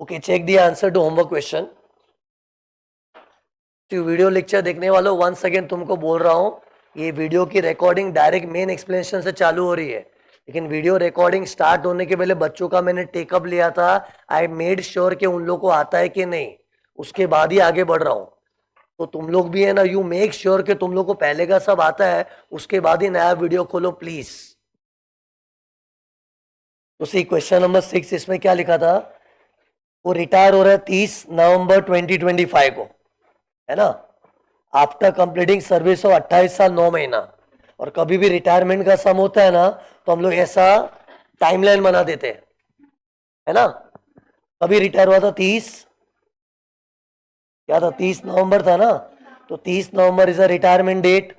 Okay, check the answer to homework question. तो video lecture देखने वालों, वंस अगेन तुमको बोल रहा हूँ, ये वीडियो की रिकॉर्डिंग डायरेक्ट मेन एक्सप्लेनेशन से चालू हो रही है, लेकिन वीडियो रिकॉर्डिंग स्टार्ट होने के पहले बच्चों का मैंने टेकअप लिया था। आई मेड श्योर कि उन लोगों को आता है कि नहीं, उसके बाद ही आगे बढ़ रहा हूँ। तो तुम लोग भी है ना, यू मेक श्योर कि तुम लोग को पहले का सब आता है, उसके बाद ही नया वीडियो खोलो प्लीज। तो सी क्वेश्चन नंबर 6, इसमें क्या लिखा था, वो रिटायर हो रहा है 30 नवंबर 2025 को, है ना। आफ्टर कंप्लीटिंग सर्विस हो 28 साल 9 महीना। और कभी भी रिटायरमेंट का सम होता है ना, तो हम लोग ऐसा टाइमलाइन बना देते हैं, है ना। कभी रिटायर हुआ था 30, क्या था, 30 नवंबर था ना। तो 30 November is a retirement date.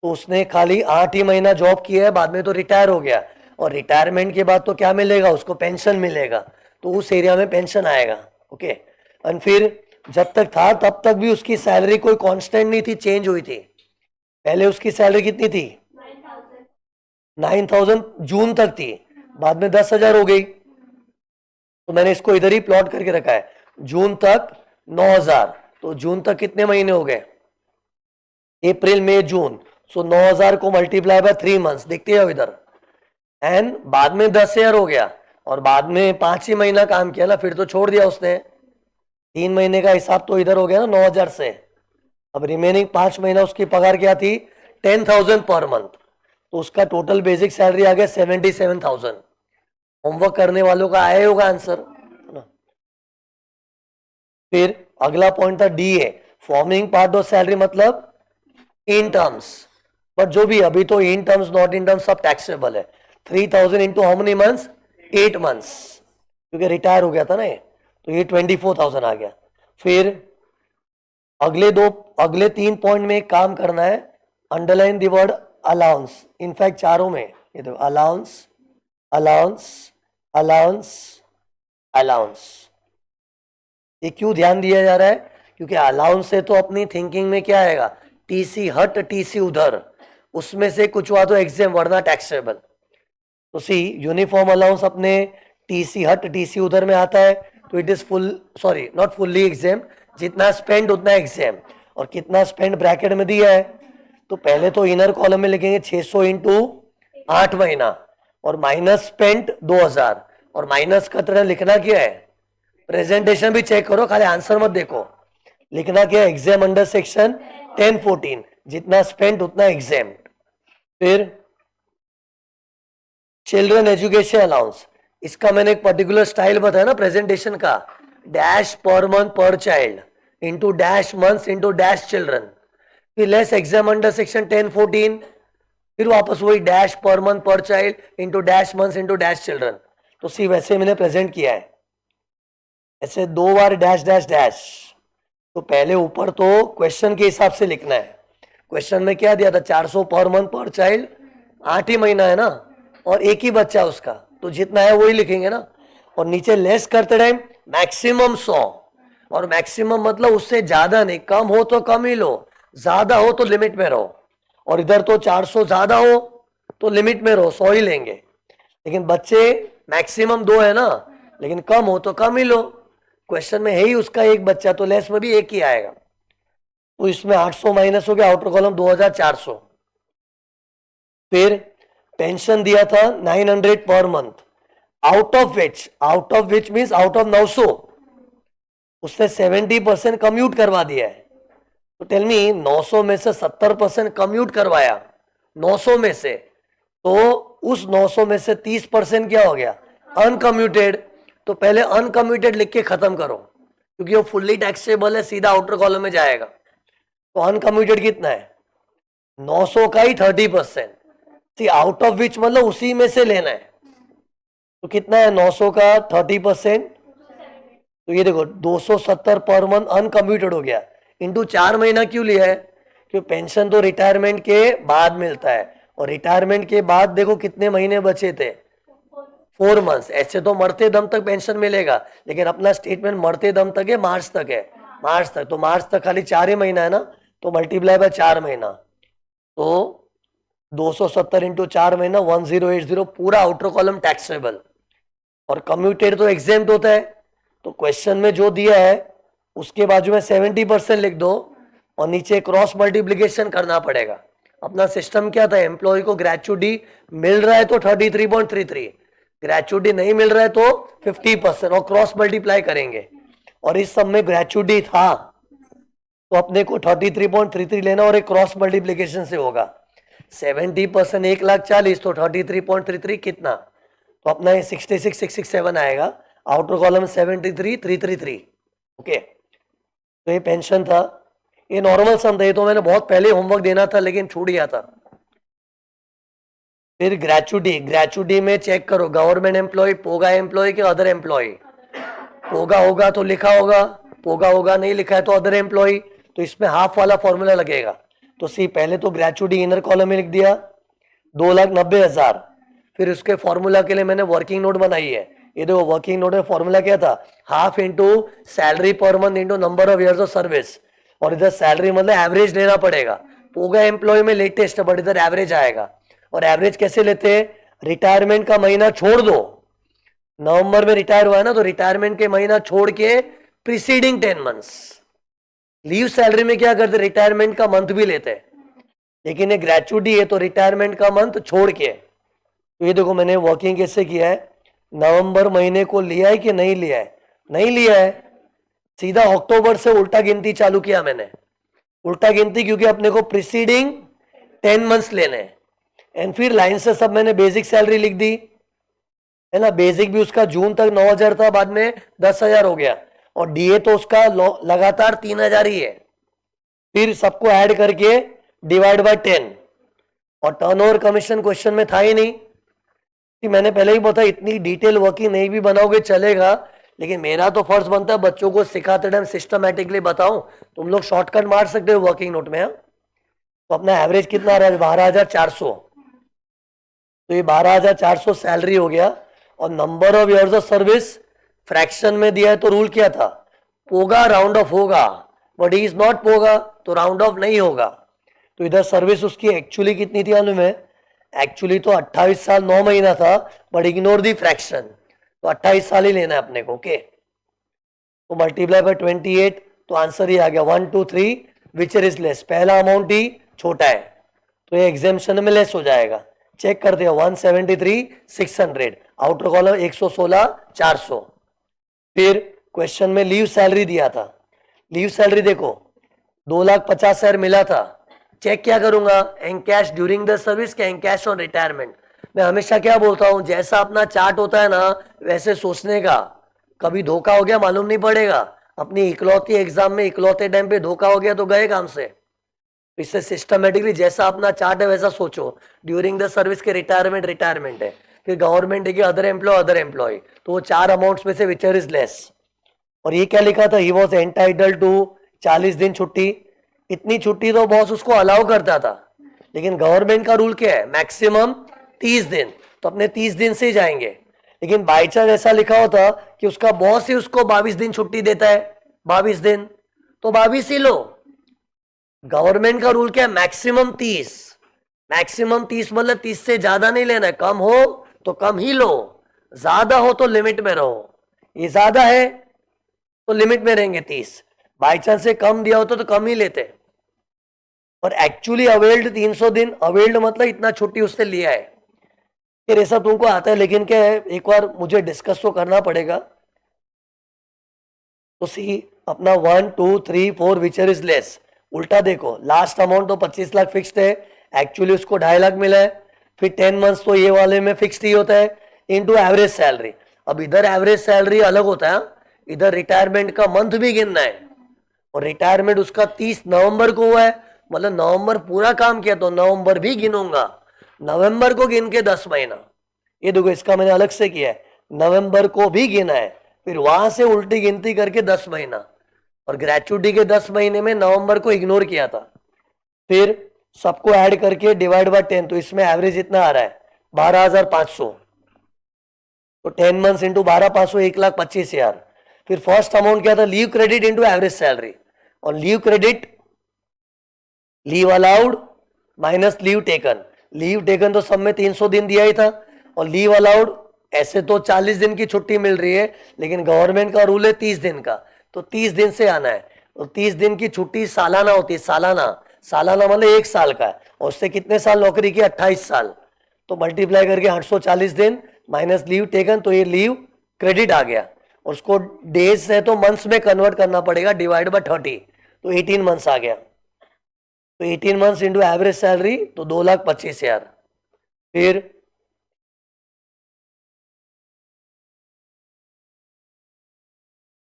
तो उसने खाली 8 ही महीना जॉब किया है, बाद में तो रिटायर हो गया। और रिटायरमेंट के बाद तो क्या मिलेगा उसको, पेंशन मिलेगा। तो उस एरिया में पेंशन आएगा। ओके। और फिर जब तक था तब तक भी उसकी सैलरी कोई कांस्टेंट नहीं थी, चेंज हुई थी। पहले उसकी सैलरी कितनी थी, 9,000 जून तक थी, बाद में 10,000 हो गई। तो मैंने इसको इधर ही प्लॉट करके रखा है, जून तक 9,000। तो जून तक कितने महीने हो गए, अप्रैल मई जून। सो 9,000 को मल्टीप्लाई बाय 3 मंथ्स, देखते हो इधर। एंड बाद में 10,000 हो गया, और बाद में 5 ही महीना काम किया ना, फिर तो छोड़ दिया उसने। 3 महीने का हिसाब तो इधर हो गया ना 9,000 से। अब रिमेनिंग 5 महीना उसकी पगार क्या थी, 10,000 पर मंथ। तो उसका टोटल बेसिक सैलरी आ गया 77,000। होमवर्क करने वालों का आया होगा आंसर। फिर अगला पॉइंट था D A, forming part of salary, मतलब इन टर्म्स। बट जो भी, अभी तो in terms not in terms सब टैक्सेबल है। 3,000 into how many months, 8 months, क्योंकि रिटायर हो गया था ना ये। तो ये 24,000 आ गया। फिर अगले 3 पॉइंट में एक काम करना है, underline the word allowance. In fact चारों में ये देखो, अलाउंस अलाउंस अलाउंस अलाउंस। ये क्यों ध्यान दिया जा रहा है, क्योंकि अलाउंस से तो अपनी थिंकिंग में क्या आएगा, टीसी हट टीसी उधर, उसमें से कुछ हुआ तो एग्जाम, वरना टैक्सेबल। तो सी यूनिफॉर्म अलाउंस अपने टीसी हट टीसी उधर में आता है। तो it is full, sorry not fully exempt, जितना स्पेंड उतना एग्जाम। और कितना स्पेंड ब्रैकेट में दिया है, तो पहले तो इनर कॉलम में लिखेंगे 600 इंटू 8 महीना, और माइनस स्पेंड 2,000। और माइनस का तरह लिखना क्या है, प्रेजेंटेशन भी चेक करो, खाली आंसर मत देखो। लिखना क्या है, एग्जाम अंडर सेक्शन 1014, जितना स्पेंड उतना एग्जाम। फिर चिल्ड्रन एजुकेशन अलाउंस, इसका मैंने एक पर्टिकुलर स्टाइल बताया ना प्रेजेंटेशन का, डैश पर मंथ पर child into dash months into dash children. फिर लेस एग्जाम अंडर सेक्शन 1014, फिर वापस वही डैश पर मंथ पर child into dash months into dash children. तो सी वैसे मैंने प्रेजेंट किया है, ऐसे 2 बार डैश डैश डैश। तो पहले ऊपर तो क्वेश्चन के हिसाब से लिखना है। क्वेश्चन में क्या दिया था, 400 पर मंथ पर चाइल्ड, 8 ही महीना है ना, और एक ही बच्चा उसका, तो जितना है वही लिखेंगे ना। और नीचे लेस करते टाइम मैक्सिमम 100, और मैक्सिमम मतलब उससे ज्यादा नहीं, कम हो तो कम ही लो, ज्यादा हो तो लिमिट में रहो। और इधर तो 400 ज्यादा हो तो लिमिट में रहो, 100 ही लेंगे। लेकिन बच्चे मैक्सिमम 2 है ना, लेकिन कम हो तो कम ही लो। क्वेश्चन में है ही उसका एक बच्चा, तो लेस में भी एक ही आएगा। तो इसमें 800 माइनस हो गया, आउटर कॉलम 2,400। फिर पेंशन दिया था 900 per month, out of which means out of 900, उसने 70% कम्यूट करवा दिया है। तो टेल मी, 900 में से 70% कम्यूट करवाया 900 में से, तो उस 900 में से 30% क्या हो गया, अनकम्यूटेड। तो पहले अनकम्यूटेड लिख के खत्म करो, क्योंकि वो फुल्ली टैक्सेबल है, सीधा आउटर कॉलम में जाएगा। तो अनकम्यूटेड कितना है, 900 का ही 30%। सी आउट ऑफ विच मतलब उसी में से लेना है। तो कितना है 900 का 30%, तो ये देखो 270 पर मंथ अनकम्प्यूटेड हो गया। इंटू 4 महीना क्यों लिया है, क्योंकि पेंशन तो रिटायरमेंट के बाद मिलता है, और रिटायरमेंट के बाद देखो कितने महीने बचे थे, 4 मंथ्स। ऐसे तो मरते दम तक पेंशन मिलेगा, लेकिन अपना स्टेटमेंट मरते दम तक है, मार्च तक है, मार्च तक। तो मार्च तक खाली 4 ही महीना है ना, तो मल्टीप्लाई बाय 4 महीना, तो 270 इंटू 4 महीना 1080, पूरा आउटर कॉलम टैक्सेबल। और कम्यूटेड तो एग्जेम्प्ट होता है, तो क्वेश्चन में जो दिया है उसके बाजू में 70% लिख दो और नीचे क्रॉस मल्टीप्लीकेशन करना पड़ेगा। अपना सिस्टम क्या था, एम्प्लॉय को ग्रेचुटी मिल रहा है तो 33.33, ग्रेचुटी नहीं मिल रहा है तो 50% और क्रॉस मल्टीप्लाई करेंगे। और इस सब में ग्रेचुटी था तो अपने को 33.33 लेना और एक क्रॉस मल्टीप्लीकेशन से होगा। 70% 1,40,000 तो 33.33 कितना, तो अपना ये 66,667 आएगा। Outer column 73,333। ओके, तो ये पेंशन था, ये नॉर्मल सम था, ये तो मैंने बहुत पहले होमवर्क देना था लेकिन छूट गया था। फिर ग्रेचुटी, ग्रेचुटी में चेक करो गवर्नमेंट एम्प्लॉय, पोगा एम्प्लॉय के अदर एम्प्लॉय। पोगा होगा तो लिखा होगा, पोगा होगा नहीं लिखा है तो अदर एम्प्लॉय, तो इसमें हाफ वाला फॉर्मूला लगेगा। तो सी पहले तो ग्रेचुटी इनर कॉलम में लिख दिया 2,90,000। फिर उसके फॉर्मूला के लिए मैंने वर्किंग नोट बनाई है। ये देखो वर्किंग नोट में फॉर्मूला क्या था, half into salary per month into number of years of service. और इधर सैलरी मतलब एवरेज लेना पड़ेगा। पोगा एम्प्लॉय में लेटेस्ट है बट इधर एवरेज आएगा। और एवरेज कैसे लेते हैं, रिटायरमेंट का महीना छोड़ दो, नवंबर में रिटायर हुआ है ना, तो रिटायरमेंट के महीना छोड़ के प्रीसीडिंग 10 मंथ्स। लीव सैलरी में क्या करते, रिटायरमेंट का मंथ भी लेते हैं, लेकिन ये ग्रेचुटी है तो रिटायरमेंट का मंथ छोड़ के। तो ये देखो मैंने वर्किंग कैसे किया है, नवंबर महीने को लिया है कि नहीं लिया है, नहीं लिया है, सीधा अक्टूबर से उल्टा गिनती चालू किया मैंने। उल्टा गिनती क्योंकि अपने को प्रीसीडिंग 10 मंथ्स लेने हैं। एंड फिर लाइन से सब मैंने बेसिक सैलरी लिख दी है ना। बेसिक भी उसका जून तक 9,000 था, बाद में 10,000 हो गया, और डीए तो उसका लगातार 3,000 ही है। फिर सबको ऐड करके डिवाइड बाय 10, और टर्नओवर कमीशन क्वेश्चन में था ही नहीं कि मैंने पहले ही बताया इतनी डिटेल वर्किंग नहीं भी बनाओगे चलेगा, लेकिन मेरा तो फर्ज बनता है बच्चों को सिखाते टाइम सिस्टमैटिकली बताऊं। तुम लोग शॉर्टकट मार सकते हो वर्किंग नोट में। तो अपना एवरेज कितना आ रहा है, 12,400। तो ये 12,400 सैलरी हो गया। और number of years of service fraction में दिया है तो रूल क्या था, पोगा राउंड ऑफ होगा, बट ही इज नॉट पोगा तो राउंड ऑफ नहीं होगा। तो इधर सर्विस उसकी एक्चुअली कितनी थी मालूम है, एक्चुअली तो 28 साल 9 महीना था, बट इग्नोर दी फ्रैक्शन, तो 28 साल ही लेना है अपने को। ओके, तो मल्टीप्लाई बाय 28, तो आंसर ही आ गया 1 2 3 विच इज लेस। पहला अमाउंट ही छोटा है तो ये एग्जाम्शन में लेस हो जाएगा। चेक करते हैं 173,600, आउटर कॉलम 116,400। फिर क्वेश्चन में लीव सैलरी दिया था, लीव सैलरी देखो 2,50,000 मिला था। चेक क्या करूंगा, एनकैश ड्यूरिंग द सर्विस क्या एनकैश ऑन रिटायरमेंट। मैं हमेशा क्या बोलता हूं, जैसा अपना चार्ट होता है ना वैसे सोचने का। कभी धोखा हो गया मालूम नहीं पड़ेगा, अपनी इकलौती एग्जाम में इकलौते टाइम पे धोखा हो गया तो गए काम से। इससे सिस्टमेटिकली जैसा अपना चार्ट है वैसा सोचो। ड्यूरिंग द सर्विस के रिटायरमेंट रिटायरमेंट है, फिर गवर्नमेंट है कि अदर एम्प्लॉय, तो वो 4 अमाउंट्स में से विच इज लेस। और ये क्या लिखा था, ही वॉज एंटाइटल टू 40 दिन छुट्टी। इतनी छुट्टी तो बॉस उसको अलाउ करता था, लेकिन गवर्नमेंट का रूल क्या है, मैक्सिमम 30 दिन, तो अपने 30 दिन से ही जाएंगे। लेकिन बाई चांस ऐसा लिखा होता कि उसका बॉस ही उसको 22 दिन छुट्टी देता है, 22 दिन तो 22 ही लो। गवर्नमेंट का रूल क्या है, मैक्सिमम 30, मैक्सिमम 30 मतलब 30 से ज्यादा नहीं लेना है, कम हो तो कम ही लो, ज्यादा हो तो लिमिट में रहो। ये ज्यादा है तो लिमिट में रहेंगे 30, बाई चांस से कम दिया होता तो कम ही लेते। और एक्चुअली अवेल्ड 300 दिन, अवेल्ड मतलब इतना छुट्टी उससे लिया है। फिर ऐसा तुमको आता है, लेकिन क्या है एक बार मुझे डिस्कस तो करना पड़ेगा। तो सी अपना 1 2 3 4 विच इज लेस। उल्टा देखो, लास्ट अमाउंट तो 25 लाख फिक्स्ड है, एक्चुअली उसको 2.5 लाख मिला है। फिर 10 मंथ्स तो ये वाले में फिक्स्ड ही होता है, इनटू एवरेज सैलरी। अब इधर एवरेज सैलरी अलग होता है, इधर रिटायरमेंट का मंथ भी गिनना है। और रिटायरमेंट उसका 30 नवंबर को हुआ है, मतलब नवंबर पूरा काम किया तो नवंबर भी गिनूंगा, नवंबर को गिन के 10 महीना। ये देखो इसका मैंने अलग से किया है, नवंबर को भी गिना है, फिर वहां से उल्टी गिनती करके 10 महीना। और ग्रेचुटी के 10 महीने में नवंबर को इग्नोर किया था। फिर सबको ऐड करके डिवाइड बाय 10, तो इसमें एवरेज इतना आ रहा है 12,500। तो 10 मंथ्स इंटू 12,500 1,25,000। फिर फर्स्ट अमाउंट क्या था, leave credit into average salary. और leave credit, leave allowed minus leave taken. Leave taken तो सब में 300 दिन दिया ही था, और लीव अलाउड ऐसे तो 40 दिन की छुट्टी मिल रही है, लेकिन गवर्नमेंट का रूल है 30 दिन का, तो 30 दिन से आना है। और 30 दिन की छुट्टी सालाना होती है, सालाना। सालाना मतलब 1 साल का है, और उससे कितने साल नौकरी की? 28 साल। तो मल्टीप्लाई करके 840 दिन माइनस लीव टेकन, तो ये लीव क्रेडिट आ गया। और उसको डेज है तो मंथ्स में कन्वर्ट करना पड़ेगा, डिवाइड बाय 30, तो 18 मंथ्स आ गया। तो 18 मंथ्स इंटू एवरेज सैलरी, तो 2,25,000। फिर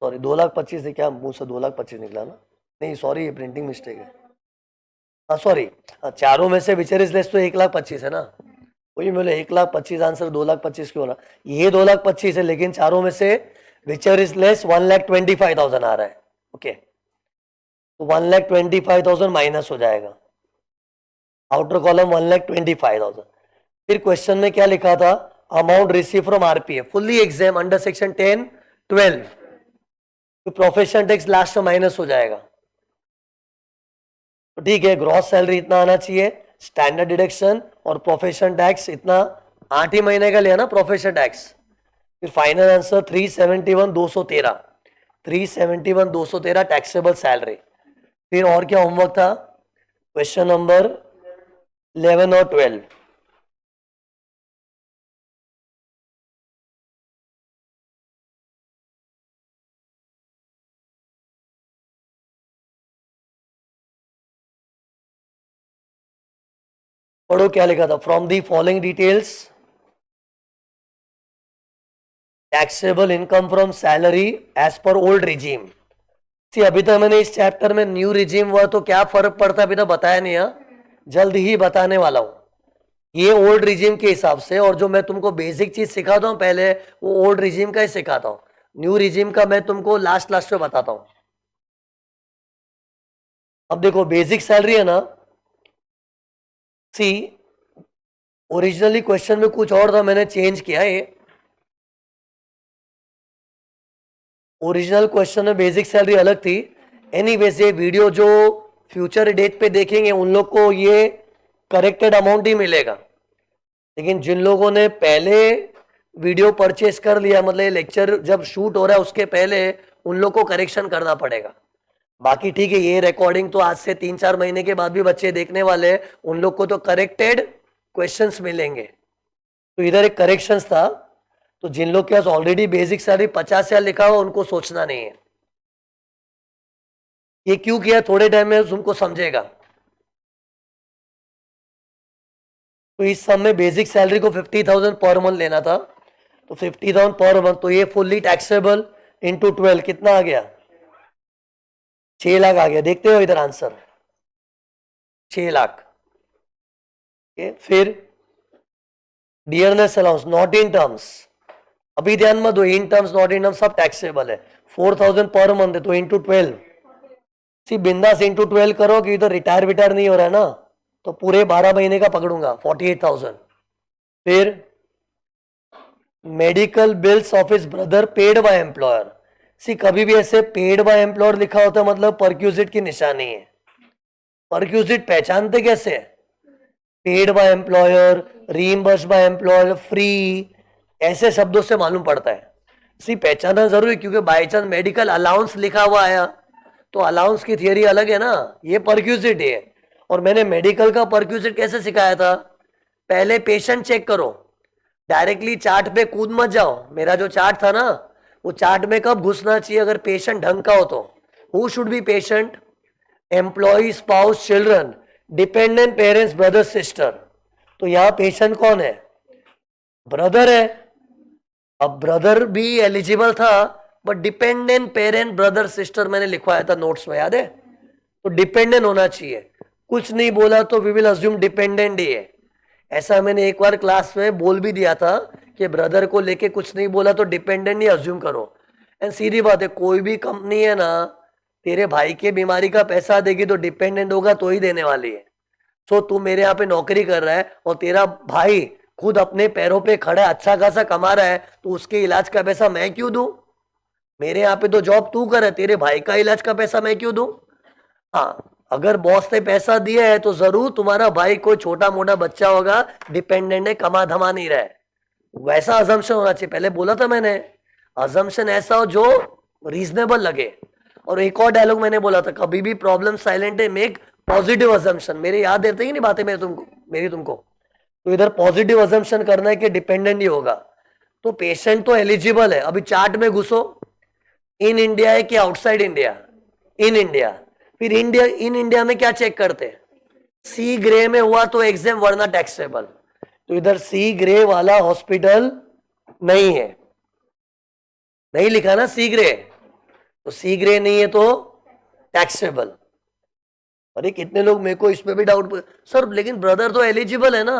सॉरी 2,25,000 से क्या मुंह से 2,25,000 निकला ना? नहीं सॉरी, ये प्रिंटिंग मिस्टेक है। हाँ सॉरी, चारों में से विचर इज लेस तो 1,25,000 है ना। वही बोले 1,25,000 आंसर, 2,25,000 क्यों रहा? ये 2,25,000 है, लेकिन चारों में से विचर इज लेस 1,25,000 आ रहा है। ओके, तो 1,25,000 माइनस हो जाएगा, आउटर कॉलम 1,25,000। फिर क्वेश्चन में क्या लिखा था? Amount receive from RPF fully exempt under section 10, 12, तो प्रोफेशन टैक्स लास्ट में माइनस हो जाएगा। तो ठीक है, ग्रॉस सैलरी इतना आना चाहिए, स्टैंडर्ड डिडक्शन और प्रोफेशन टैक्स इतना, 8 ही महीने का लिया ना प्रोफेशन टैक्स। फिर फाइनल आंसर 371,213, 371,213 टैक्सेबल सैलरी। फिर और क्या होमवर्क था? क्वेश्चन नंबर 11 और 12। पढ़ो क्या लिखा था? From the following details taxable income from salary as per old regime. See अभी तक मैंने इस चैप्टर में न्यू रिजीम हुआ तो क्या फर्क पड़ता है अभी तक बताया नहीं है, जल्द ही बताने वाला हूं। ये ओल्ड रिजीम के हिसाब से, और जो मैं तुमको बेसिक चीज सिखाता हूं पहले, वो ओल्ड रिजीम का ही सिखाता हूं। न्यू रिजीम का मैं तुमको लास्ट लास्ट में बताता हूं। अब देखो बेसिक सैलरी है ना, सी ओरिजिनली क्वेश्चन में कुछ और था, मैंने चेंज किया है। ओरिजिनल क्वेश्चन में बेसिक सैलरी अलग थी। एनीवेज ये वीडियो जो फ्यूचर डेट पे देखेंगे उन लोग को ये करेक्टेड अमाउंट ही मिलेगा, लेकिन जिन लोगों ने पहले वीडियो परचेस कर लिया, मतलब लेक्चर जब शूट हो रहा है उसके पहले, उन लोग को करेक्शन करना पड़ेगा। बाकी ठीक है, ये रिकॉर्डिंग तो आज से 3-4 महीने के बाद भी बच्चे देखने वाले हैं, उन लोग को तो करेक्टेड क्वेश्चंस मिलेंगे। तो इधर एक करेक्शंस था, तो जिन लोग के पास ऑलरेडी बेसिक सैलरी 50,000 लिखा हुआ उनको सोचना नहीं है। ये क्यों किया थोड़े टाइम में तुमको समझेगा। तो इस सब में बेसिक सैलरी को 50,000 पर मंथ लेना था, तो 50,000 पर मंथ, तो ये फुल्ली टैक्सेबल इंटू 12 कितना आ गया? 6 लाख आ गया। देखते हो इधर आंसर 6 लाख। फिर dearness allowance not in terms, अभी ध्यान मत दो, in terms not in terms सब टैक्सेबल है। 4,000 पर मंथ है, तो इंटू 12, सी बिंदास इंटू 12 करो, कि इधर रिटायर नहीं हो रहा है ना, तो पूरे 12 महीने का पकड़ूंगा 48,000। फिर medical bills of his brother paid by employer. See कभी भी ऐसे पेड बाय एम्प्लॉयर लिखा होता है मतलब परक्यूजिट की निशानी है। परक्यूजिट पहचानते कैसे? Paid by employer, reimburse by employer, free, ऐसे शब्दों से मालूम पड़ता है। सी पहचानना जरूरी, क्योंकि बाई चांस मेडिकल अलाउंस लिखा हुआ आया तो अलाउंस की थियरी अलग है ना, ये परक्यूजिट है। और मैंने मेडिकल का परक्यूजिट कैसे सिखाया था? पहले पेशेंट चेक करो, डायरेक्टली चार्ट पे कूद मत जाओ। मेरा जो चार्ट था ना, वो चार्ट में कब घुसना चाहिए अगर पेशेंट ढंग का हो तो? Who should be patient? Employee, spouse, children, dependent parents, brother, sister. तो यहां पेशेंट कौन है? ब्रदर है। अब ब्रदर भी एलिजिबल था, but dependent parent, brother, sister मैंने लिखवाया था नोट्स में, याद है? तो डिपेंडेंट होना चाहिए। कुछ नहीं बोला तो वी विल अज्यूम डिपेंडेंट ही है। ऐसा मैंने एक बार क्लास में बोल भी दिया था कि ब्रदर को लेके कुछ नहीं बोला तो डिपेंडेंट ही अज्यूम करो। एंड सीधी बात है, कोई भी कंपनी है ना, तेरे भाई के बीमारी का पैसा देगी तो डिपेंडेंट होगा तो ही देने वाली है। सो तू मेरे यहाँ पे नौकरी कर रहा है और तेरा भाई खुद अपने पैरों पे खड़ा है, अच्छा खासा कमा रहा है, तो उसके इलाज का पैसा मैं क्यों दूं? मेरे यहाँ पे तो जॉब तू कर है, तेरे भाई का इलाज का पैसा मैं क्यों दूं? हाँ, अगर बॉस ने पैसा दिया है तो जरूर तुम्हारा भाई कोई छोटा मोटा बच्चा होगा, डिपेंडेंट है, कमा धमा नहीं रहा है। वैसा अजम्पशन होना चाहिए, पहले बोला था मैंने, अजम्पशन ऐसा हो जो रीजनेबल लगे। और एक और डायलॉग मैंने बोला था, कभी भी प्रॉब्लम साइलेंट है, मेक पॉजिटिव अजम्पशन। मेरे याद रहते कि नहीं बातें मेरी तुमको। तो इधर पॉजिटिव अजम्पशन करना है कि डिपेंडेंट ही होगा। तो पेशेंट तो एलिजिबल है। अभी चार्ट में घुसो, इन इंडिया है कि आउटसाइड इंडिया? In India. फिर इंडिया, इन इंडिया में क्या चेक करते हैं? सी ग्रे में हुआ तो एग्जाम, वरना टैक्सेबल। तो इधर सी ग्रे वाला हॉस्पिटल नहीं है, नहीं लिखा ना सी ग्रे, तो सी ग्रे नहीं है तो टैक्सेबल। अरे कितने लोग मेरे को इसमें भी डाउट, सर लेकिन ब्रदर तो एलिजिबल है ना।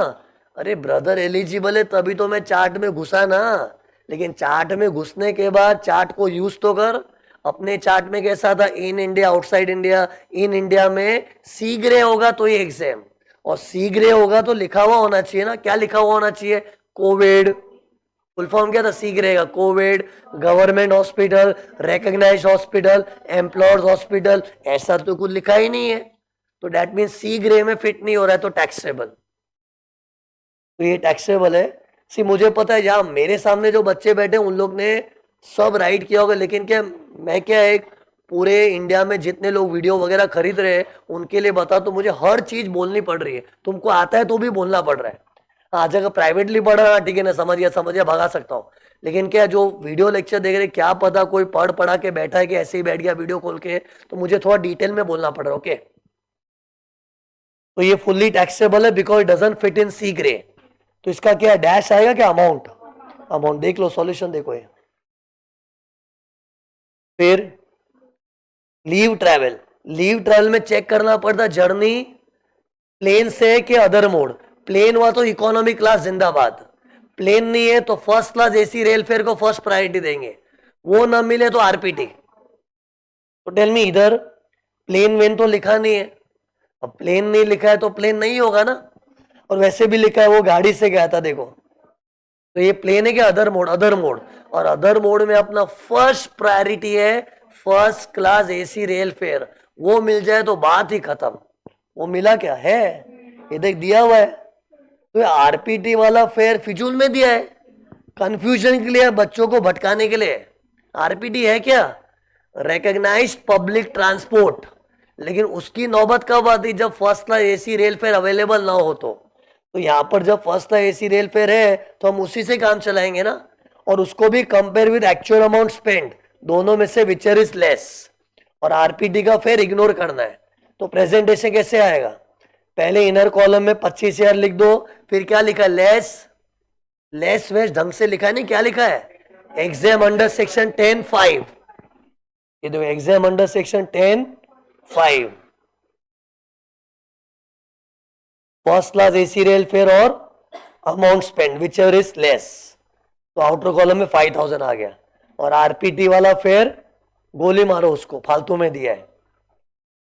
अरे ब्रदर एलिजिबल है तभी तो मैं चार्ट में घुसा ना। लेकिन चार्ट में घुसने के बाद चार्ट को यूज तो कर। अपने चार्ट में कैसा था, in India, outside India. In India में सी ग्रे होगा तो ये एग्जाम, और सी ग्रे होगा तो लिखा हुआ होना चाहिए ना। क्या लिखा हुआ होना चाहिए? कोविड। फुल फॉर्म क्या था सी ग्रे का? Covid, government hospital, recognised hospital, employer's hospital. ऐसा तो कुछ लिखा ही नहीं है, तो डेट मीन सी ग्रे में फिट नहीं हो रहा है, तो टैक्सेबल। तो ये टैक्सेबल है। सी मुझे पता है जहां मेरे सामने जो बच्चे बैठे उन लोग ने सब राइट किया होगा, लेकिन क्या मैं क्या एक पूरे इंडिया में जितने लोग वीडियो वगैरह खरीद रहे हैं उनके लिए बता, तो मुझे हर चीज बोलनी पड़ रही है। तुमको आता है तो भी बोलना पड़ रहा है। आज अगर प्राइवेटली पढ़ा ठीक है ना, समझ गया भगा सकता हूँ। लेकिन क्या जो वीडियो लेक्चर देख रहे, क्या पता कोई पढ़ा के बैठा है कि ऐसे ही बैठ गया वीडियो खोल के, तो मुझे थोड़ा डिटेल में बोलना पड़ रहा है। ओके, तो ये फुल्ली टैक्सेबल है because doesn't fit in C grey. तो इसका क्या डैश आएगा क्या? अमाउंट, अमाउंट देख लो, सॉल्यूशन देखो ये। फिर लीव ट्रैवल, लीव ट्रैवल में चेक करना पड़ता जर्नी प्लेन से कि अदर मोड। प्लेन हुआ तो इकोनॉमी क्लास जिंदाबाद, प्लेन नहीं है तो first class AC rail fair को फर्स्ट प्रायोरिटी देंगे, वो ना मिले तो आरपीटी। तो टेल मी, इधर प्लेन वेन तो लिखा नहीं है। अब प्लेन नहीं लिखा है तो प्लेन नहीं होगा ना। और वैसे भी लिखा है वो गाड़ी से गया था देखो, तो ये प्लेन है क्या? Other mode, other mode. और अदर मोड में अपना फर्स्ट प्रायोरिटी है first class AC rail fair. वो मिल जाए तो बात ही खत्म। वो मिला क्या है? ये देख दिया हुआ है। तो आरपीटी वाला फेयर फिजूल में दिया है, कंफ्यूजन के लिए, बच्चों को भटकाने के लिए। आरपीटी है क्या? Recognised public transport. लेकिन उसकी नौबत कब आती? जब first class AC rail fare available ना हो तो यहां पर जब first class AC rail fare है तो हम उसी से काम चलाएंगे ना। और उसको भी compare with actual amount spend, दोनों में से विचर इज लेस। और आरपीटी का फेयर इग्नोर करना है। तो प्रेजेंटेशन कैसे आएगा? पहले इनर कॉलम में 25,000 लिख दो, फिर क्या लिखा? लेस, लेस वेस्ट ढंग से लिखा है नहीं, क्या लिखा है? Exam under section 10(5). ये देखो exam under section 10(5), first class AC rail fare और amount spend whichever is less. तो आउटर कॉलम में 5,000 आ गया। और आरपीटी वाला फेयर गोली मारो उसको, फालतू में दिया है।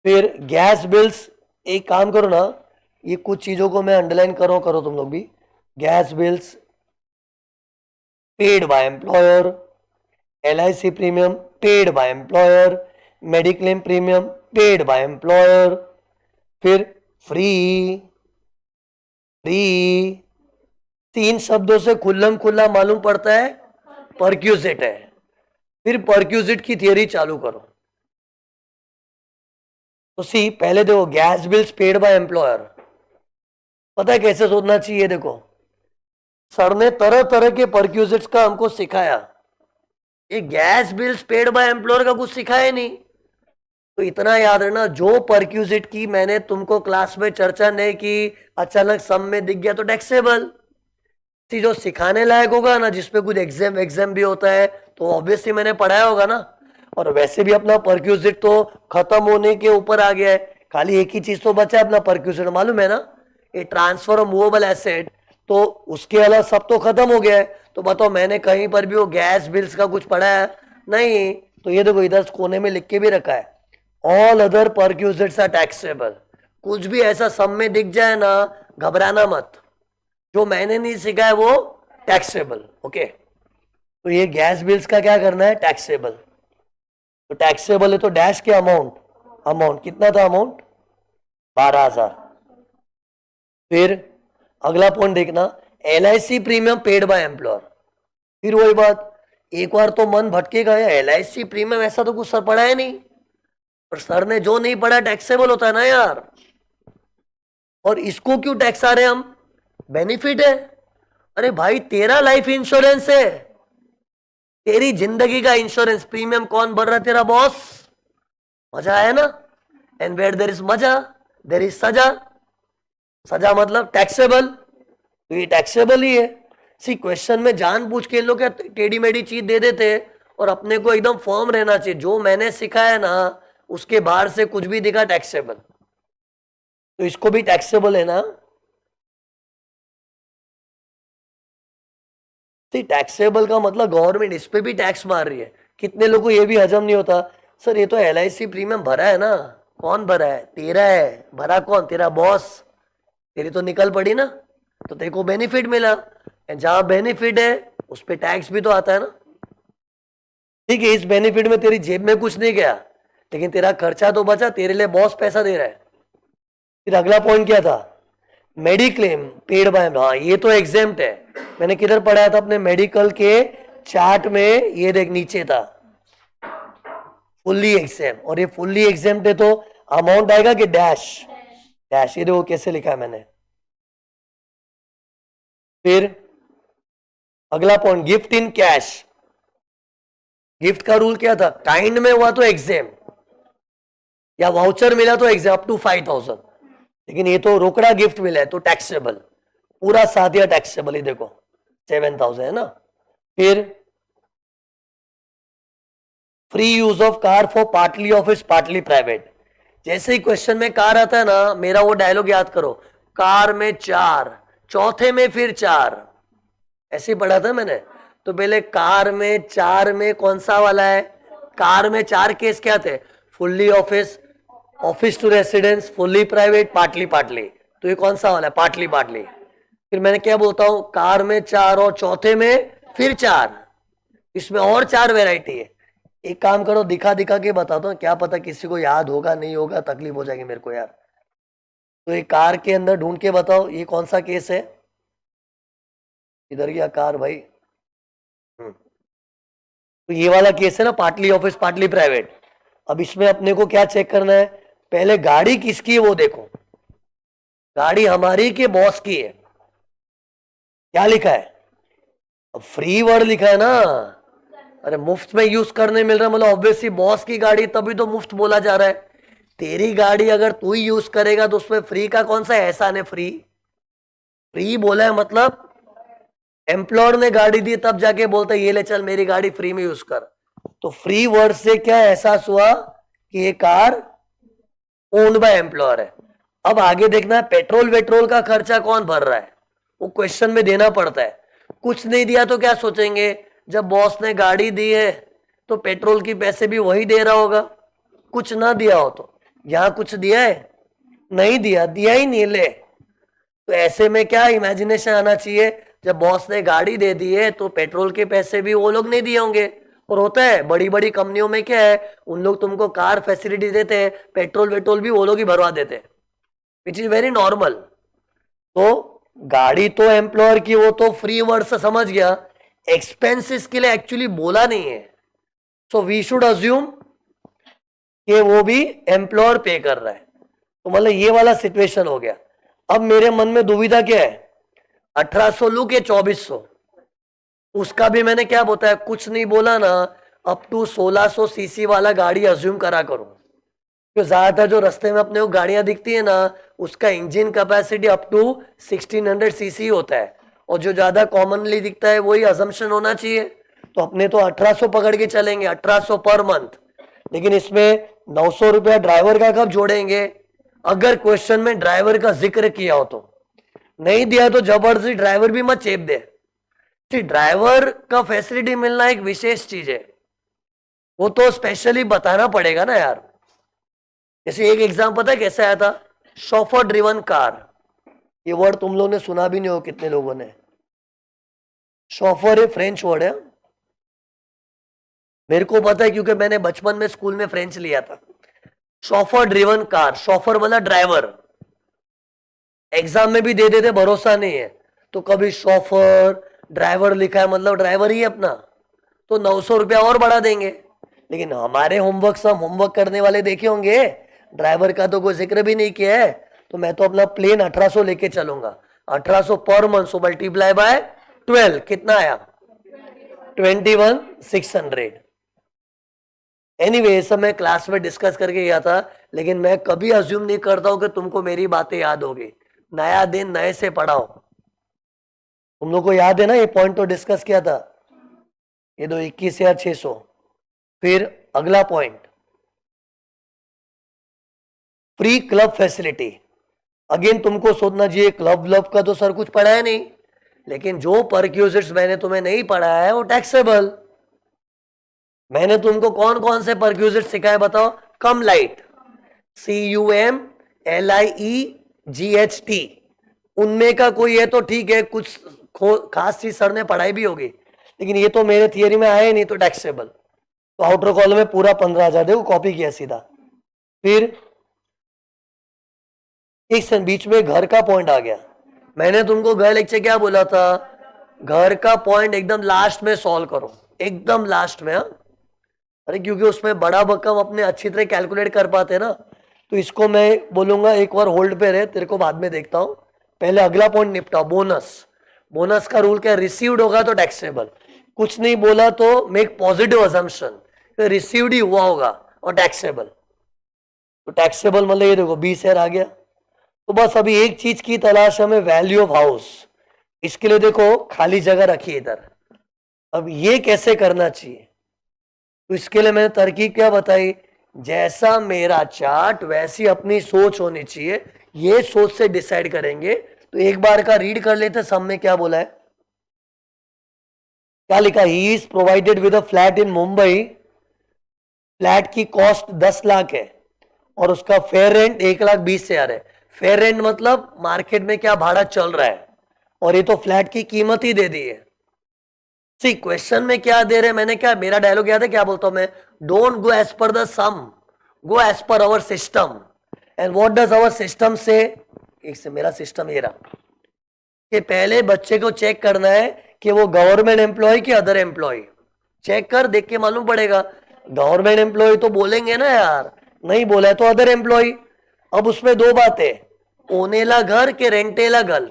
फिर गैस बिल्स, एक काम करो ना, ये कुछ चीजों को मैं अंडरलाइन करो तुम लोग भी। Gas bills paid by employer, LIC premium paid by employer, mediclaim premium paid by employer. फिर फ्री, फ्री तीन शब्दों से खुल्लम खुल्ला मालूम पड़ता है परक्यूजिट है। फिर परक्यूजिट की थियरी चालू करो। तो सी पहले देखो, gas bills paid by employer, पता है कैसे सोचना चाहिए? देखो सर ने तरह तरह के परक्यूजिट्स का हमको सिखाया, ये gas bills paid by employer का कुछ सिखाया नहीं। तो इतना याद रखना, जो परक्यूजिट की मैंने तुमको क्लास में चर्चा नहीं की, अचानक सम में दिख गया तो टैक्सेबल। जो सिखाने लायक होगा ना, जिसपे कुछ एग्जाम भी होता है, तो ऑब्वियसली मैंने पढ़ाया होगा ना। और वैसे भी अपना परक्यूजिट तो खत्म होने के ऊपर आ गया है, खाली एक ही चीज तो बचा है अपना परक्यूजिट, मालूम है ना? ये ट्रांसफर ऑफ मूवेबल एसेट, तो उसके अलावा सब तो खत्म हो गया है। तो बताओ मैंने कहीं पर भी वो गैस बिल्स का कुछ पढ़ा है? नहीं। तो ये देखो इधर कोने में लिख के भी रखा है, all other perquisites are taxable. कुछ भी ऐसा सब में दिख जाए ना, घबराना मत, जो मैंने नहीं सीखा है वो टैक्सेबल। ओके, तो ये गैस बिल्स का क्या करना है? टैक्सेबल। तो टैक्सेबल है तो डैश के अमाउंट, अमाउंट कितना था? अमाउंट 12,000। फिर अगला पॉइंट देखना, LIC premium paid by employer. फिर वही बात, एक बार तो मन भटकेगा, यार LIC प्रीमियम ऐसा तो कुछ सर पढ़ा है नहीं, पर सर ने जो नहीं पढ़ा टैक्सेबल होता है ना यार, और इसको क्यों टैक्स आ रहे हैं हम? बेनिफिट है। अरे भाई तेरा लाइफ इंश्योरेंस है, तेरी जिंदगी का इंश्योरेंस, प्रीमियम कौन भर रहा है? तेरा बॉस। मजा आया ना? एंड वेयर देयर इज मजा देयर इज सजा। सजा मतलब टैक्सेबल, तो ये टैक्सेबल ही है। सी क्वेश्चन में जानबूझ के लोग क्या टेढ़ी मेढ़ी चीज दे देते, और अपने को एकदम फॉर्म रहना चाहिए, जो मैंने सिखाया ना उसके बाहर से कुछ भी दिखा टैक्सेबल, तो इसको भी टैक्सेबल है ना। टैक्सेबल का मतलब गवर्नमेंट इस पे भी टैक्स मार रही है। कितने लोगों को ये भी हजम नहीं होता, सर ये तो LIC प्रीमियम भरा है ना। कौन भरा है? तेरा है। भरा कौन? तेरा बॉस। तेरी तो निकल पड़ी ना, तो तेरे को बेनिफिट मिला, जहां बेनिफिट है उस पे टैक्स भी तो आता है ना। ठीक है, इस बेनिफिट में तेरी जेब में कुछ नहीं गया, लेकिन तेरा खर्चा तो बचा, तेरे लिए बॉस पैसा दे रहा है। फिर अगला पॉइंट क्या था? मेडिक्लेम पेड बाय, हाँ ये तो एग्जेम्प्ट है। मैंने किधर पढ़ाया था? अपने मेडिकल के चार्ट में, ये देख नीचे था फुल्ली एग्जेम, और ये फुल्ली एग्जेम्प्ट है तो अमाउंट आएगा कि डैश डैश, ये देखो कैसे लिखा है मैंने। फिर अगला point, gift in cash. Gift का रूल क्या था? काइंड में हुआ तो एग्जेम, या वाउचर मिला तो एग्जेम अप टू 5,000, लेकिन ये तो रोकड़ा गिफ्ट मिला है तो टैक्सेबल, पूरा साथ टैक्सेबल। ही देखो 7,000 है ना। फिर free use of car for partly office partly private. जैसे ही क्वेश्चन में कार आता है ना, मेरा वो डायलॉग याद करो, कार में 4, चौथे में फिर 4, ऐसे ही पढ़ा था मैंने। तो पहले कार में 4 में कौन सा वाला है? कार में 4 केस क्या थे? Fully office, office to residence, fully private, partly partly. तो ये कौन सा वाला है? Partly partly. फिर मैंने क्या बोलता हूं, कार में 4 और चौथे में फिर 4, इसमें और 4 वेराइटी है। एक काम करो, दिखा दिखा के बताता हूँ, क्या पता किसी को याद होगा नहीं होगा, तकलीफ हो जाएगी मेरे को यार। तो ये कार के अंदर ढूंढ के बताओ ये कौन सा केस है? इधर गया कार भाई। तो ये वाला केस है ना, पार्टली ऑफिस पार्टली प्राइवेट। अब इसमें अपने को क्या चेक करना है? पहले गाड़ी किसकी है वो देखो। गाड़ी हमारी के बॉस की है। क्या लिखा है? अब फ्री वर्ड लिखा है ना। अरे मुफ्त में यूज करने मिल रहा है, मतलब ऑब्वियसली बॉस की गाड़ी, तभी तो मुफ्त बोला जा रहा है। तेरी गाड़ी अगर तू ही यूज करेगा तो उसमें फ्री का कौन सा एहसान है? फ्री फ्री बोला है मतलब एम्प्लॉयर ने गाड़ी दी तब जाके बोलता है ये ले चल मेरी गाड़ी फ्री में यूज कर। तो फ्री वर्ड से क्या एहसास हुआ कि ये कार ओन्ड बाय एम्प्लॉयर है। अब आगे देखना है, पेट्रोल वेट्रोल का खर्चा कौन भर रहा है, वो क्वेश्चन में देना पड़ता है। कुछ नहीं दिया तो क्या सोचेंगे, जब बॉस ने गाड़ी दी है तो पेट्रोल की पैसे भी वही दे रहा होगा। कुछ ना दिया हो तो, यहां कुछ दिया है? नहीं दिया, दिया ही नहीं ले। तो ऐसे में क्या इमेजिनेशन आना चाहिए, जब बॉस ने गाड़ी दे दी है तो पेट्रोल के पैसे भी वो लोग नहीं दिए होंगे। और होता है बड़ी बड़ी कंपनियों में क्या है, उन लोग तुमको कार फैसिलिटी देते हैं, पेट्रोल वेट्रोल भी वो लोग ही भरवा देते हैं, विच इज वेरी नॉर्मल। तो गाड़ी तो एम्प्लॉयर की, वो तो फ्री वर्ड से समझ गया, एक्सपेंसेस के लिए एक्चुअली बोला नहीं है। सो वी शुड अज्यूम कि वो भी एम्प्लॉयर पे कर रहा है। तो मतलब ये वाला सिचुएशन हो गया। अब मेरे मन में दुविधा क्या है, 1800 लू के 2400? उसका भी मैंने क्या बताया, कुछ नहीं बोला ना, अप टू 1600 सीसी वाला गाड़ी अज्यूम करा करो। तो ज्यादातर जो रास्ते में अपने को गाड़ियां दिखती है ना, उसका engine capacity up to 1600 CC होता है, और जो ज्यादा कॉमनली दिखता है वही अजम्पशन होना चाहिए। तो अपने तो 1800 पकड़ के चलेंगे, 1800 पर मंथ। लेकिन इसमें 900 रुपया ड्राइवर का कब जोड़ेंगे? अगर क्वेश्चन में ड्राइवर का जिक्र किया हो तो। नहीं दिया तो जबरदस्ती ड्राइवर भी मत चेप दे। ड्राइवर का फैसिलिटी मिलना एक विशेष चीज है, वो तो स्पेशली बताना पड़ेगा ना यार। जैसे एक एग्जाम पता है कैसे आया था, शॉफर ड्रिवन कार। ये वर्ड तुम लोगों ने सुना भी नहीं हो कितने लोगों ने। शॉफर है फ्रेंच वर्ड है, मेरे को पता है क्योंकि मैंने बचपन में स्कूल में फ्रेंच लिया था। शॉफर ड्रिवन कार, शॉफर वाला ड्राइवर। एग्जाम में भी दे देते, भरोसा नहीं है तो कभी शॉफर ड्राइवर लिखा है मतलब ड्राइवर ही है अपना, तो 900 रुपया और बढ़ा देंगे। लेकिन हमारे होमवर्क सब होमवर्क करने वाले देखे होंगे, ड्राइवर का तो कोई जिक्र भी नहीं किया है, तो मैं तो अपना प्लेन 1800 लेके चलूंगा। 1800 पर मंथ, सो मल्टीप्लाई बाय 12, कितना आया 21,600। एनीवे, सब मैं क्लास में डिस्कस करके गया था, लेकिन मैं कभी अज्यूम नहीं करता हूं कि तुमको मेरी बातें याद होगी। नया दिन नए से पढ़ाओ। तुम लोग को याद है ना, ये पॉइंट तो डिस्कस किया था, ये दो 21,600। फिर अगला point, free club facility. Again तुमको सोचना चाहिए क्लब व्लब का तो सर कुछ पढ़ा है नहीं, लेकिन जो परक्यूजिट्स मैंने तुम्हें नहीं पढ़ाया है वो टैक्सेबल। मैंने तुमको कौन कौन से परक्यूजिट सिखाए बताओ? कम लाइट, CUMLIEGHT, उनमें का कोई है तो ठीक है, कुछ खास चीज सर ने पढ़ाई भी होगी, लेकिन ये तो मेरे थियरी में आए नहीं, तो टैक्सेबल। तो आउटर कॉलम में पूरा 15,000 देखो, कॉपी किया सीधा। फिर एक बीच में घर का पॉइंट आ गया। मैंने तुमको घर लेक्चर क्या बोला था? घर का पॉइंट एकदम लास्ट में सॉल्व करो, एकदम लास्ट में। हाँ, अरे क्योंकि उसमें बड़ा भक्कम अपने अच्छी तरह कैलकुलेट कर पाते ना, तो इसको मैं बोलूंगा एक बार होल्ड पे रहे, तेरे को बाद में देखता हूं, पहले अगला पॉइंट निपटाओ। बोनस, बोनस का रूल क्या? रिसीव्ड होगा तो टैक्सेबल, कुछ नहीं बोला तो मेक पॉजिटिव अजम्पशन, रिसीव्ड ही हुआ होगा और टैक्सेबल। तो टैक्सेबल मतलब ये देखो 20,000 आ गया। तो बस अभी एक चीज की तलाश हमें, वैल्यू ऑफ हाउस। इसके लिए देखो खाली जगह रखी इधर। अब ये कैसे करना चाहिए? तो इसके लिए मैंने तरकीब क्या बताई? जैसा मेरा चार्ट वैसी अपनी सोच होनी चाहिए, ये सोच से डिसाइड करेंगे। तो एक बार का रीड कर लेते, सब में क्या बोला है, क्या लिखा? He is provided with a flat in Mumbai, flat की कॉस्ट 10 लाख है और उसका फेयर रेंट 1,20,000 है। फेयर रेंट मतलब मार्केट में क्या भाड़ा चल रहा है, और ये तो फ्लैट की कीमत ही दे दी है। सी क्वेश्चन में क्या दे रहे, मैंने क्या, मेरा डायलॉग याद है क्या बोलता हूं मैं? Don't go as per the sum, go as per our system. And what does our system say? एक से मेरा सिस्टम ये रहा कि पहले बच्चे को चेक करना है कि वो गवर्नमेंट एम्प्लॉय कि अदर एम्प्लॉय। चेक कर, देख के मालूम पड़ेगा। गवर्नमेंट एम्प्लॉय तो बोलेंगे ना यार, नहीं बोला है तो अदर एम्प्लॉय। अब उसमें दो बातें, ओनेला घर के रेंटेला घर।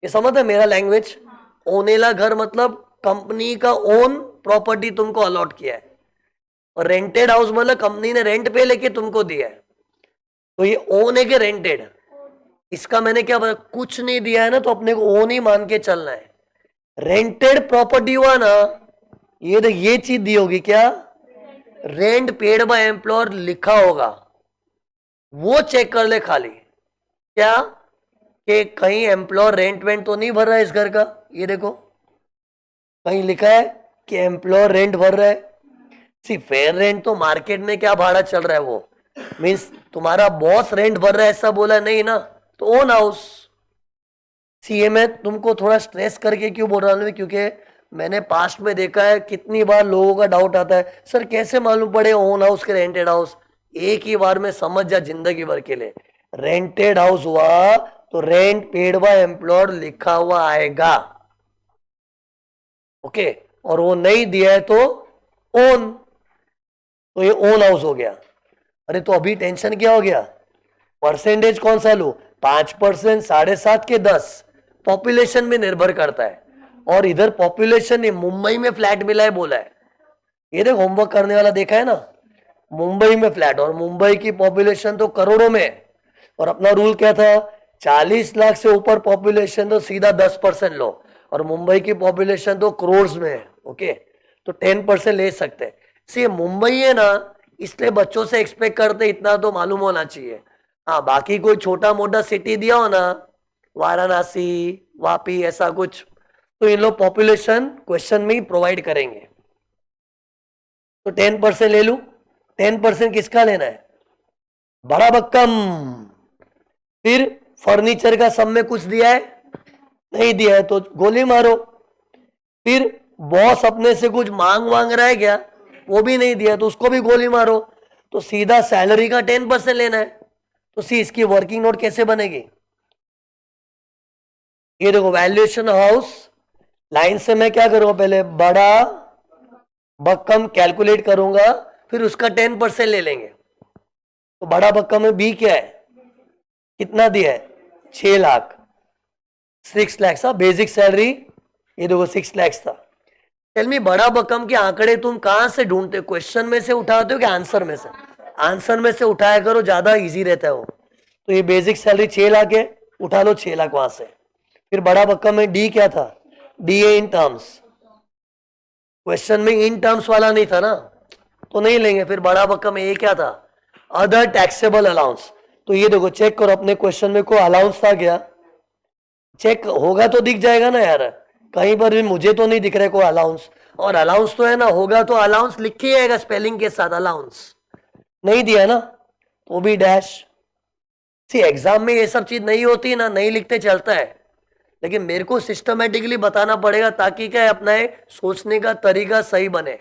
ये समझ है मेरा लैंग्वेज? ओनेला घर मतलब कंपनी का ओन प्रॉपर्टी तुमको अलॉट किया है, और रेंटेड हाउस मतलब कंपनी ने रेंट पे लेके तुमको दिया है। तो ये ओन है कि रेंटेड? इसका मैंने क्या बताया, कुछ नहीं दिया है ना, तो अपने को ओन ही मान के चलना है। रेंटेड प्रॉपर्टी हुआ ना, ये देख ये चीज दी होगी क्या, रेंट पेड बाय एम्प्लॉयर लिखा होगा, वो चेक कर ले खाली। क्या कि कहीं एम्प्लॉयर रेंट वेंट तो नहीं भर रहा है इस घर का? ये देखो कहीं लिखा है कि एम्प्लॉयर रेंट भर रहा है। सी फेयर रेंट तो मार्केट में क्या भाड़ा चल रहा है वो, मीन्स तुम्हारा बॉस रेंट भर रहा है ऐसा बोला नहीं ना, तो ओन हाउस। सीए में तुमको थोड़ा स्ट्रेस करके क्यों बोल रहा हूं, क्योंकि मैंने पास्ट में देखा है कितनी बार लोगों का डाउट आता है, सर कैसे मालूम पड़े ओन हाउस के रेंटेड हाउस? एक ही बार में समझ जा जिंदगी भर के लिए, रेंटेड हाउस हुआ तो रेंट पेड बाय एम्प्लॉयर लिखा हुआ आएगा, ओके। और वो नहीं दिया है तो ओन, तो ये ओन हाउस हो गया। अरे तो अभी टेंशन क्या हो गया? परसेंटेज कौन सा लो? 5%, 7.5 के 10, पॉपुलेशन में निर्भर करता है। और इधर पॉपुलेशन ने मुंबई में फ्लैट मिला है बोला है, ये देख होमवर्क करने वाला देखा है ना, मुंबई में फ्लैट, और मुंबई की पॉपुलेशन तो करोड़ों में। और अपना रूल क्या था, 40 लाख से ऊपर पॉपुलेशन तो सीधा 10% लो, और मुंबई की पॉपुलेशन तो करोड़ में है, ओके, तो 10% ले सकते हैं। सी मुंबई है ना, इसलिए बच्चों से एक्सपेक्ट करते इतना तो मालूम होना चाहिए। हाँ बाकी कोई छोटा मोटा सिटी दिया हो ना, वाराणसी, वापी, ऐसा कुछ, तो इन लोग पॉपुलेशन क्वेश्चन में ही प्रोवाइड करेंगे। तो 10% ले लू। 10% किसका लेना है? बड़ा भक्कम। फिर फर्नीचर का सब में कुछ दिया है? नहीं दिया है तो गोली मारो। फिर बॉस अपने से कुछ मांग वांग रहा है क्या? वो भी नहीं दिया तो उसको भी गोली मारो। तो सीधा सैलरी का 10% लेना है। तो सी इसकी वर्किंग नोट कैसे बनेगी? ये देखो वैल्यूएशन हाउस, लाइन से मैं क्या करूंगा, पहले बड़ा भक्कम कैलकुलेट करूंगा, फिर उसका 10% ले लेंगे। तो बड़ा भक्कम में बी क्या है, कितना दिया है, 6 लाख, 6 लाख था बेसिक सैलरी, ये देखो 6 लाख था। टेल मी बड़ा भक्कम के आंकड़े तुम कहां से ढूंढते हो, क्वेश्चन में से उठाते हो कि आंसर में से? आंसर में से उठाया करो, ज्यादा इजी रहता है वो। तो ये बेसिक सैलरी 6 लाख है, उठा लो 6 लाख वहां से। फिर बड़ा भक्कम में डी क्या था, D A in terms, question में इन टर्म्स वाला नहीं था ना, तो नहीं लेंगे। फिर बड़ा भक्कम में ए क्या था, अदर टैक्सेबल अलाउंस। तो ये देखो चेक करो अपने क्वेश्चन में कोई अलाउंस था क्या, चेक होगा तो दिख जाएगा ना यार, कहीं पर भी मुझे तो नहीं दिख रहा है कोई अलाउंस। और अलाउंस तो है ना, होगा तो अलाउंस लिख के आएगा स्पेलिंग के साथ, अलाउंस नहीं दिया ना तो भी डैश। सी एग्जाम में ये सब चीज नहीं होती ना, नहीं लिखते चलता है, लेकिन मेरे को सिस्टमेटिकली बताना पड़ेगा ताकि क्या है, अपना सोचने का तरीका सही बने।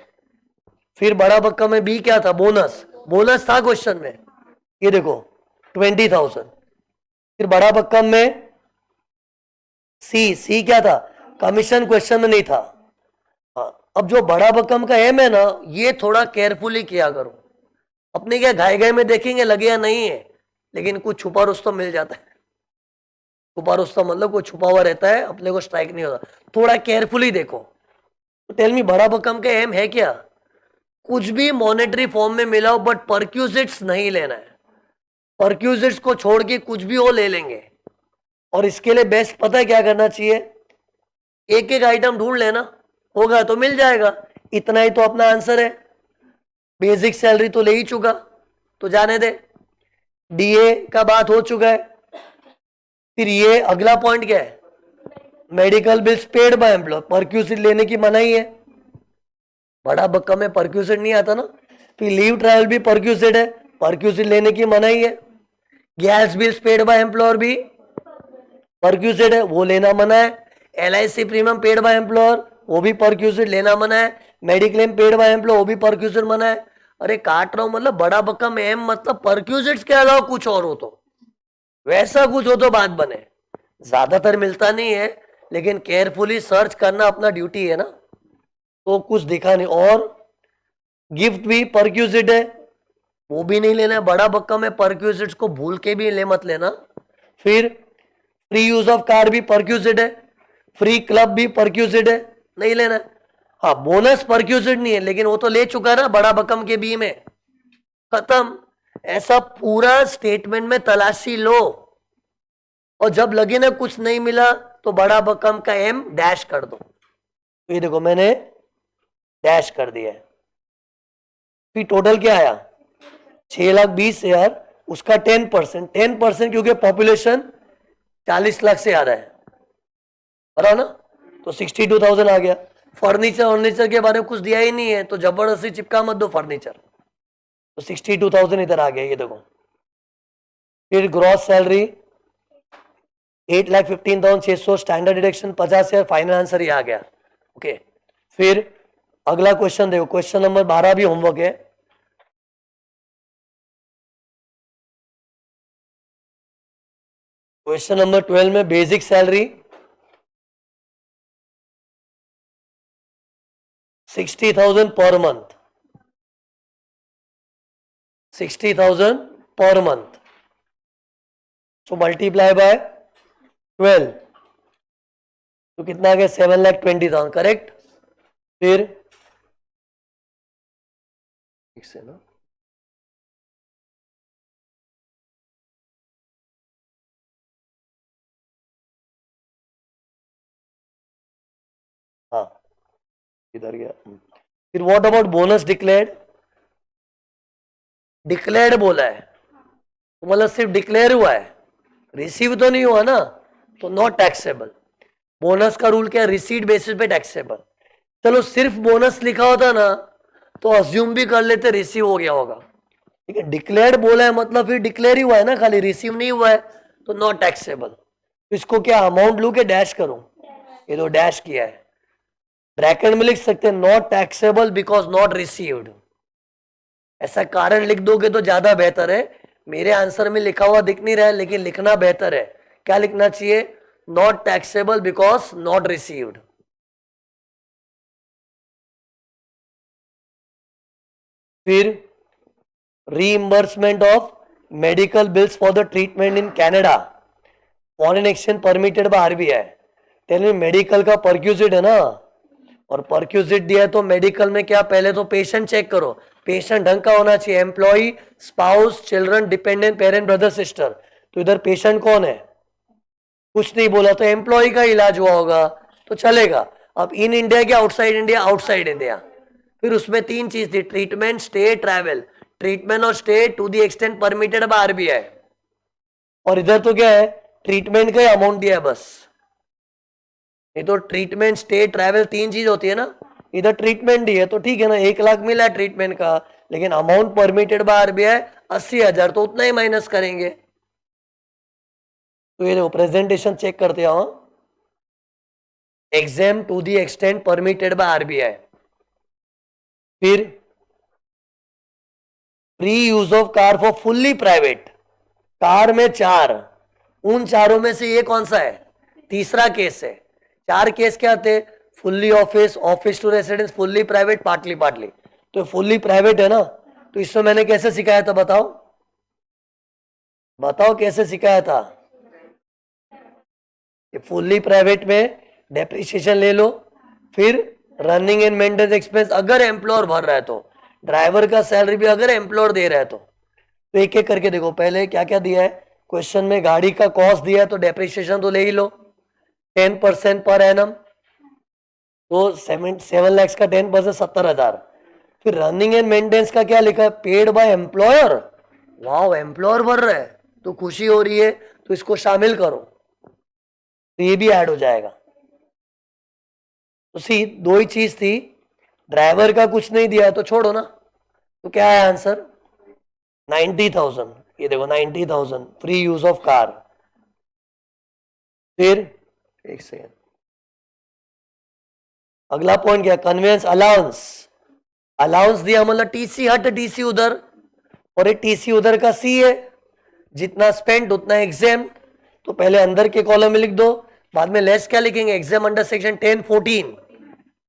फिर बड़ा भक्कम में बी क्या था, बोनस, बोनस था क्वेश्चन में, ये देखो 20,000। फिर बड़ा भक्कम में सी, सी क्या था, कमीशन क्वेश्चन में नहीं था। हाँ, अब जो बड़ा भक्कम का एम है ना, ये थोड़ा केयरफुली किया करो। अपने क्या घाई घाई में देखेंगे लगे या नहीं है, लेकिन कुछ छुपा रुस्तम मिल जाता है। छुपा रुस्तम मतलब कोई छुपा हुआ रहता है, अपने को स्ट्राइक नहीं होता, थोड़ा केयरफुली देखो। तो टेल मी बड़ा भक्कम का एम है क्या, कुछ भी मॉनेटरी फॉर्म में मिलाओ बट परक्यूजिट्स नहीं लेना है। परक्यूजिट्स को छोड़ के कुछ भी वो ले लेंगे। और इसके लिए बेस्ट पता है क्या करना चाहिए, एक एक आइटम ढूंढ लेना, होगा तो मिल जाएगा। इतना ही तो अपना आंसर है, बेसिक सैलरी तो ले ही चुका, तो जाने दे। डीए का बात हो चुका है। फिर ये अगला पॉइंट क्या है, medical bills paid by employee, perquisite लेने की मनाही है। बड़ा भक्कम में परक्यूजिट नहीं आता ना। फिर लीव ट्रायल भी परक्यूजिट है, परक्यूजिट लेने की मनाही है। Gas bills paid by employer भी परक्यूजिट है, वो लेना मना है। LIC premium paid by employer, वो भी परक्यूजिट लेना मना है। मेडिक्लेम पेड बाय एम्प्लॉयर, वो भी परक्यूजिट मना है। अरे काट रहा हूं, मतलब बड़ा भक्कम एम मतलब परक्यूजिट्स के अलावा कुछ और हो तो, वैसा कुछ हो तो बात बने। ज्यादातर मिलता नहीं है, लेकिन केयरफुली सर्च करना अपना ड्यूटी है ना, तो कुछ दिखा नहीं। और गिफ्ट भी परक्यूजिट है, वो भी नहीं लेना है। बड़ा भक्कम में परक्यूजिट्स को भूल के भी ले मत लेना। फिर फ्री यूज ऑफ कार्ड भी परक्यूजिट है, फ्री क्लब भी परक्यूजिट है, नहीं लेना है। हाँ बोनस परक्यूजिट नहीं है, लेकिन वो तो ले चुका ना बड़ा भक्कम के बी में, खत्म। ऐसा पूरा स्टेटमेंट में तलाशी लो, और जब लगे ना कुछ नहीं मिला तो बड़ा भक्कम का एम डैश कर दो। तो ये देखो मैंने डैश कर दिया है। फिर टोटल क्या आया, 6,20,000, उसका 10%, 10% क्योंकि पॉपुलेशन 40 लाख से ज्यादा है, बराबर ना, तो 62,000 आ गया। फर्नीचर के बारे में कुछ दिया ही नहीं है, तो जबरदस्ती चिपका मत दो फर्नीचर, तो 62,000 इधर आ गया, ये देखो। फिर gross salary 8,15,600, standard deduction 50,000, final answer ये आ गया। ओके, फिर अगला क्वेश्चन देखो, क्वेश्चन नंबर 12 भी होमवर्क है। क्वेश्चन नंबर 12 में बेसिक सैलरी 60,000 पर मंथ, 60,000 पर मंथ, सो मल्टीप्लाई बाय 12, तो कितना आ गया, 7,20,000, करेक्ट। फिर से ना, हाँ इधर गया। फिर what about bonus declared, declared बोला है तो मतलब सिर्फ डिक्लेयर हुआ है, रिसीव तो नहीं हुआ ना, तो नॉट टैक्सेबल। बोनस का रूल क्या है, रिसीट बेसिस पे टैक्सेबल। चलो सिर्फ बोनस लिखा होता ना तो अज्यूम भी कर लेते रिसीव हो गया होगा, ठीक है। डिक्लेयर्ड बोला है मतलब फिर डिक्लेयर ही हुआ है ना, खाली रिसीव नहीं हुआ है, तो नॉट टैक्सेबल। तो इसको क्या अमाउंट लू के डैश करूं, ये तो डैश किया है। ब्रैकेट में लिख सकते हैं not taxable because not received, ऐसा कारण लिख दोगे तो ज्यादा बेहतर है। मेरे आंसर में लिखा हुआ दिख नहीं रहा है, लेकिन लिखना बेहतर है। क्या लिखना चाहिए, not taxable because not received. फिर reimbursement of medical bills for the treatment in Canada, foreign exchange permitted by RBI. Tell me, medical का परक्यूजिट है ना, और परक्यूजिट दिया है तो मेडिकल में क्या, पहले तो पेशेंट चेक करो. पेशेंट ढंग का होना चाहिए, employee, spouse, children, dependent, parent, brother, sister. तो इधर पेशेंट कौन है, कुछ नहीं बोला, तो एम्प्लॉय का इलाज हुआ होगा तो चलेगा. अब इन इंडिया क्या आउटसाइड इंडिया, आउटसाइड इंडिया. फिर उसमें 3 चीज थी, ट्रीटमेंट, स्टे, ट्रैवल. ट्रीटमेंट और stay to the extent permitted by RBI. और इधर तो क्या है, ट्रीटमेंट का अमाउंट दिया है बस. ये तो ट्रीटमेंट, स्टे, ट्रैवल 3 चीज होती है ना. इधर ट्रीटमेंट ही है तो ठीक है ना, 1 लाख मिला है ट्रीटमेंट का, लेकिन अमाउंट परमिटेड बाय आरबीआई 80,000, तो उतना ही माइनस करेंगे. तो ये देखो प्रेजेंटेशन चेक करते हो, exam to the extent permitted by RBI. फिर free use of car for fully private. Car में 4, उन चारों में से ये कौन सा है, तीसरा केस है. 4 केस क्या थे, fully office, office to residence, fully private, partly partly. तो फुल्ली प्राइवेट है ना, तो इसमें मैंने कैसे सिखाया था, बताओ बताओ कैसे सिखाया था. फुल्ली प्राइवेट में डेप्रिसिएशन ले लो, फिर रनिंग एंड मेंटेनेंस एक्सपेंस अगर एम्प्लॉयर भर रहा है तो, ड्राइवर का सैलरी भी अगर एम्प्लॉयर दे रहा है तो एक एक करके देखो. पहले क्या क्या दिया है क्वेश्चन में, गाड़ी का कॉस्ट दिया है तो डेप्रिसिएशन तो ले ही लो, 10% पर एनम, तो 7 लाख का 10% 70,000. फिर रनिंग एंड मेंटेनेंस का क्या लिखा है, पेड बाय एम्प्लॉयर. वाह, एम्प्लॉयर भर रहा है तो खुशी हो रही है, तो इसको शामिल करो, तो ये भी ऐड हो जाएगा. तो सी 2 ही चीज थी, ड्राइवर का कुछ नहीं दिया तो छोड़ो ना. तो क्या है आंसर, 90,000. ये देखो 90,000 फ्री यूज ऑफ कार. फिर एक सेकेंड, अगला पॉइंट क्या, कन्वेंस अलाउंस. अलाउंस दिया मतलब टीसी हट, टीसी उधर, और ये टीसी उधर का सी है, जितना स्पेंड उतना एग्जाम. तो पहले अंदर के कॉलम में लिख दो, बाद में लेस क्या लिखेंगे, एग्जाम अंडर सेक्शन 10-14,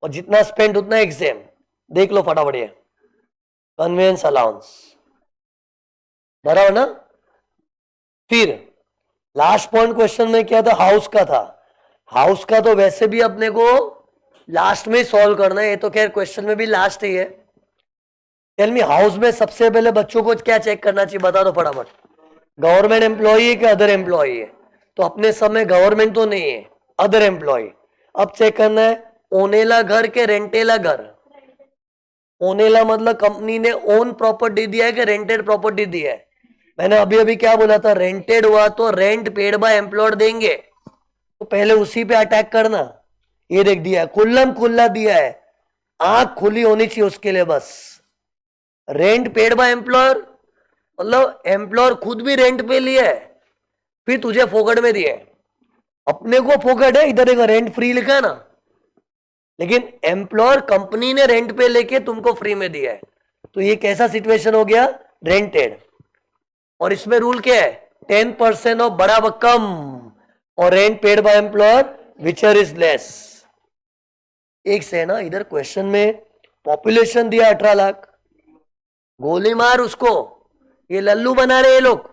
और जितना स्पेंड उतना एग्जाम. देख लो फटाफट, ये कन्वेंस अलाउंस बराबर ना. फिर लास्ट पॉइंट क्वेश्चन में क्या था, हाउस का था. हाउस का तो वैसे भी अपने को लास्ट में सॉल्व करना है, ये तो खैर क्वेश्चन में भी लास्ट ही है. टेल मी, हाउस में सबसे पहले बच्चों को क्या चेक करना चाहिए, बता दो फटाफट. गवर्नमेंट एम्प्लॉय है कि अदर एम्प्लॉय है, तो अपने सब में गवर्नमेंट तो नहीं है, अदर एम्प्लॉय. अब चेक करना है, ओनेला घर के रेंटेला घर. ओनेला मतलब कंपनी ने ओन प्रॉपर्टी दिया है कि रेंटेड प्रॉपर्टी दिया है. मैंने अभी अभी क्या बोला था, रेंटेड हुआ तो रेंट पेड बाय एम्प्लॉयर देंगे, तो पहले उसी पे अटैक करना. ये देख दिया है, कुल्लम कुल्ला दिया है, आंख खुली होनी चाहिए उसके लिए बस. रेंट पेड बाय एम्प्लॉयर मतलब एम्प्लॉयर खुद भी रेंट पे लिया है, फिर तुझे फोकट में दिया है. अपने को फोकट है, इधर एक रेंट फ्री लिखा है ना, लेकिन एम्प्लॉयर कंपनी ने रेंट पे लेके तुमको फ्री में दिया है. तो ये कैसा सिचुएशन हो गया, रेंटेड. और इसमें रूल क्या है, 10% ऑफ बड़ा बक्कम और रेंट पेड बाय एम्प्लॉयर विचर इज लेस. एक से ना, इधर क्वेश्चन में पॉपुलेशन दिया 18 लाख, गोली मार उसको, ये लल्लू बना रहे ये लोग.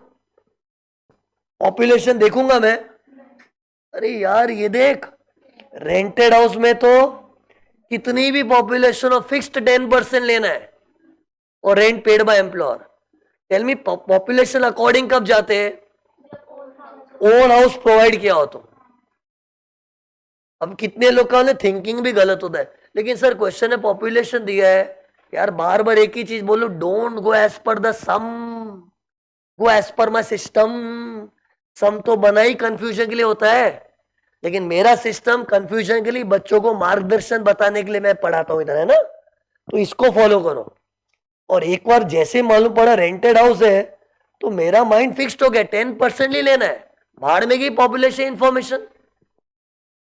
पॉपुलेशन देखूंगा मैं, अरे यार ये देख, रेंटेड हाउस में तो कितनी भी पॉपुलेशन और फिक्स्ड 10% लेना है, और rent paid by employer. Tell me, population according कब जाते हैं, ओन हाउस प्रोवाइड किया हो तो. अब कितने लोग का थिंकिंग भी गलत होता है, लेकिन सर क्वेश्चन है पॉपुलेशन दिया है, यार बार बार एक ही चीज बोलो, don't go as per the sum, go as per my system. सम तो बना ही कंफ्यूजन के लिए होता है, लेकिन मेरा सिस्टम कंफ्यूजन के लिए, बच्चों को मार्गदर्शन बताने के लिए मैं पढ़ाता हूं इधर, है ना. तो इसको फॉलो करो. और एक बार जैसे मालूम पड़ा रेंटेड हाउस है, तो मेरा माइंड फिक्स्ड हो गया, 10% ही लेना है, भाड़ में गई पॉपुलेशन इंफॉर्मेशन.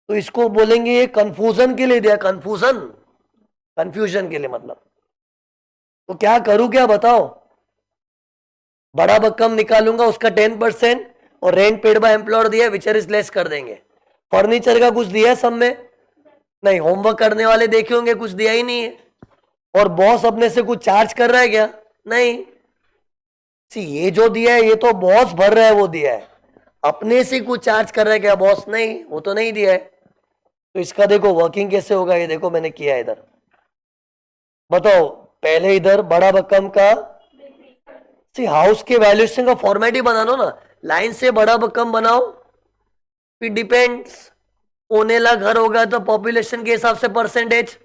तो इसको बोलेंगे ये कंफ्यूजन के लिए दिया, कंफ्यूजन, कंफ्यूजन के लिए मतलब. तो क्या करूं, क्या बताओ, बड़ा भक्कम निकालूंगा, उसका 10% और रेंट पेड बाय एम्प्लॉयर दिया विचर इज लेस कर देंगे. फर्नीचर का कुछ दिया है सब में? नहीं। होमवर्क करने वाले देखे होंगे, कुछ दिया ही नहीं है। और बॉस अपने से कुछ चार्ज कर रहा है क्या? नहीं। सी ये जो दिया है ये तो बॉस भर रहा है, वो दिया है। अपने से कुछ चार्ज कर रहा है क्या बॉस? नहीं, वो तो नहीं दिया है। तो इसका देखो वर्किंग कैसे होगा, ये देखो मैंने किया है इधर। बताओ, पहले इधर बड़ा भक्कम का सी हाउस के वैल्यूएशन का फॉर्मेट ही बना लो ना। लाइन से बड़ा भक्कम बनाओ, फिर डिपेंड्स। ओनेला घर होगा तो पॉपुलेशन के हिसाब से परसेंटेज,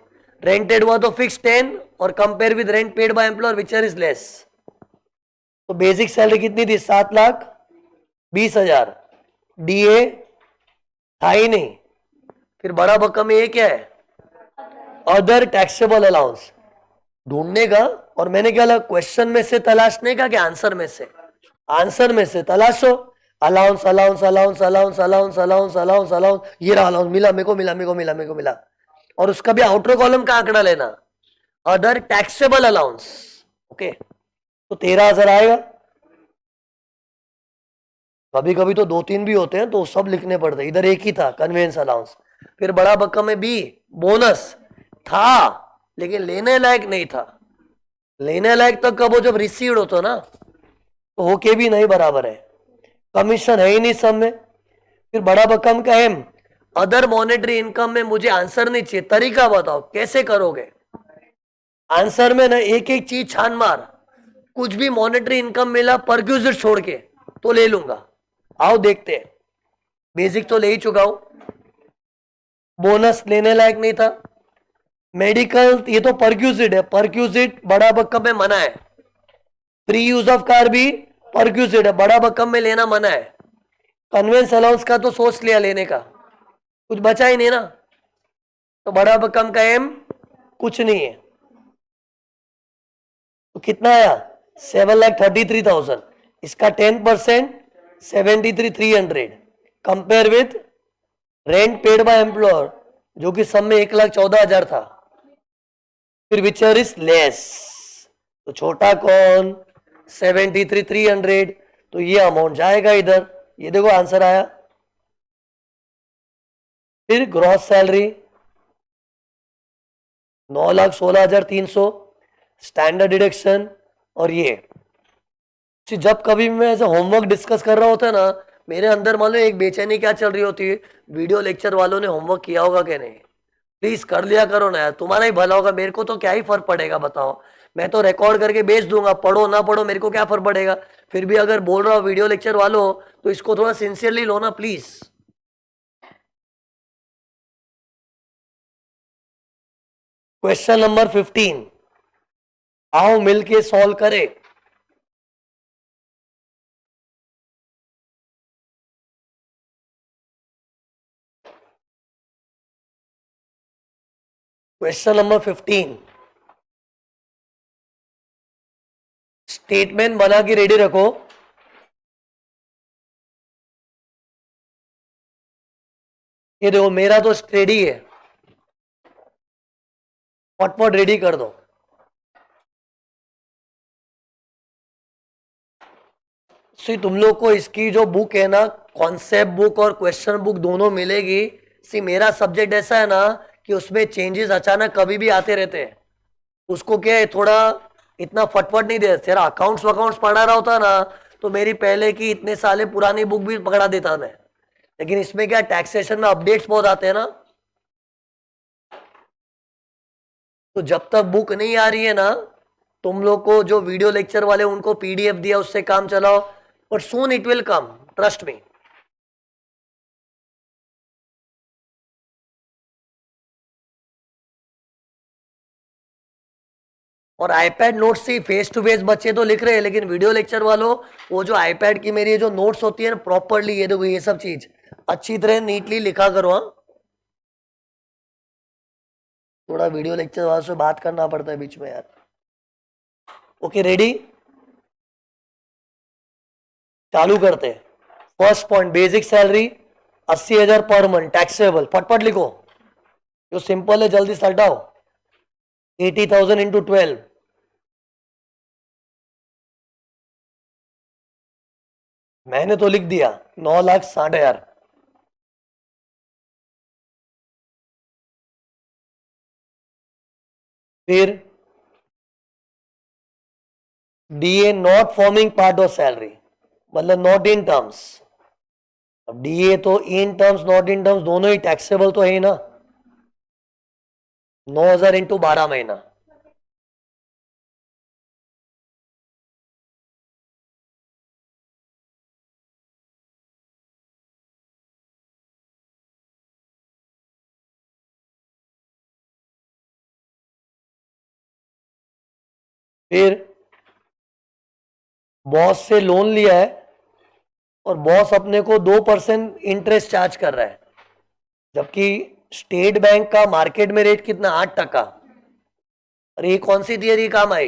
रेंटेड हुआ तो फिक्स 10 और compare with rent paid by employer which is less. तो बेसिक सैलरी कितनी थी? 7,20,000। डीए था ही नहीं। फिर बड़ा भक्कम में ये क्या है? अदर टैक्सेबल अलाउंस ढूंढने का। और मैंने क्या लगा, क्वेश्चन में से तलाशने का क्या आंसर में से? आंसर में से तलाशो। Allowance allowance allowance allowance allowance allowance allowance allowance, ये रहा अलाउंस। मिला मेरे को, मिला मेरे को, मिला मेरे को, मिला। और उसका भी आउटर कॉलम का आंकड़ा लेना, अदर टैक्सेबल अलाउंस। ओके, तो 13,000 आएगा। कभी कभी तो दो तीन भी होते हैं तो सब लिखने पड़ते हैं, इधर एक ही था कन्वेंस अलाउंस। फिर बड़ा भक्कम में बी बोनस था, लेकिन लेने लायक नहीं था। लेने लायक तब कब हो, जब रिसीव्ड हो तो ना, तो होके भी नहीं बराबर है। कमीशन है ही नहीं सब में। फिर बड़ा भक्कम का एम अदर मॉनेटरी इनकम में मुझे आंसर नहीं चाहिए, तरीका बताओ कैसे करोगे। आंसर में ना एक एक चीज छान मार, कुछ भी मॉनेटरी इनकम मिला परक्यूजिट छोड़ के तो ले लूंगा। आओ देखते हैं। बेसिक तो ले ही चुका हूं, बोनस लेने लायक नहीं था। मेडिकल ये तो परक्यूजिट है, परक्यूजिट बड़ा भक्कम में मना है। फ्री यूज ऑफ कार भी परक्यूजिट है, बड़ा भक्कम में लेना मना है। कन्वेंस अलाउंस का तो सोच लिया लेने का, कुछ बचा ही नहीं ना। तो बड़ा भक्कम का एम कुछ नहीं है। तो कितना आया? 7,33,000। इसका 10% 73,300 compare with rent paid by employer जो कि सब में 1,14,000 था। फिर विचर इज लेस, तो छोटा कौन? 73,300। तो ये अमाउंट जाएगा इधर, ये देखो आंसर आया। फिर ग्रॉस सैलरी 9,16,300 स्टैंडर्ड डिडक्शन। और ये जब कभी मैं ऐसे होमवर्क डिस्कस कर रहा होता है ना, मेरे अंदर मान लो एक बेचैनी क्या चल रही होती है, वीडियो लेक्चर वालों ने होमवर्क किया होगा कि नहीं। प्लीज कर लिया करो ना यार, तुम्हारा ही भला होगा, मेरे को तो क्या ही फर्क पड़ेगा बताओ। मैं तो रिकॉर्ड करके भेज दूंगा, पढ़ो ना पढ़ो मेरे को क्या फर्क पड़ेगा। फिर भी अगर बोल रहा हो वीडियो लेक्चर वालों, तो इसको थोड़ा सिंसियरली लो ना प्लीज। क्वेश्चन नंबर 15, आओ मिलके सॉल्व करें। क्वेश्चन नंबर 15, स्टेटमेंट बना के रेडी रखो। ये देखो मेरा तो रेडी है, फटफट रेडी कर दो। सी तुम लोग को इसकी जो बुक है ना, कॉन्सेप्ट बुक और क्वेश्चन बुक दोनों मिलेगी। सी मेरा सब्जेक्ट ऐसा है ना कि उसमें चेंजेस अचानक कभी भी आते रहते हैं। उसको क्या है, थोड़ा इतना फटफट नहीं दे। तेरा अकाउंट्स वकाउंट्स पढ़ा रहा होता ना, तो मेरी पहले की इतने साले पुरानी बुक भी पकड़ा देता मैं। लेकिन इसमें क्या, टैक्सेशन में अपडेट्स बहुत आते हैं ना, तो जब तक बुक नहीं आ रही है ना, तुम लोग को जो वीडियो लेक्चर वाले उनको पीडीएफ दिया उससे काम चलाओ, but soon it will come, trust me. और आईपैड नोट्स से फेस टू फेस बच्चे तो लिख रहे हैं, लेकिन वीडियो लेक्चर वालों, वो जो आईपैड की मेरी जो नोट्स होती है ना प्रॉपरली, ये देखो ये सब चीज अच्छी तरह नीटली लिखा करो। हाँ, थोड़ा वीडियो लेक्चर वालों से बात करना पड़ता है बीच में यार। ओके रेडी, चालू करते हैं। First point, basic salary 80,000 per month taxable, फटफट लिखो। जो सिंपल है जल्दी से हटाओ। 80,000 इंटू 12, मैंने तो लिख दिया 9,60,000। फिर DA not forming part of salary, मतलब नॉट इन टर्म्स। अब डीए तो in terms not in terms दोनों ही टैक्सेबल तो है ही ना। 9,000 इंटू 12 महीना, फिर बॉस से लोन लिया है और बॉस अपने को 2% इंटरेस्ट चार्ज कर रहा है, जबकि स्टेट बैंक का मार्केट में रेट कितना, 8%। और ये कौन सी थियरी काम आई,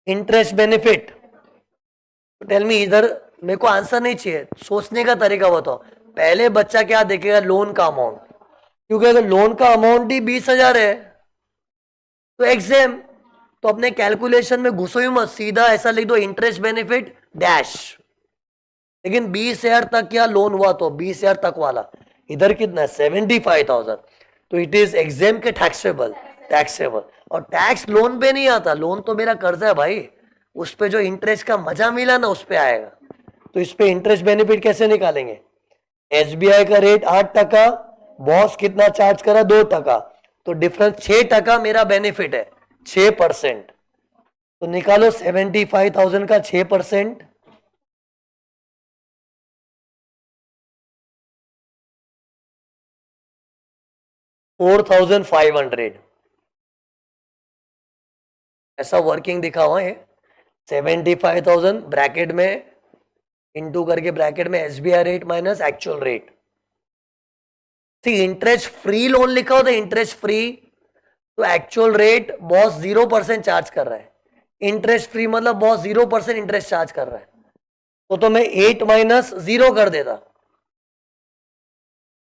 इंटरेस्ट बेनिफिट। तो टेल मी, इधर मेरे को आंसर नहीं चाहिए, सोचने का तरीका बताओ। पहले बच्चा क्या देखेगा, लोन का अमाउंट, क्योंकि अगर लोन का अमाउंट ही 20,000 है तो एग्जाम, तो अपने कैलकुलेशन में घुसो ही मत, सीधा ऐसा लिख दो इंटरेस्ट बेनिफिट डैश। लेकिन 20,000 तक क्या लोन हुआ, तो 20,000 तक वाला इधर कितना है 75,000, तो इट इज एग्जाम के टैक्सेबल, टैक्सेबल। और टैक्स लोन पे नहीं आता, लोन तो मेरा कर्जा है भाई, उस पे जो इंटरेस्ट का मजा मिला ना उस पे आएगा। तो इस पे इंटरेस्ट बेनिफिट कैसे निकालेंगे, एसबीआई का रेट 8%, बॉस कितना चार्ज करा 2%, तो डिफरेंस 6% मेरा बेनिफिट है, 6%। तो निकालो 75,000 का 6%, 4,500। ऐसा वर्किंग दिखा हुआ है, 75,000 ब्रैकेट में इंटू करके ब्रैकेट में SBI rate minus actual rate. See interest free loan लिखा होता है, इंटरेस्ट फ्री, तो एक्चुअल रेट बॉस 0% चार्ज कर रहा है, इंटरेस्ट फ्री मतलब बॉस 0% इंटरेस्ट चार्ज कर रहा है, तो मैं 8 माइनस 0 कर देता।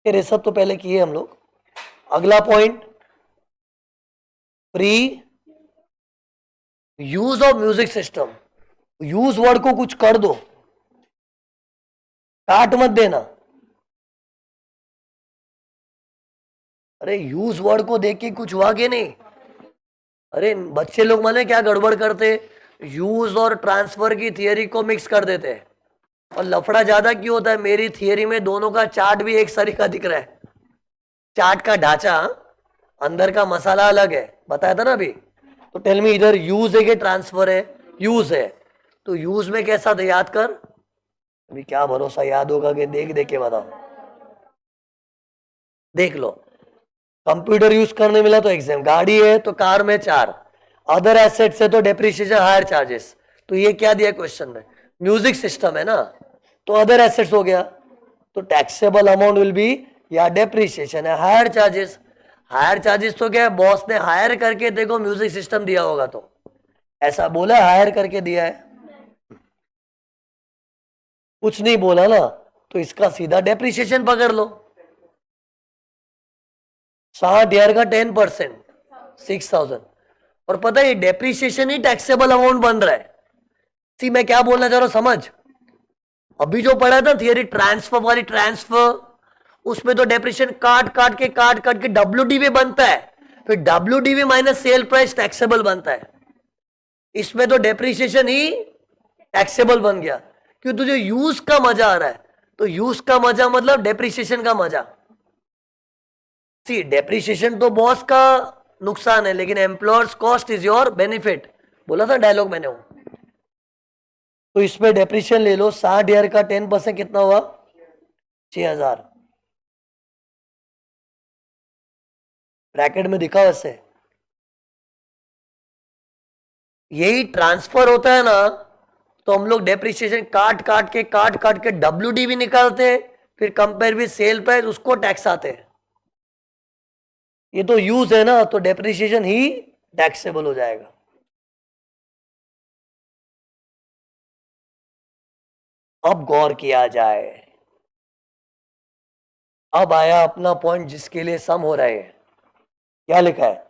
ये सब तो पहले किए हम लोग। अगला point, free use of music system. Use word को कुछ कर दो, काट मत देना। अरे यूज वर्ड को देख के कुछ हुआ कि नहीं, अरे बच्चे लोग माने क्या गड़बड़ करते, यूज और ट्रांसफर की थियरी को मिक्स कर देते हैं, और लफड़ा ज्यादा क्यों होता है, मेरी थियरी में दोनों का चार्ट भी एक सरीका दिख रहा है, चार्ट का ढांचा, अंदर का मसाला अलग है, बताया था ना अभी। तो टेल मी, इधर यूज है कि ट्रांसफर है, यूज है, तो यूज में कैसा था याद कर, अभी क्या भरोसा याद होगा कि देख देख के बताओ, देख लो। कंप्यूटर यूज करने मिला तो एग्जाम, गाड़ी है तो कार में 4, अदर एसेट्स है तो डेप्रिसिएशन हायर चार्जेस, तो ये क्या दिया क्वेश्चन में, म्यूजिक सिस्टम है ना, तो अदर एसेट्स हो गया, तो टैक्सेबल अमाउंट विल बी, या डेप्रिसिएशन है हायर चार्जेस। हायर चार्जेस तो क्या है, बॉस ने हायर करके देखो म्यूजिक सिस्टम दिया होगा, तो ऐसा बोला हायर करके दिया है, कुछ नहीं बोला ना, तो इसका सीधा डेप्रिसिएशन पकड़ लो। 60,000 का 10%, 6,000। और पता है डेप्रिसिएशन ही टैक्सेबल अमाउंट बन रहा है। सी मैं क्या बोलना चाह रहा हूं समझ, अभी जो पढ़ा था थियरी ट्रांसफर वाली, ट्रांसफर उसमें तो डेप्रिसिएशन काट काट के डब्ल्यूडीवी बनता है, फिर WDV minus sale price taxable बनता है, इसमें तो डेप्रिसिएशन ही टैक्सेबल बन गया, क्यों, तुझे यूज का मजा आ रहा है, तो यूज का मजा मतलब डेप्रिसिएशन का मजा। सी डेप्रिसिएशन तो बॉस का नुकसान है, लेकिन employers cost is your benefit, बोला था डायलॉग मैंने वो। तो इसमें डेप्रिसिएशन ले लो, 60,000 का 10% कितना हुआ, 6,000, ब्रैकेट में दिखा वैसे। यही ट्रांसफर होता है ना, तो हम लोग डेप्रिसिएशन काट काट के डब्ल्यूडीवी निकालते हैं, फिर कंपेयर विद सेल प्राइस उसको टैक्स आते हैं। ये तो यूज है ना, तो डेप्रिसिएशन ही टैक्सेबल हो जाएगा। अब गौर किया जाए, अब आया अपना पॉइंट जिसके लिए सम हो रहा है, क्या लिखा है,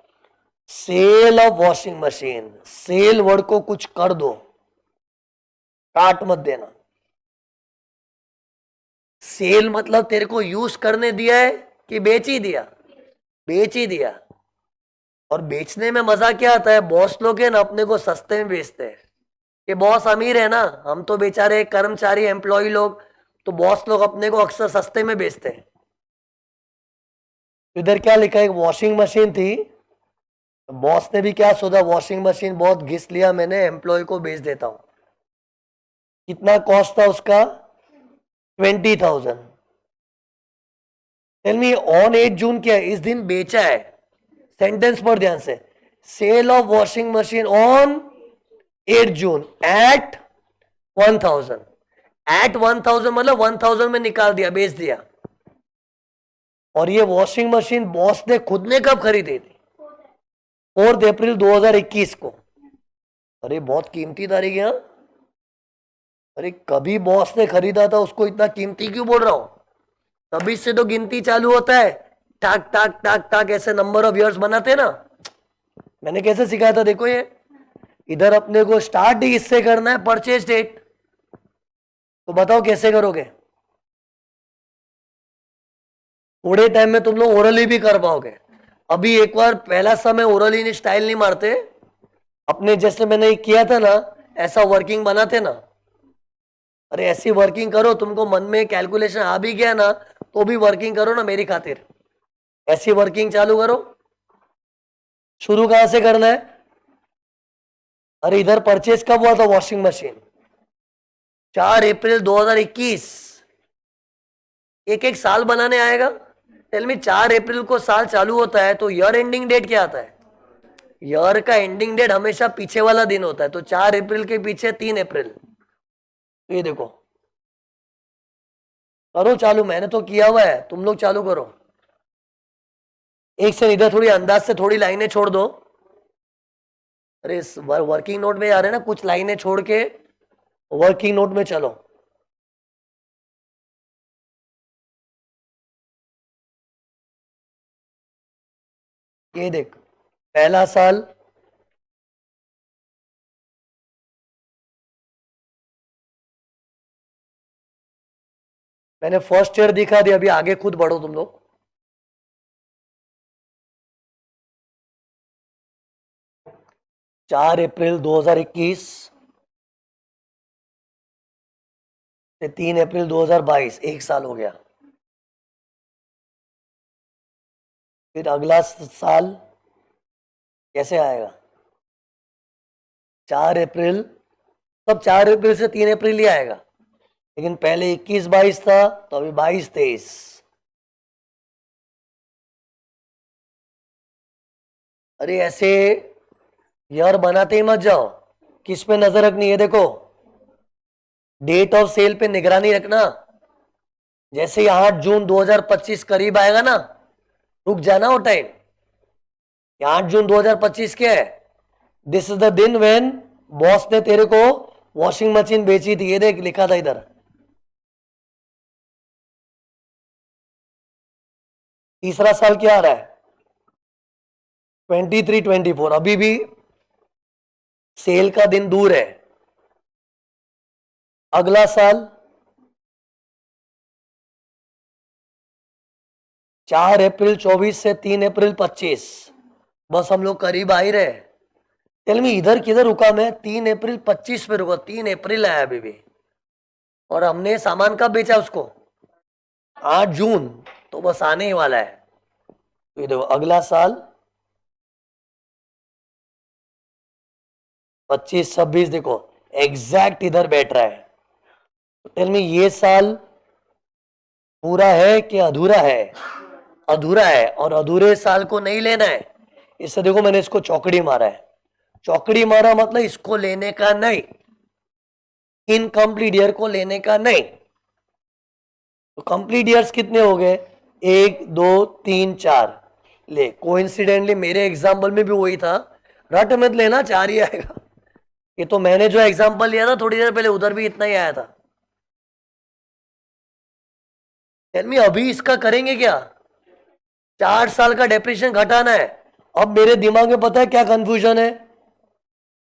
sale of washing machine. Sale word को कुछ कर दो, काट मत देना। सेल मतलब तेरे को यूज करने दिया है कि बेच ही दिया, बेच ही दिया, और बेचने में मजा क्या आता है, बॉस लोग है ना अपने को सस्ते में बेचते हैं कि बॉस अमीर है ना, हम तो बेचारे कर्मचारी एम्प्लॉय लोग, तो बॉस लोग अपने को अक्सर सस्ते में बेचते हैं। इधर क्या लिखा है, एक वॉशिंग मशीन थी, बॉस ने भी क्या सोचा, वॉशिंग मशीन बहुत घिस लिया मैंने, एम्प्लॉय को बेच देता हूं। कितना कॉस्ट था उसका, 20,000। टेल मी ऑन 8 जून क्या है, इस दिन बेचा है, सेंटेंस पर ध्यान से, sale of washing machine on 8 June at 1,000। At 1,000 मतलब 1,000 में निकाल दिया, बेच दिया। और ये वॉशिंग मशीन बॉस ने खुद ने कब खरीदी थी, 4 अप्रैल 2021 को। अरे बहुत कीमती तारीख है। अरे कभी बॉस ने खरीदा था उसको इतना कीमती क्यों बोल रहा हूं, तभी से तो गिनती चालू होता है, टाक टाक टाक टाक ऐसे नंबर ऑफ इयर्स बनाते ना। मैंने कैसे सिखाया था, देखो ये इधर अपने को स्टार्ट ही इससे करना है, परचेज डेट। तो बताओ कैसे करोगे, थोड़े टाइम में तुम लोग ओरली भी कर पाओगे। अभी एक बार पहला समय ओरली स्टाइल नहीं मारते अपने, जैसे मैंने किया था ना, ऐसा वर्किंग बनाते ना। अरे ऐसी वर्किंग करो, तुमको मन में कैलकुलेशन आ भी गया ना, तो भी वर्किंग करो ना मेरी खातिर, ऐसी वर्किंग चालू करो। शुरू कहां से करना है, अरे इधर परचेज कब हुआ था वॉशिंग मशीन, 4 अप्रैल 2021। एक एक साल बनाने आएगा। टेल मी 4 अप्रैल को साल चालू होता है तो ईयर एंडिंग डेट क्या आता है, ईयर का एंडिंग डेट हमेशा पीछे वाला दिन होता है, तो 4 अप्रैल के पीछे 3 अप्रैल। तो ये देखो, करो चालू, मैंने तो किया हुआ है, तुम लोग चालू करो। एक से इधर थोड़ी अंदाज से थोड़ी लाइनें छोड़ दो। अरे वर्किंग नोट में आ रहे ना, कुछ लाइनें छोड़ के वर्किंग नोट में चलो। ये देख, पहला साल मैंने फर्स्ट ईयर दिखा दिया, अभी आगे खुद बढ़ो तुम लोग। 4 अप्रैल 2021 से 3 अप्रैल 2022, एक साल हो गया। फिर अगला साल कैसे आएगा, 4 अप्रैल, तब 4 अप्रैल से 3 अप्रैल ही आएगा, लेकिन पहले 21-22 था, तो अभी 22-23। अरे ऐसे ईयर बनाते ही मत जाओ, किस पे नजर रखनी है, देखो डेट ऑफ सेल पे निगरानी रखना। जैसे ही 8 जून 2025 करीब आएगा ना, रुक जाना वो टाइम। 8 जून 2025 क्या है, दिस इज द दिन व्हेन बॉस ने तेरे को वॉशिंग मशीन बेची थी, ये देख लिखा था इधर। तीसरा साल क्या आ रहा है, 23-24, अभी भी सेल का दिन दूर है। अगला साल 4 अप्रैल 24 से 3 अप्रैल 25, बस हम लोग करीब आ ही रहे। टेल मी इधर किधर रुका मैं, 3 अप्रैल 25 पे रुका, 3 अप्रैल आया अभी भी, और हमने सामान कब बेचा उसको, 8 जून, तो बस आने ही वाला है। तो ये देखो अगला साल 25-26, देखो एग्जैक्ट इधर बैठ रहा है। तो टेल मी ये साल पूरा है कि अधूरा है, अधूरा है, और अधूरे साल को नहीं लेना है। इससे देखो मैंने इसको चौकड़ी मारा है, चौकड़ी मारा मतलब इसको लेने का नहीं, इनकम्प्लीट ईयर को लेने का नहीं। तो कंप्लीट ईयर्स कितने हो गए, 1 2 3 4, ले कोइंसिडेंटली मेरे एग्जाम्पल में भी वही था, रट मत लेना 4 ही आएगा। ये तो मैंने जो एग्जाम्पल लिया था थोड़ी देर पहले, उधर भी इतना ही आया था। टेल मी अभी इसका करेंगे क्या, 4 साल का डेप्रिसिएशन घटाना है। अब मेरे दिमाग में पता है क्या कंफ्यूजन है,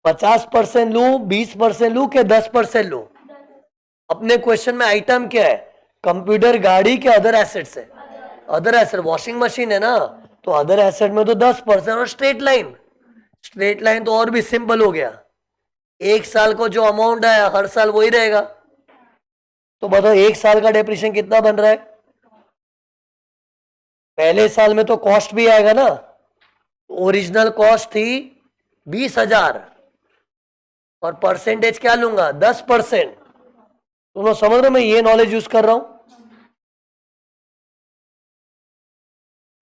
50% लू, 20% लू के 10% लू। अपने क्वेश्चन में आइटम क्या है, कंप्यूटर, गाड़ी के अदर एसेट्स है, अदर एसेट वॉशिंग मशीन है ना, तो अदर एसेट में तो 10% और स्ट्रेट लाइन तो और भी सिंपल हो गया, एक साल को जो अमाउंट आया हर साल वही रहेगा। तो बताओ एक साल का डेप्रिसिएशन कितना बन रहा है? पहले साल में तो कॉस्ट भी आएगा ना, ओरिजिनल कॉस्ट थी 20,000 और परसेंटेज क्या लूंगा? 10%। तुम लोग समझ रहे हो मैं ये नॉलेज यूज कर रहा हूं?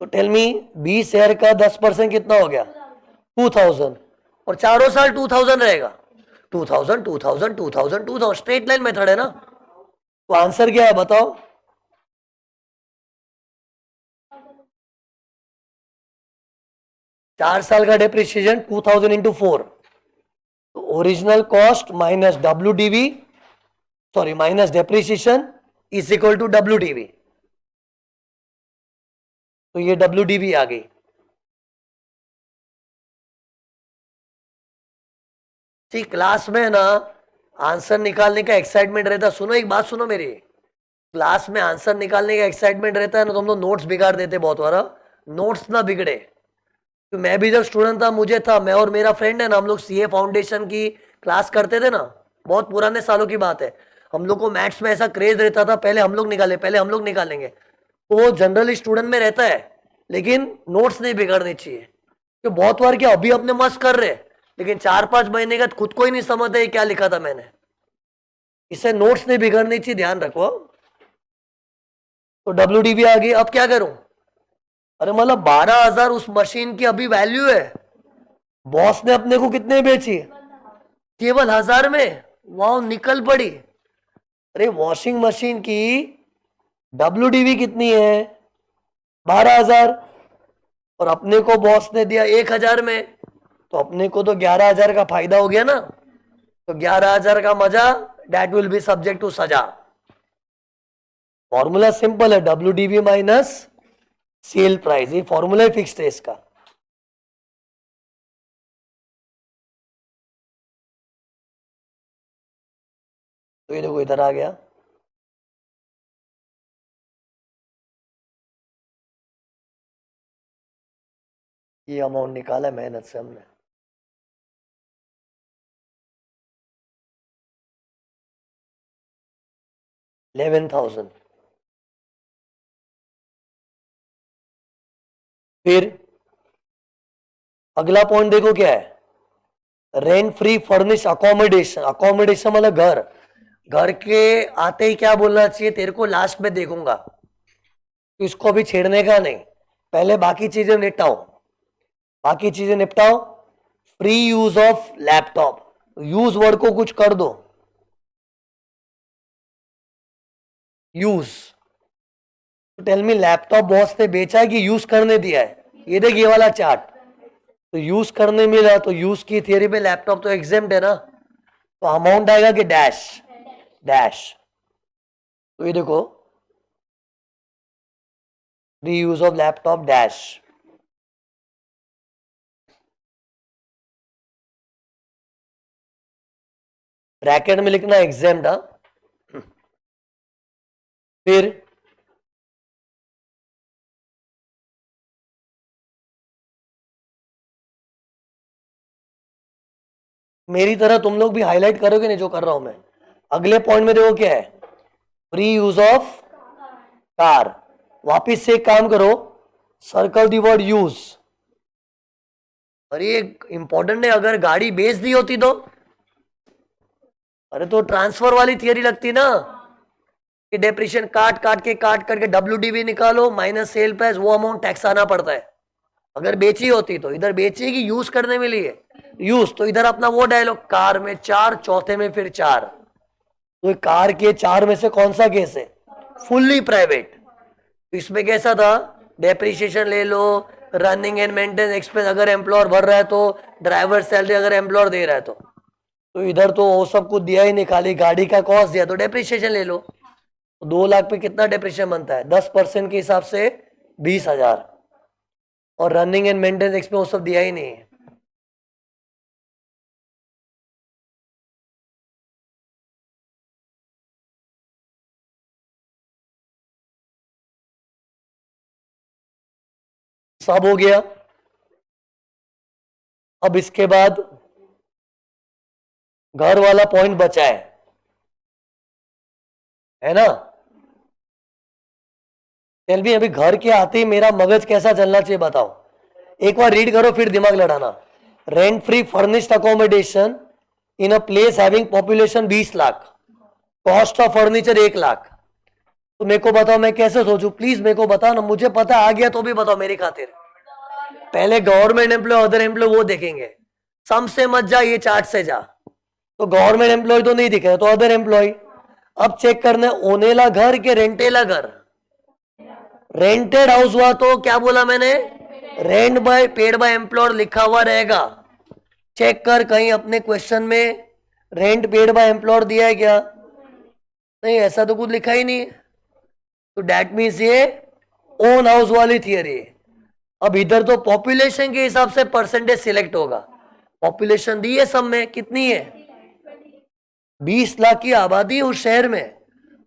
तो टेल मी 20,000 का 10% कितना हो गया? 2,000। और चारों साल 2,000 रहेगा, 2,000 2,000 2,000 2,000, स्ट्रेट लाइन मेथड है ना। तो आंसर क्या है बताओ? चार साल का डेप्रिसिएशन 2,000 इंटू 4, तो original cost minus W, sorry minus depreciation is equal to W. तो ये डब्ल्यू आ गई। ठीक, क्लास में ना आंसर निकालने का एक्साइटमेंट रहता, सुनो एक बात सुनो मेरी, क्लास में आंसर निकालने का एक्साइटमेंट रहता है ना, तो हम लोग नोट्स बिगाड़ देते बहुत बार। नोट्स ना बिगड़े, तो मैं भी जब स्टूडेंट था, मुझे था, मैं और मेरा फ्रेंड है ना, हम लोग सीए फाउंडेशन की क्लास करते थे ना, बहुत पुराने सालों की बात है। हम लोग को मैथ्स में ऐसा क्रेज रहता था, पहले हम लोग निकाले, पहले हम लोग निकालेंगे। तो वो जनरली स्टूडेंट में रहता है, लेकिन नोट्स नहीं बिगड़ने चाहिए। तो बहुत बार क्या अभी अपने मस्त कर रहे, लेकिन 4-5 महीने का खुद को ही नहीं समझता ये क्या लिखा था मैंने। इससे नोट्स नहीं बिगड़नी चाहिए, ध्यान रखो। तो डब्ल्यू आ गई, अब क्या करूं? अरे मतलब 12,000 उस मशीन की अभी वैल्यू है, बॉस ने अपने को कितने बेची? केवल 1,000 में। वाह, निकल पड़ी। अरे वॉशिंग मशीन की डब्ल्यू कितनी है? 12,000। और अपने को बॉस ने दिया 1,000 में, तो अपने को तो 11,000 का फायदा हो गया ना। तो 11,000 का मजा, that will be subject to सजा। फॉर्मूला सिंपल है, डब्ल्यू माइनस सेल प्राइस, ये फॉर्मूला फिक्स्ड है इसका। तो ये देखो इधर आ गया, ये अमाउंट निकाला है मेहनत से हमने। $11,000। फिर अगला पॉइंट देखो क्या है, rent free furnish accommodation. Accommodation मतलब घर, घर के आते ही क्या बोलना चाहिए तेरे को? लास्ट में देखूंगा, तो इसको अभी छेड़ने का नहीं, पहले बाकी चीजें निपटाओ, बाकी चीजें निपटाओ। Free use of laptop, use word को कुछ कर दो, use. Tell me laptop boss ने बेचा है कि यूज करने दिया है? ये देख ये वाला चार्ट, तो यूज करने मिला, तो यूज की थियरी में लैपटॉप तो एग्जेम्प्ट है ना, तो अमाउंट आएगा कि डैश डैश। तो ये देखो, free use of laptop dash, bracket में लिखना एग्जेम्प्ट। फिर मेरी तरह तुम लोग भी हाईलाइट करोगे नहीं जो कर रहा हूं मैं। अगले पॉइंट में देखो क्या है, फ्री यूज ऑफ कार। वापिस से एक काम करो, सर्कल दी वर्ड यूज। अरे इंपॉर्टेंट है, अगर गाड़ी बेच दी होती तो? अरे तो ट्रांसफर वाली थियरी लगती ना, कि डेप्रिशिएशन काट काट के डब्ल्यू निकालो माइनस सेल प्राइस, वो अमाउंट टैक्स आना पड़ता है। अगर बेची होती तो इधर बेचेगी यूज करने में लिए, यूज तो इधर अपना वो डायलॉग, कार में 4, चौथे में फिर 4। तो कार के 4 में से कौन सा केस है? Fully private. तो इसमें कैसा था, डेप्रिशिएशन ले लो, रनिंग एंड मेंटेनेंस एक्सपेंस अगर एम्प्लॉयर भर रहा है तो, ड्राइवर सैलरी अगर एम्प्लॉयर दे रहा है तो इधर तो वो सब कुछ दिया ही नहीं, खाली गाड़ी का कॉस्ट दिया, तो डेप्रिशिएशन ले लो। तो 2 लाख पे कितना डेप्रिशिएशन बनता है? 10% के हिसाब से 20,000, और रनिंग एंड मेंटेनेंस एक्सपेंस वो सब दिया ही नहीं है। सब हो गया। अब इसके बाद घर वाला पॉइंट बचा है ना। टेल मी, अभी घर के आते ही मेरा मगज कैसा चलना चाहिए बताओ। एक बार रीड करो फिर दिमाग लड़ाना। Rent free furnished accommodation in a place having population 20 lakh, cost of furniture 1 lakh. तो मेरे को बताओ मैं कैसे सोचूं, प्लीज मेरे को बताओ ना, मुझे पता आ गया तो भी बताओ मेरी खातिर। पहले गवर्नमेंट एम्प्लॉय अदर एम्प्लॉय वो देखेंगे, सम से मत जा, ये चार्ट से जा। तो गवर्नमेंट एम्प्लॉय तो नहीं दिख रहा, तो अदर एम्प्लॉय। अब चेक करना है ओनेला घर के रेंटेला घर। रेंटेड हाउस हुआ तो क्या बोला मैंने, rent by paid by employer लिखा हुआ रहेगा। चेक कर कहीं अपने क्वेश्चन में रेंट पेड बाय एम्प्लॉयर दिया है क्या, नहीं ऐसा तो कुछ लिखा ही नहीं है। तो डेट मीन्स ये ओन हाउस वाली थियरी है। अब इधर तो पॉपुलेशन के हिसाब से परसेंटेज सिलेक्ट होगा। पॉपुलेशन दी है सब में, कितनी है, 20 लाख की आबादी है उस शहर में,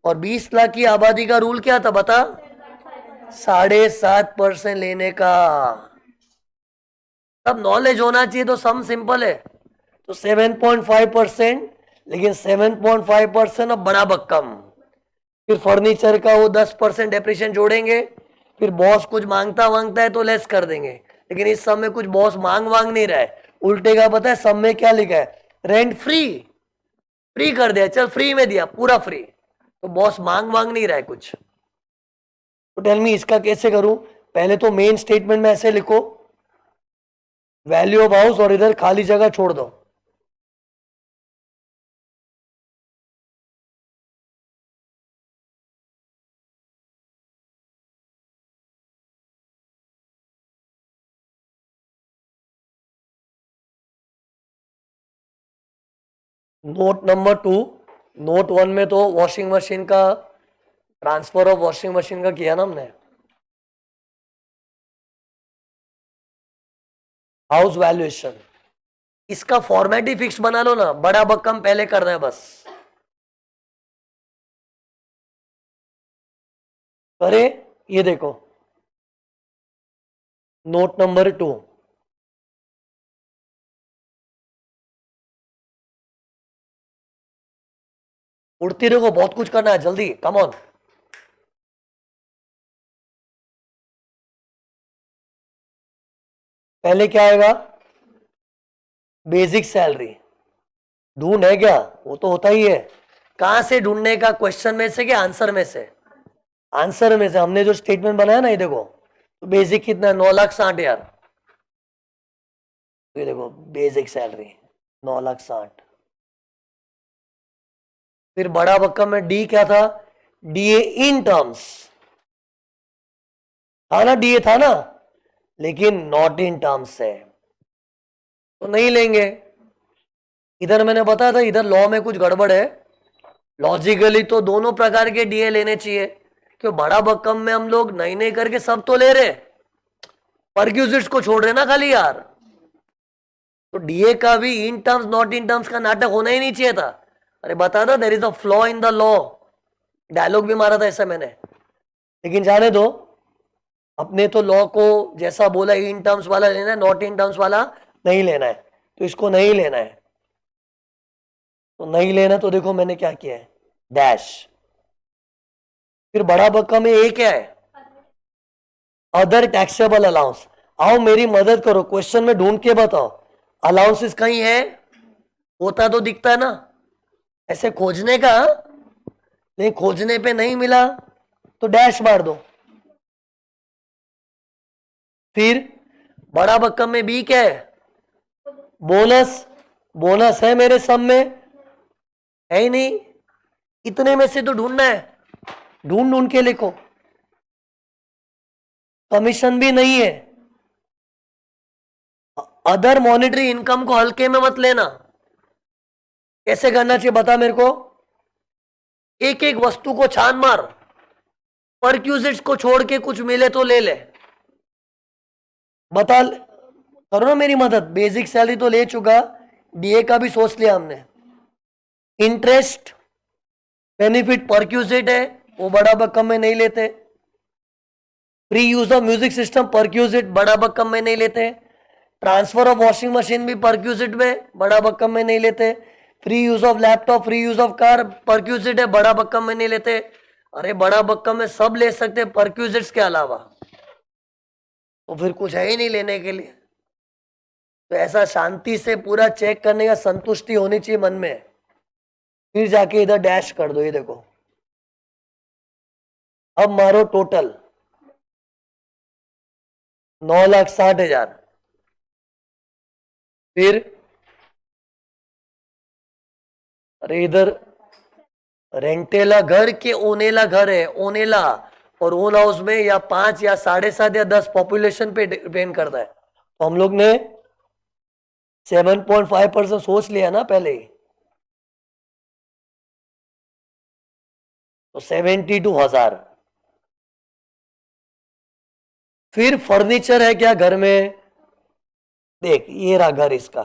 और 20 लाख की आबादी का रूल क्या था बता, 7.5% लेने का। तब नॉलेज होना चाहिए, तो सम सिंपल है। तो 7.5%, लेकिन 7.5% अब बड़ा बक्कम। फिर फर्नीचर का वो 10% डेप्रिशिएशन जोड़ेंगे, फिर बॉस कुछ मांगता है तो लेस कर देंगे। लेकिन इस सब में कुछ बॉस मांग नहीं रहा है, उल्टे का पता है सब में क्या लिखा है, रेंट फ्री, फ्री कर दिया, चल फ्री में दिया, पूरा फ्री। तो बॉस मांग नहीं रहा है कुछ। तो टेल मी इसका कैसे करूं। पहले तो मेन स्टेटमेंट में ऐसे लिखो, वैल्यू ऑफ हाउस, और इधर खाली जगह छोड़ दो। नोट नंबर 2, नोट 1 में तो वॉशिंग मशीन का ट्रांसफर ऑफ वॉशिंग मशीन का किया ना हमने। हाउस वैल्यूएशन, इसका फॉर्मेट ही फिक्स बना लो ना, बड़ा बक्कम पहले करना है बस। अरे ये देखो नोट नंबर 2, उड़ती रहो, बहुत कुछ करना है, जल्दी कम ऑन। पहले क्या आएगा, बेसिक सैलरी। ढूंढ है क्या, वो तो होता ही है। कहां से ढूंढने का, क्वेश्चन में से कि आंसर में से, आंसर में से। हमने जो स्टेटमेंट बनाया ना, ये देखो, तो बेसिक कितना है, 9,60,000। ये देखो बेसिक सैलरी 9,60,000। फिर बड़ा बक्कम में डी क्या था, डीए इन टर्म्स था ना, डीए था ना, लेकिन नॉट इन टर्म्स है तो नहीं लेंगे। इधर मैंने बताया था, इधर लॉ में कुछ गड़बड़ है। लॉजिकली तो दोनों प्रकार के डीए लेने चाहिए, क्यों बड़ा बक्कम में हम लोग नहीं नहीं करके सब तो ले रहे, परक्यूजिट्स को छोड़ रहे ना खाली यार। तो डीए का भी in terms not in terms का नाटक होना ही नहीं चाहिए था। अरे बता दो, there is a flaw in the law, dialogue भी मारा था ऐसा मैंने। लेकिन जाने दो, अपने तो लॉ को जैसा बोला इन टर्म्स वाला लेना है, नॉट इन टर्म्स वाला नहीं लेना है, तो इसको नहीं लेना है। तो नहीं लेना, तो देखो मैंने क्या किया है, डैश। फिर बड़ा बक्का में ए क्या है, अदर टैक्सेबल अलाउंस। आओ मेरी मदद करो, क्वेश्चन में ढूंढ के बताओ, अलाउंसेस कहीं है, होता तो दिखता है ना, ऐसे खोजने का, नहीं खोजने पे नहीं मिला तो डैश मार दो। फिर बड़ा बक्कम में बी क्या है, बोनस। बोनस है मेरे सब में, है ही नहीं, इतने में से तो ढूंढना है, ढूंढ ढूंढ के लिखो। कमीशन भी नहीं है। अदर मॉनिटरी इनकम को हल्के में मत लेना। कैसे करना चाहिए बता मेरे को, एक एक वस्तु को छान मार, परक्यूजिट्स को छोड़ के कुछ मिले तो ले ले। बता, करो ना मेरी मदद। बेसिक सैलरी तो ले चुका, डीए का भी सोच लिया हमने, इंटरेस्ट बेनिफिट परक्यूजिट है, वो बड़ा बक्कम में नहीं लेते। Free use of music system perquisite बड़ा बक्कम में नहीं लेते। ट्रांसफर ऑफ वॉशिंग मशीन भी परक्यूजिट में बड़ा बक्कम में नहीं लेते। Free use of laptop, free use of car perquisite है, बड़ा बक्कम में नहीं लेते। अरे बड़ा बक्कम में सब ले सकते परक्यूजिट्स के अलावा, तो फिर कुछ है ही नहीं लेने के लिए। तो ऐसा शांति से पूरा चेक करने का संतुष्टि होनी चाहिए मन में। फिर जाके इधर डैश कर दो, ये देखो अब मारो टोटल 9,60,000। फिर अरे इधर रेंटेला घर के ओनेला घर है, ओनेला और ओन हाउस में या 5 या 7.5 या 10 पॉपुलेशन पे डिपेंड करता है। तो हम लोग ने 7.5% सोच लिया ना पहले ही, तो 72,000। फिर फर्नीचर है क्या घर में, देख ये रहा घर, इसका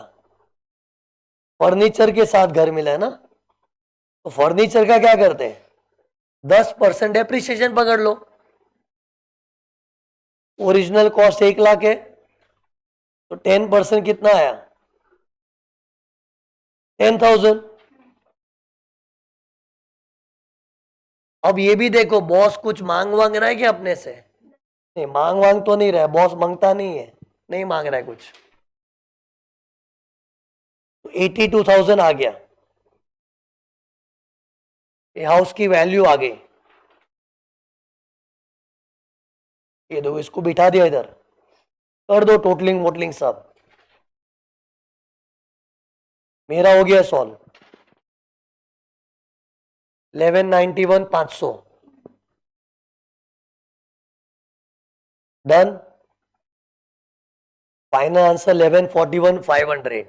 फर्नीचर के साथ घर मिला है ना, तो फर्नीचर का क्या करते हैं 10% डेप्रिसिएशन पकड़ लो। ओरिजिनल कॉस्ट 1 लाख है तो 10% कितना आया 10,000। अब ये भी देखो बॉस कुछ मांग वांग रहा है क्या अपने से, नहीं मांग वांग तो नहीं रहा है, बॉस मांगता नहीं है, नहीं मांग रहा है कुछ। 82,000 आ गया, ये हाउस की वैल्यू आ गई। ये दो इसको बिठा दिया इधर, कर दो टोटलिंग वोटलिंग सब, मेरा हो गया सॉल्व 1191,500 डन। Final answer 1141,500।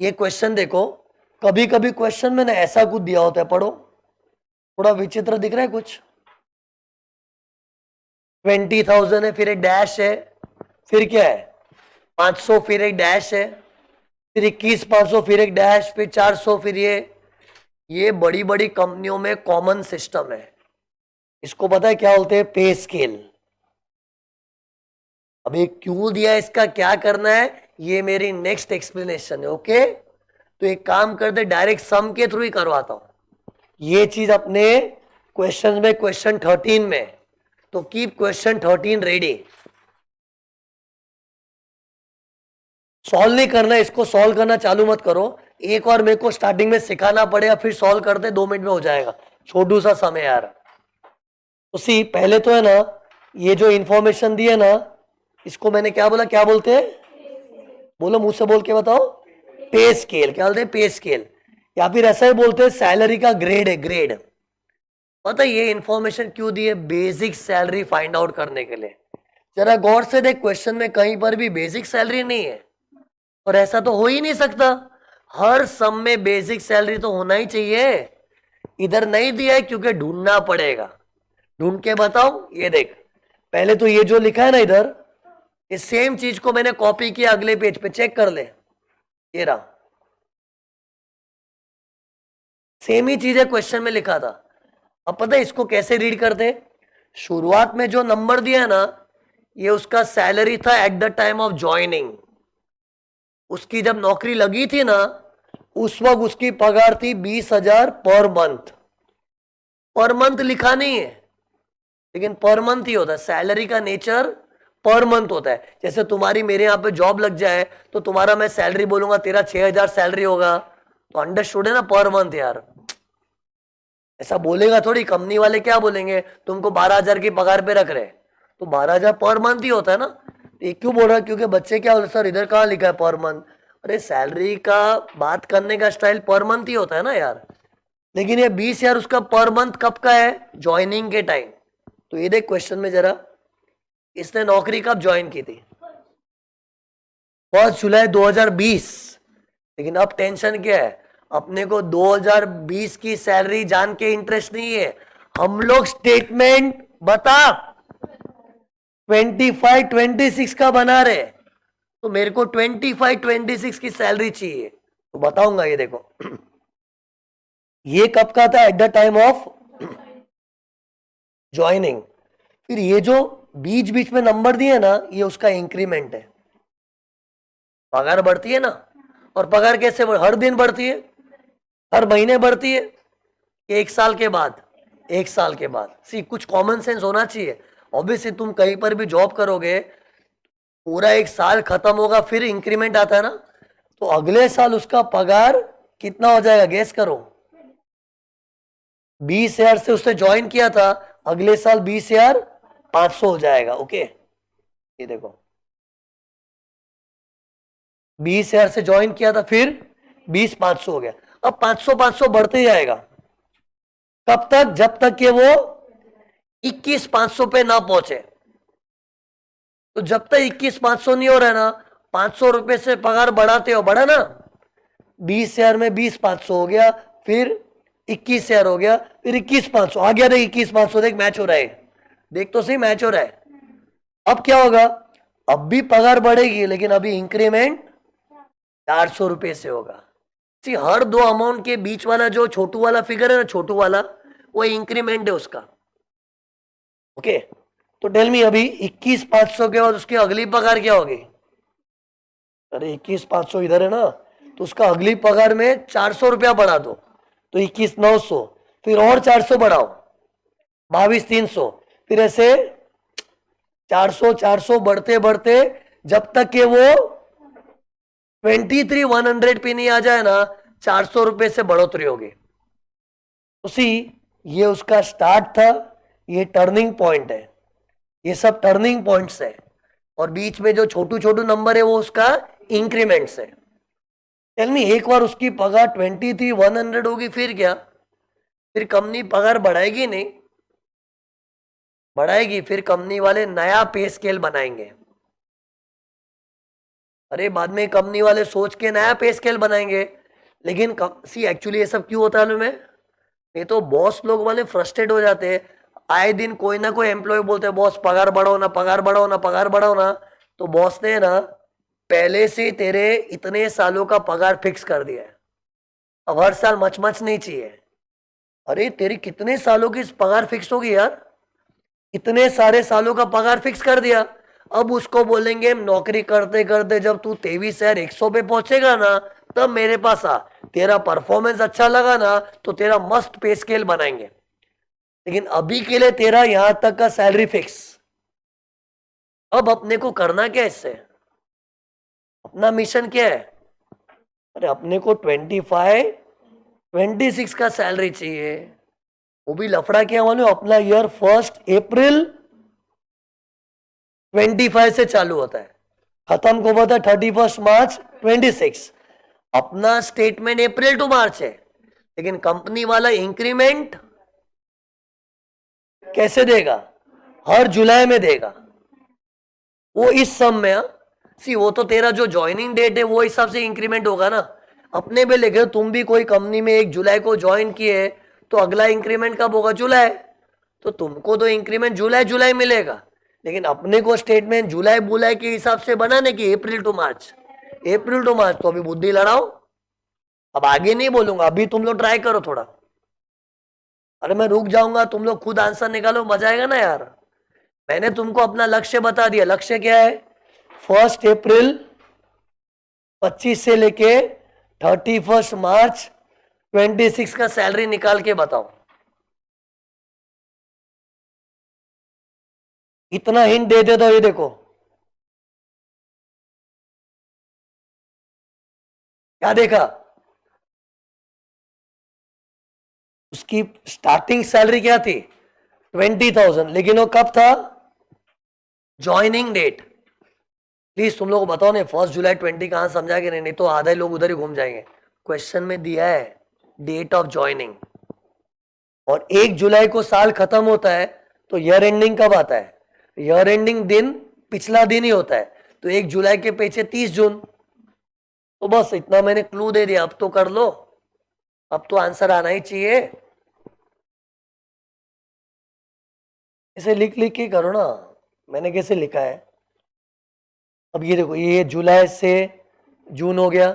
ये क्वेश्चन देखो, कभी कभी क्वेश्चन में ना ऐसा कुछ दिया होता है, पढ़ो थोड़ा विचित्र दिख रहा है कुछ। 20,000 है, फिर एक डैश है, फिर क्या है 500, फिर एक डैश है, फिर 21,500, फिर एक डैश, फिर 400, फिर ये बड़ी बड़ी कंपनियों में कॉमन सिस्टम है। इसको पता है क्या बोलते हैं, पे स्केल। अब ये क्यों दिया, इसका क्या करना है, ये मेरी नेक्स्ट एक्सप्लेनेशन है। ओके, तो एक काम करते डायरेक्ट सम के थ्रू ही करवाता हूं ये चीज अपने क्वेश्चन में, क्वेश्चन 13 में। तो कीप क्वेश्चन 13 रेडी। सॉल्व नहीं करना, इसको सॉल्व करना चालू मत करो, एक और मेरे को स्टार्टिंग में सिखाना पड़ेगा, फिर सॉल्व करते 2 मिनट में हो जाएगा, छोटू सा समय यार। तो सी पहले तो है ना, ये जो इंफॉर्मेशन दी है ना, इसको मैंने क्या बोला, क्या बोलते हैं, बोलो मुंह से बोल के बताओ, पे स्केल। क्या बोलते हैं, पे स्केल, या फिर ऐसा ही बोलते हैं सैलरी का ग्रेड है, ग्रेड। पता है ये इंफॉर्मेशन क्यों दी है, बेसिक सैलरी फाइंड आउट करने के लिए। जरा गौर से देख, क्वेश्चन में कहीं पर भी बेसिक सैलरी नहीं है, और ऐसा तो हो ही नहीं सकता, हर सम में बेसिक सैलरी तो होना ही चाहिए। इधर नहीं दिया है क्योंकि ढूंढना पड़ेगा, ढूंढ के बताओ। ये देख पहले तो ये जो लिखा है ना इधर, इस सेम चीज को मैंने कॉपी किया अगले पेज पे, चेक कर ले, ये रहा सेम ही चीज है, क्वेश्चन में लिखा था। अब पता है इसको कैसे रीड करते हैं, शुरुआत में जो नंबर दिया है ना, ये उसका सैलरी था at the time of joining, उसकी जब नौकरी लगी थी ना, उस वक्त उसकी पगार थी 20,000 पर मंथ। पर मंथ लिखा नहीं है, लेकिन पर मंथ ही होता है, सैलरी का नेचर पर मंथ होता है। जैसे तुम्हारी मेरे यहाँ पे जॉब लग जाए तो तुम्हारा मैं सैलरी बोलूंगा, तेरा 6,000 सैलरी होगा, तो अंडरस्टूड है ना, पर मंथ यार। ऐसा बोलेगा थोड़ी, कंपनी वाले क्या बोलेंगे, तुमको 12,000 की पगार पे रख रहे, तो 12,000 पर मंथ ही होता है ना। ये क्यों बोल रहा, क्योंकि बच्चे क्या बोल रहे, सर इधर कहाँ लिखा है पर मंथ। अरे सैलरी का बात करने का स्टाइल पर मंथ ही होता है ना यार। लेकिन ये 20,000 उसका पर मंथ कब का है, ज्वाइनिंग के टाइम। तो ये देख क्वेश्चन में जरा, इसने नौकरी कब ज्वाइन की थी, 1 जुलाई 2020। लेकिन अब टेंशन क्या है, अपने को 2020 की सैलरी जान के इंटरेस्ट नहीं है, हम लोग स्टेटमेंट बता 25-26 का बना रहे, तो मेरे को 25-26 की सैलरी चाहिए, तो बताऊंगा। ये देखो ये कब का था, at the time of joining. फिर ये जो बीच बीच में नंबर दिए ना, ये उसका इंक्रीमेंट है। पगार बढ़ती है ना, और पगार कैसे हर दिन बढ़ती है, हर महीने बढ़ती है, एक साल के बाद, एक साल के बाद। सी कुछ कॉमन सेंस होना चाहिए। ऑब्वियसली तुम कहीं पर भी जॉब करोगे, पूरा एक साल खत्म होगा फिर इंक्रीमेंट आता है ना, तो अगले साल उसका पगार कितना हो जाएगा, गेस करो। 20,000 से उसने ज्वाइन किया था, अगले साल 20,500 हो जाएगा। ओके, ये देखो 20,000 से ज्वाइन किया था, फिर 20,500 हो गया। अब 500 500 बढ़ते जाएगा। कब तक, जब तक कि वो 21,500 पे ना पहुंचे। तो जब तक 21,500 नहीं हो रहा है ना, 500 रुपए से पगार बढ़ाते हो, बढ़ा ना, 20,000 में 20,500 हो गया, फिर 21,000 हो गया, फिर 21,500 आ गया। देख 21,500, देख मैच हो रहा है, देख तो सही मैच हो रहा है। अब क्या होगा, अब भी पगार बढ़ेगी, लेकिन अभी इंक्रीमेंट 400 रुपए से होगा। सी हर दो अमाउंट के बीच वाला जो छोटू वाला फिगर है ना, छोटू वाला, वो इंक्रीमेंट है उसका। ओके, तो टेल मी अभी 21,500 के बाद उसकी अगली पगार क्या होगी। अरे 21,500 इधर है ना, तो उसका अगली पगार में 400 रुपया बढ़ा दो, तो 21,900, फिर और 400 बढ़ाओ, 22,300, फिर ऐसे 400 400 बढ़ते बढ़ते जब तक कि वो 23,100 पे नहीं आ जाए ना, 400 रुपए से बढ़ोतरी होगी। उसी, ये उसका स्टार्ट था, ये टर्निंग पॉइंट है, ये सब टर्निंग पॉइंट्स है, और बीच में जो छोटू छोटू नंबर है वो उसका इंक्रीमेंट्स है। टेल मी, एक बार उसकी पगार 23,100 होगी, फिर क्या, फिर कंपनी पगार बढ़ाएगी नहीं, बढ़ाएगी, फिर कंपनी वाले नया पे स्केल बनाएंगे। अरे बाद में कंपनी वाले सोच के नया पे स्केल बनाएंगे, लेकिन सी एक्चुअली ये सब क्यों होता है मालूम है, ये तो बॉस लोग वाले फ्रस्ट्रेट हो जाते हैं। आए दिन कोई ना कोई एम्प्लॉय बोलते हैं, बॉस पगार बढ़ाओ ना, पगार बढ़ाओ ना, पगार बढ़ाओ ना। तो बॉस ने ना पहले से तेरे इतने सालों का पगार फिक्स कर दिया है, अब हर साल मच मच नहीं चाहिए। अरे तेरी कितने सालों की पगार फिक्स होगी यार, इतने सारे सालों का पगार फिक्स कर दिया। अब उसको बोलेंगे नौकरी करते करते जब तू 23,100 पे पहुंचेगा ना, तब मेरे पास आ, तेरा परफॉर्मेंस अच्छा लगा ना तो तेरा मस्त पे स्केल बनाएंगे, लेकिन अभी के लिए तेरा यहां तक का सैलरी फिक्स। अब अपने को करना क्या इससे, अपना मिशन क्या है। अरे अपने को 26 का सैलरी चाहिए। वो भी लफड़ा क्या मालूम, अपना ईयर 1 अप्रैल 25 से चालू होता है, खत्म को होता है 31 मार्च 26। अपना स्टेटमेंट अप्रैल टू मार्च है, लेकिन कंपनी वाला इंक्रीमेंट कैसे देगा, हर जुलाई में देगा। वो इस सम में सी, वो तो तेरा जो ज्वाइनिंग डेट है वो हिसाब से इंक्रीमेंट होगा ना। अपने पे लेके तुम भी कोई कंपनी में 1 जुलाई को ज्वाइन किए, तो अगला इंक्रीमेंट कब होगा, जुलाई। तो तुमको तो इंक्रीमेंट जुलाई जुलाई मिलेगा, लेकिन अपने को स्टेटमेंट जुलाई बुलाई के हिसाब से बनाने की, अप्रैल टू मार्च, अप्रैल टू मार्च। तो अभी बुद्धि लड़ाओ, अब आगे नहीं बोलूंगा, अभी तुम लोग ट्राई करो थोड़ा। अरे मैं रुक जाऊंगा, तुम लोग खुद आंसर निकालो, मजा आएगा ना यार। मैंने तुमको अपना लक्ष्य बता दिया। लक्ष्य क्या है, 1 अप्रैल 25 से लेके 31 मार्च 26 का सैलरी निकाल के बताओ। इतना हिंट दे दे, तो ये देखो क्या देखा, उसकी स्टार्टिंग सैलरी क्या थी, 20,000, लेकिन वो कब था, ज्वाइनिंग डेट। प्लीज तुम लोग को बताओ ना, 1 जुलाई 20 कहां समझा कि नहीं, नहीं तो आधे लोग उधर ही घूम जाएंगे। क्वेश्चन में दिया है डेट ऑफ ज्वाइनिंग, और 1 जुलाई को साल खत्म होता है, तो ईयर एंडिंग कब आता है, ईयर एंडिंग दिन पिछला दिन ही होता है, तो 1 जुलाई के पीछे 30 जून। तो बस इतना मैंने क्लू दे दिया, अब तो कर लो, अब तो आंसर आना ही चाहिए। इसे लिख लिख के करो ना, मैंने कैसे लिखा है। अब ये देखो, ये जुलाई से जून हो गया,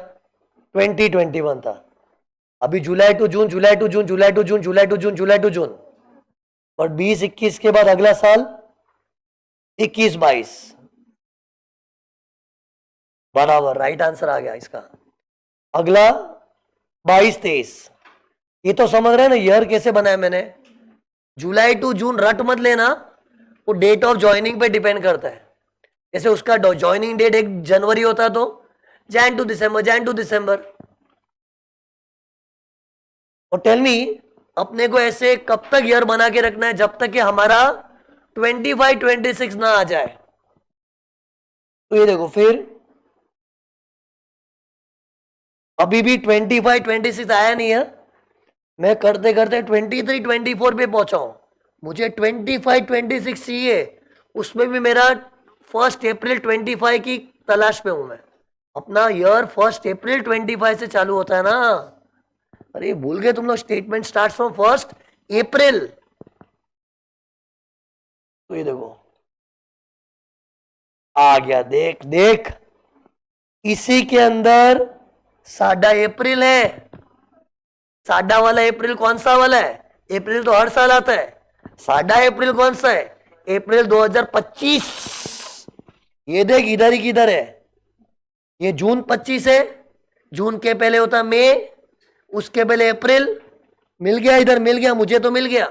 2021 था। अभी July to June, July to June, July to June, July to June, July to June, और 20-21 के बाद अगला साल 21-22 बराबर, राइट आंसर आ गया इसका। अगला 22-23, ये तो समझ रहे हैं ना ईयर कैसे बनाया मैंने। जुलाई टू जून रट मत लेना, वो डेट ऑफ ज्वाइनिंग पे डिपेंड करता है। जैसे उसका ज्वाइनिंग डेट 1 जनवरी होता तो Jan to December, Jan to December. और टेल मी, अपने को ऐसे कब तक ईयर बना के रखना है, जब तक कि हमारा 25-26 ना आ जाए। तो ये देखो फिर अभी भी 25-26 आया नहीं है, मैं करते करते 23-24 पे पहुंचा हूं। मुझे 25-26 चाहिए, उसमें भी मेरा 1 अप्रैल 25 की तलाश पे हूं मैं। अपना ईयर 1 अप्रैल 25 से चालू होता है ना। अरे भूल गए तुम लोग, स्टेटमेंट स्टार्ट फ्रॉम 1 अप्रैल। तो ये देखो आ गया, देख देख, इसी के अंदर साडा अप्रैल है। साडा वाला अप्रैल कौन सा वाला है? अप्रैल तो हर साल आता है। साडा अप्रैल कौन सा है? अप्रैल 2025। ये देख इधर ही किधर है, ये जून 25 है। जून के पहले होता मई, उसके पहले अप्रैल। मिल गया, इधर मिल गया, मुझे तो मिल गया।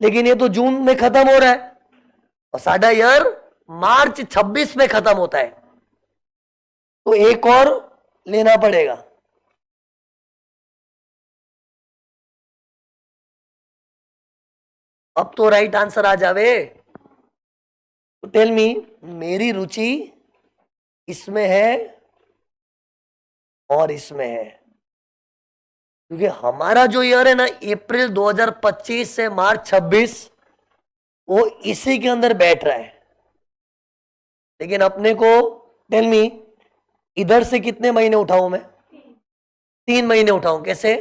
लेकिन ये तो जून में खत्म हो रहा है और साडा ईयर मार्च 26 में खत्म होता है, तो एक और लेना पड़ेगा। अब तो राइट आंसर आ जावे। तो टेल मी, मेरी रुचि इसमें है और इसमें है, क्योंकि हमारा जो ईयर है ना अप्रैल 2025 से मार्च 26, वो इसी के अंदर बैठ रहा है। लेकिन अपने को टेल मी, इधर से कितने महीने उठाऊं मैं? 3 महीने उठाऊं। कैसे?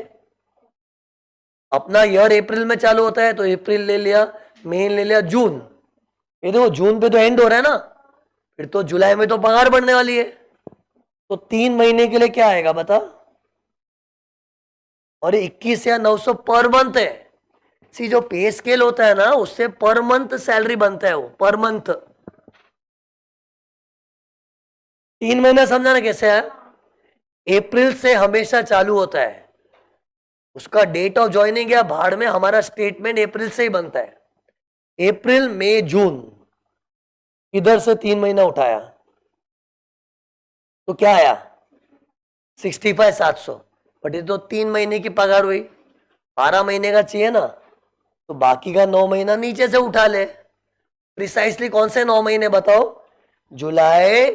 अपना ईयर अप्रैल में चालू होता है, तो अप्रैल ले लिया, मई ले लिया, जून। ये देखो जून पे तो एंड हो रहा है ना, फिर तो जुलाई में तो पगार बढ़ने वाली है। तो 3 महीने के लिए क्या आएगा बता? और 21 या 900 पर मंथ है। सी जो पे स्केल होता है ना, उससे पर मंथ सैलरी बनता है, वो पर मंथ। 3 महीना समझाना कैसे है? अप्रैल से हमेशा चालू होता है, उसका डेट ऑफ ज्वाइनिंग या भाड़ में, हमारा स्टेटमेंट अप्रैल से ही बनता है। अप्रैल मई जून, इधर से 3 महीना उठाया तो क्या आया? 65,700। बट ये तो 3 महीने की पगार हुई, 12 महीने का चाहिए ना, तो बाकी का 9 महीना नीचे से उठा ले। प्रिसाइसली कौन से 9 महीने बताओ? जुलाई,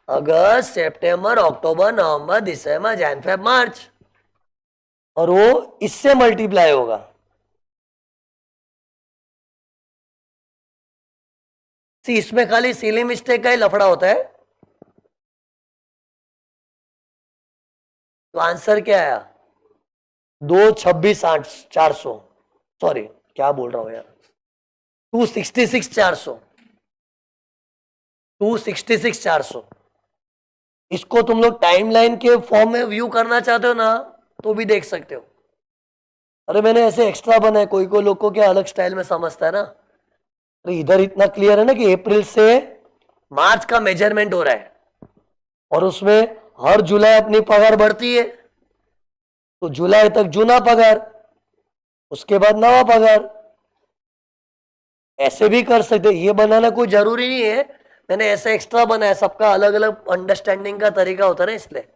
अगस्त, सितंबर, अक्टूबर, नवंबर, दिसंबर, जन, फेब, मार्च। और वो इससे मल्टीप्लाई होगा। सी इसमें खाली सीलिंग मिस्टेक का ही लफड़ा होता है। तो आंसर क्या आया? 226,400, सॉरी क्या बोल रहा हूं यार, 266,400, 266,400। इसको तुम लोग टाइमलाइन के फॉर्म में व्यू करना चाहते हो ना, तो भी देख सकते हो। अरे मैंने ऐसे एक्स्ट्रा बनाए, कोई कोई लोग को क्या अलग स्टाइल में समझता है ना। अरे इधर इतना क्लियर है ना कि अप्रैल से मार्च का मेजरमेंट हो रहा है, और उसमें हर जुलाई अपनी पगार बढ़ती है, तो जुलाई तक जूना पगार, उसके बाद नवा पगार। ऐसे भी कर सकते, ये बनाना कोई जरूरी नहीं है। मैंने ऐसे एक्स्ट्रा बनाया, सबका अलग अलग अंडरस्टैंडिंग का तरीका होता है ना, इसलिए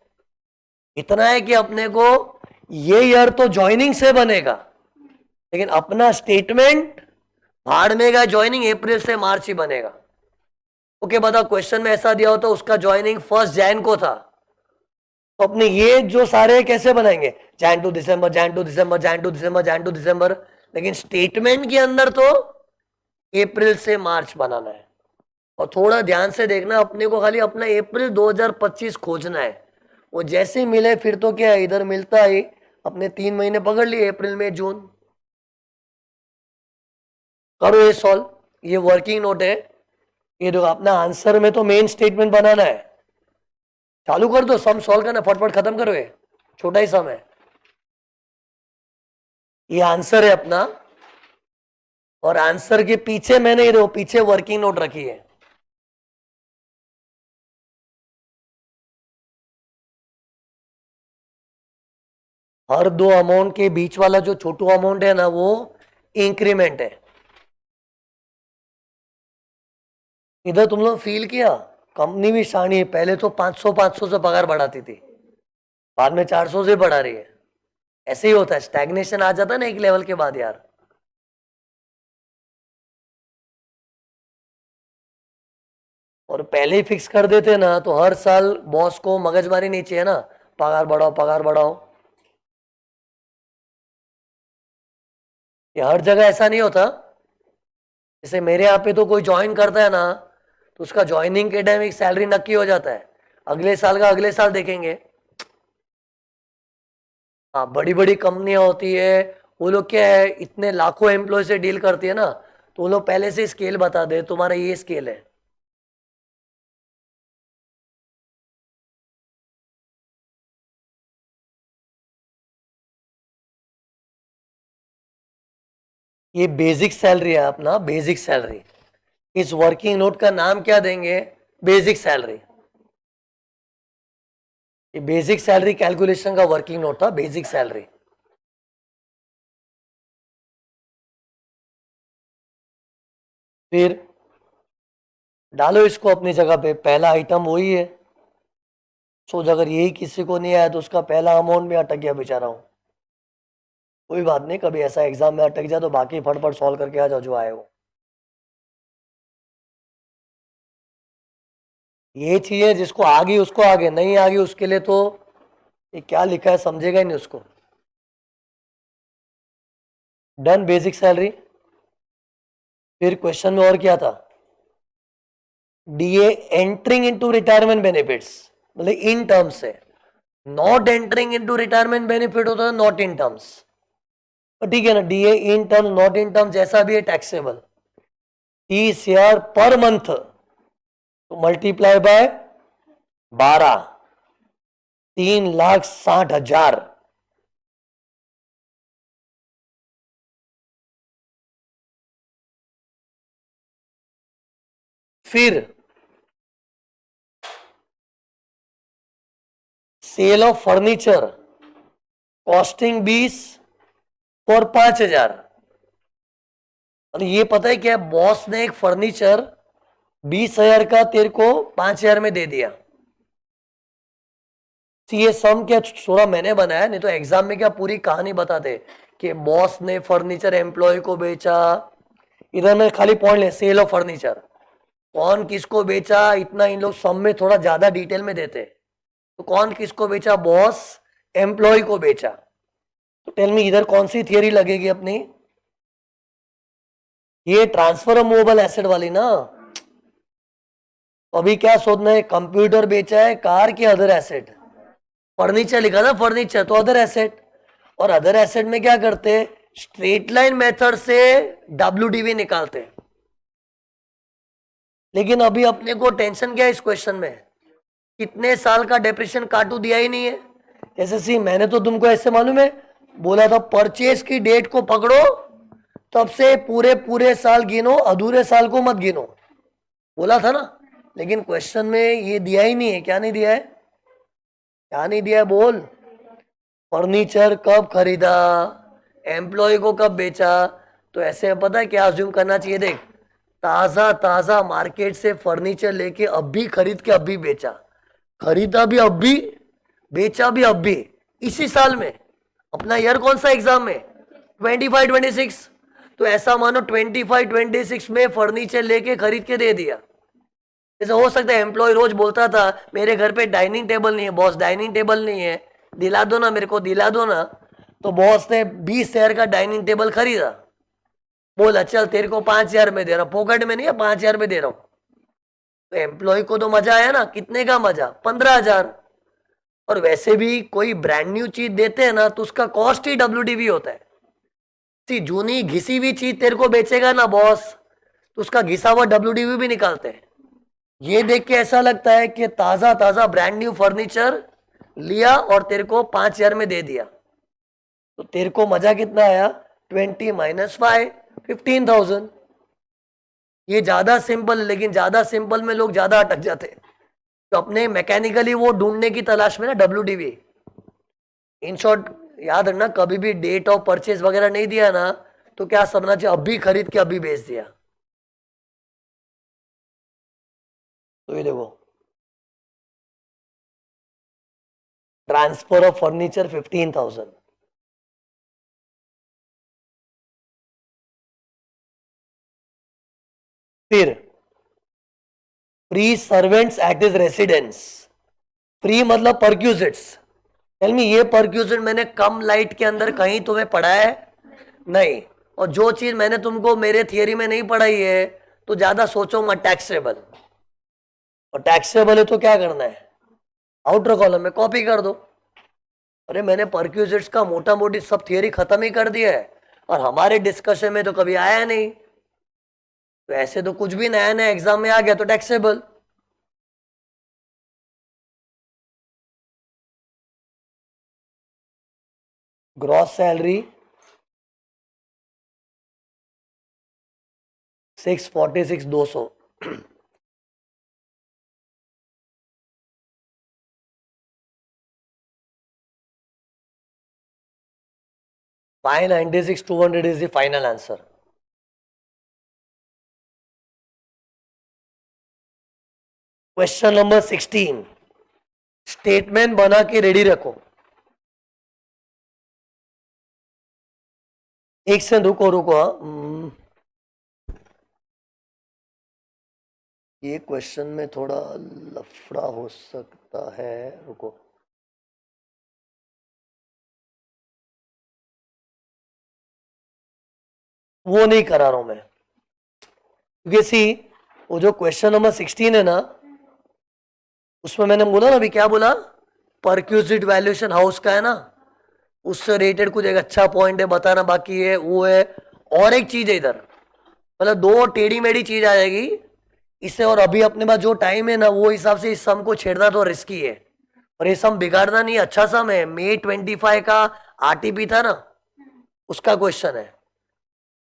इतना है कि अपने को ये ईयर तो ज्वाइनिंग से बनेगा, लेकिन अपना स्टेटमेंट भाड़ में का ज्वाइनिंग अप्रैल से मार्च ही बनेगा। ओके बताओ, क्वेश्चन में ऐसा दिया होता उसका ज्वाइनिंग 1 जैन को था, तो अपने ये जो सारे कैसे बनाएंगे? Jan to December, Jan to December, Jan to December, Jan to December. लेकिन स्टेटमेंट के अंदर तो अप्रैल से मार्च बनाना है। और थोड़ा ध्यान से देखना, अपने को खाली अपना अप्रैल 2025 खोजना है। वो जैसे ही मिले फिर तो क्या है, इधर मिलता ही अपने 3 महीने पकड़ लिए, अप्रैल में जून। करो ये सॉल्व, ये वर्किंग नोट है। ये देखो अपना आंसर में तो मेन स्टेटमेंट बनाना है। चालू कर दो, सम सॉल्व करना, फटफट खत्म करो, ये छोटा ही सम है। ये आंसर है अपना, और आंसर के पीछे मैंने ये पीछे वर्किंग नोट रखी है। हर दो अमाउंट के बीच वाला जो छोटू अमाउंट है ना, वो इंक्रीमेंट है। इधर तुम लोग फील किया, कंपनी भी शानी है, पहले तो 500 से पगार बढ़ाती थी, बाद में 400 से बढ़ा रही है। ऐसे ही होता है, स्टैग्नेशन आ जाता है ना एक लेवल के बाद यार। और पहले ही फिक्स कर देते ना तो हर साल बॉस को मगजमारी नहीं चाहिए ना, पगार बढ़ाओ पगार बढ़ाओ। ये हर जगह ऐसा नहीं होता। जैसे मेरे यहाँ पे तो कोई ज्वाइन करता है ना, तो उसका ज्वाइनिंग के टाइम एक सैलरी नक्की हो जाता है, अगले साल का अगले साल देखेंगे। हाँ, बड़ी बड़ी कंपनियां होती है, वो लोग क्या है, इतने लाखों एम्प्लॉय से डील करती है ना, तो वो लोग पहले से स्केल बता दे, तुम्हारा ये स्केल है। ये बेसिक सैलरी है अपना, बेसिक सैलरी। इस वर्किंग नोट का नाम क्या देंगे? Basic salary. ये बेसिक सैलरी कैलकुलेशन का वर्किंग नोट था, बेसिक सैलरी। फिर डालो इसको अपनी जगह पे, पहला आइटम वही है। सोच अगर यही किसी को नहीं आया तो उसका पहला अमाउंट में अटक गया बेचारा हूं। कोई बात नहीं, कभी ऐसा एग्जाम में अटक जाए तो बाकी फटफट सॉल्व करके आ जाओ जो आए हो। ये चीज है, जिसको आ गई उसको आगे, नहीं आ गई उसके लिए तो ये क्या लिखा है समझेगा ही नहीं उसको। Done basic salary. फिर क्वेश्चन में और क्या था? DA entering into retirement benefits, मतलब इन टर्म्स है। Not entering into retirement benefit होता है नॉट इन टर्म्स। ठीक है ना, DA in terms not in terms जैसा भी है टैक्सेबल। 30,000 पर मंथ, तो मल्टीप्लाई बाय 12, 3,60,000। फिर सेल ऑफ फर्नीचर कॉस्टिंग 20 और 5,000। और ये पता है क्या, बॉस ने एक फर्नीचर 20,000 का तेरे को 5,000 में दे दिया। ये सम क्या थोड़ा मैंने बनाया, नहीं तो एग्जाम में क्या पूरी कहानी बताते कि बॉस ने फर्नीचर एम्प्लॉय को बेचा। इधर में खाली पॉइंट ले, सेल ऑफ फर्नीचर कौन किसको बेचा, इतना इन लोग सम में थोड़ा ज्यादा डिटेल में देते। तो कौन किसको बेचा? बॉस एम्प्लॉय को बेचा। तो टेल मी इधर कौन सी थियरी लगेगी अपनी? ये ट्रांसफर मूवेबल एसेट वाली ना। तो अभी क्या सोचना है, कंप्यूटर बेचा है, कार के अदर एसेट? फर्नीचर लिखा था, फर्नीचर तो अदर एसेट। और अदर एसेट में क्या करते? स्ट्रेट लाइन मेथड से डब्ल्यूडीवी निकालते। लेकिन अभी अपने को टेंशन क्या है इस क्वेश्चन में, कितने साल का डेप्रिसिएशन काटू दिया ही नहीं है। जैसे सी मैंने तो तुमको ऐसे मालूम है बोला था, परचेज की डेट को पकड़ो, तब से पूरे पूरे साल गिनो, अधूरे साल को मत गिनो, बोला था ना। लेकिन क्वेश्चन में ये दिया ही नहीं है। क्या नहीं दिया है? क्या नहीं दिया है बोल? फर्नीचर कब खरीदा, एम्प्लॉय को कब बेचा। तो ऐसे पता है क्या अज्यूम करना चाहिए, देख, ताजा ताजा मार्केट से फर्नीचर लेके अब भी खरीद के अब भी बेचा, खरीदा भी अब भी, बेचा भी अब भी, इसी साल में। अपना ईयर कौन सा एग्जाम में? 25-26। तो ऐसा मानो 25-26 में फर्नीचर लेके खरीद के दे दिया। जैसे हो सकता है एम्प्लॉय रोज बोलता था मेरे घर पे डाइनिंग टेबल नहीं है, बॉस डाइनिंग टेबल नहीं है, दिला दो ना मेरे को, दिला दो ना। तो बॉस ने 20,000 का डाइनिंग टेबल खरीदा, बोला चल तेरे को 5,000 में दे रहा हूं, पॉकेट में नहीं है, 5,000 में दे रहा हूं। तो एम्प्लॉय को तो मजा आया ना, कितने का मजा? 15,000। और वैसे भी कोई ब्रांड न्यू चीज देते हैं ना तो उसका कॉस्ट ही डब्ल्यूडीवी होता है। सी जूनी घिसी हुई चीज तेरे को बेचेगा ना बॉस, तो उसका घिसा हुआ डब्ल्यूडीवी भी निकालते हैं। ये देख के ऐसा लगता है कि ताजा ताजा ब्रांड न्यू फर्नीचर लिया और तेरे को 5,000 में दे दिया। तो तेरे को मजा कितना आया? 20 माइनस 5, 15,000। ये ज्यादा सिंपल है, लेकिन ज्यादा सिंपल में लोग ज्यादा अटक जाते हैं, तो अपने मैकेनिकली वो ढूंढने की तलाश में ना WDV। इन शॉर्ट, याद रखना, कभी भी डेट ऑफ परचेज वगैरह नहीं दिया ना, तो क्या समझना चाहिए, अभी खरीद के अभी बेच दिया। तो ये देखो, ट्रांसफर ऑफ फर्नीचर 15,000। फिर free servants act is residence. Free मतलब परक्यूजिट्स। टेल मी, ये परक्यूजिट मैंने कम लाइट के अंदर कहीं तुम्हें पढ़ा है? नहीं। और जो चीज मैंने तुमको मेरे थियरी में नहीं पढ़ाई है, तो ज्यादा सोचो मत। टैक्सेबल, और टैक्सेबल है तो क्या करना है? आउटर कॉलम में कॉपी कर दो। अरे मैंने परक्यूजिट्स का मोटा मोटी सब थियरी खत्म ही कर दिया है, और हमारे डिस्कशन में तो कभी आया नहीं। तो ऐसे तो कुछ भी नया नया एग्जाम में आ गया तो taxable. Gross salary 646, 200। 596, 200 is the final answer. Question number 16, statement बना के रेडी रखो। एक से रुको रुको, हाँ। ये क्वेश्चन में थोड़ा लफड़ा हो सकता है, रुको। वो नहीं करा रहा हूं मैं, क्योंकि सी, वो जो क्वेश्चन नंबर 16 है ना, उसमें मैंने बोला ना, अभी क्या बोला, परक्यूजिट वैल्यूएशन हाउस का है ना, उससे रिलेटेड कुछ एक अच्छा पॉइंट है बताना बाकी है, वो है। और एक चीज है इधर, मतलब दो टेढ़ी मेढ़ी चीज आ जाएगी इससे, और अभी अपने पास जो टाइम है ना, वो हिसाब से इस सम को छेड़ना तो रिस्की है। और ये सम बिगाड़ना नहीं, अच्छा सम है। May 25 का RTP था ना, उसका क्वेश्चन है।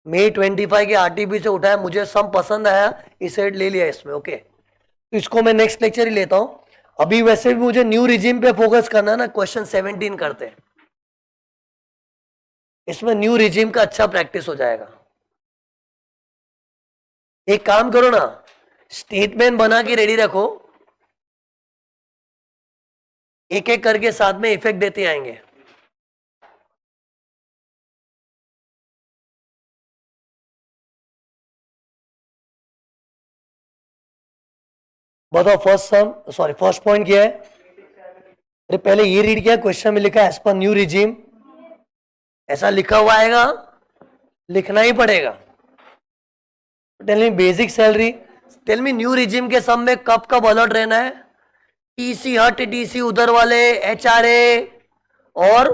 May 25 के RTP से उठाया, मुझे सम पसंद आया, इसे ले लिया इसमें। ओके, तो इसको मैं नेक्स्ट लेक्चर ही लेता हूं। अभी वैसे भी मुझे न्यू रिजीम पे फोकस करना है ना, क्वेश्चन 17 करते हैं। इसमें न्यू रिजीम का अच्छा प्रैक्टिस हो जाएगा। एक काम करो ना, स्टेटमेंट बना के रेडी रखो, एक एक करके साथ में इफेक्ट देते आएंगे। बताओ, फर्स्ट सम, सॉरी फर्स्ट पॉइंट क्या है? अरे पहले ये रीड किया, क्वेश्चन में लिखा है एज पर न्यू रिजीम, ऐसा लिखा हुआ आएगा, लिखना ही पड़ेगा। Tell me basic salary, tell me new regime के सम में कब कब अलर्ट रहना है? टीसी हट, टीसी उधर वाले, HRA, और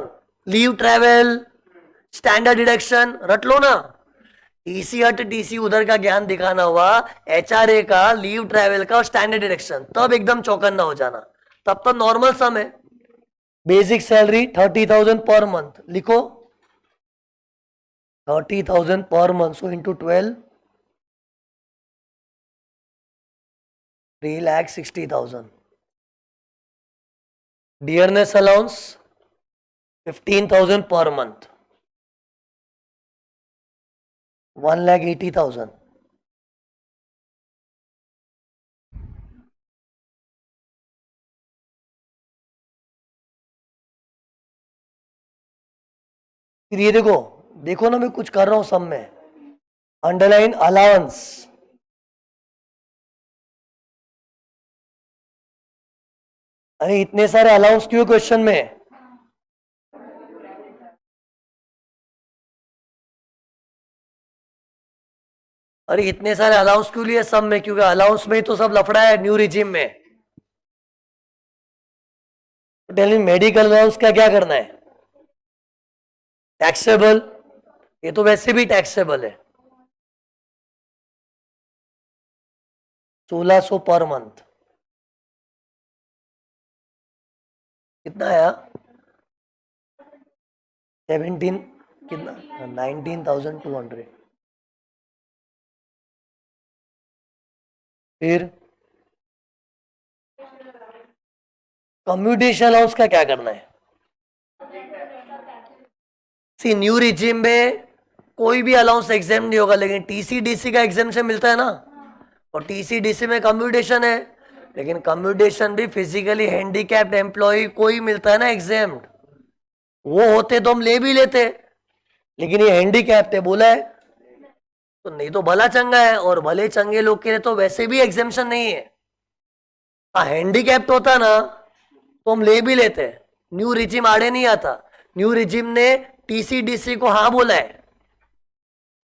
लीव ट्रेवल, स्टैंडर्ड डिडक्शन, रट लो ना। टीसी हट, टीसी उधर का ज्ञान दिखाना हुआ, HRA का, लीव ट्रेवल का, और स्टैंडर्ड डिडक्शन, तब एकदम चौकन्ना हो जाना। तब तो नॉर्मल सम है। बेसिक सैलरी 30,000 पर मंथ लिखो, 30,000 per month, so into 12, 3,60,000। Dearness allowance 15,000 per month, 1,80,000। फिर ये देखो, देखो ना मैं कुछ कर रहा हूं सब में, अंडरलाइन अलाउंस। अरे इतने सारे अलाउंस क्यों क्वेश्चन में? अरे इतने सारे अलाउंस क्यों लिए सब में? क्योंकि अलाउंस में ही तो सब लफड़ा है न्यू रिजीम में। टेल मी मेडिकल अलाउंस का क्या करना है? टैक्सेबल, ये तो वैसे भी टैक्सेबल है, 1,600 पर मंथ। कितना आया? 17 कितना, 19,200। फिर कम्यूटेशन अलाउंस का क्या करना है? सी न्यू रिजीम में कोई भी अलाउंस एग्जाम नहीं होगा, लेकिन टीसीडीसी का एग्जामेशन मिलता है ना, और टीसीडीसी में कम्यूटेशन है, लेकिन कम्यूटेशन भी फिजिकली हैंडीकैप्ड एम्प्लॉय को ही मिलता है ना एग्जाम। वो होते तो हम ले भी लेते, लेकिन ये हैंडीकैप थे बोला है, तो नहीं तो भला चंगा है, और भले चंगे लोग के लिए तो वैसे भी एग्जामेशन नहीं है। हाँ हैंडीकैप्ड होता ना तो हम ले भी लेते, न्यू रिजिम आड़े नहीं आता। न्यू रिजिम ने टीसीडीसी को हाँ बोला है,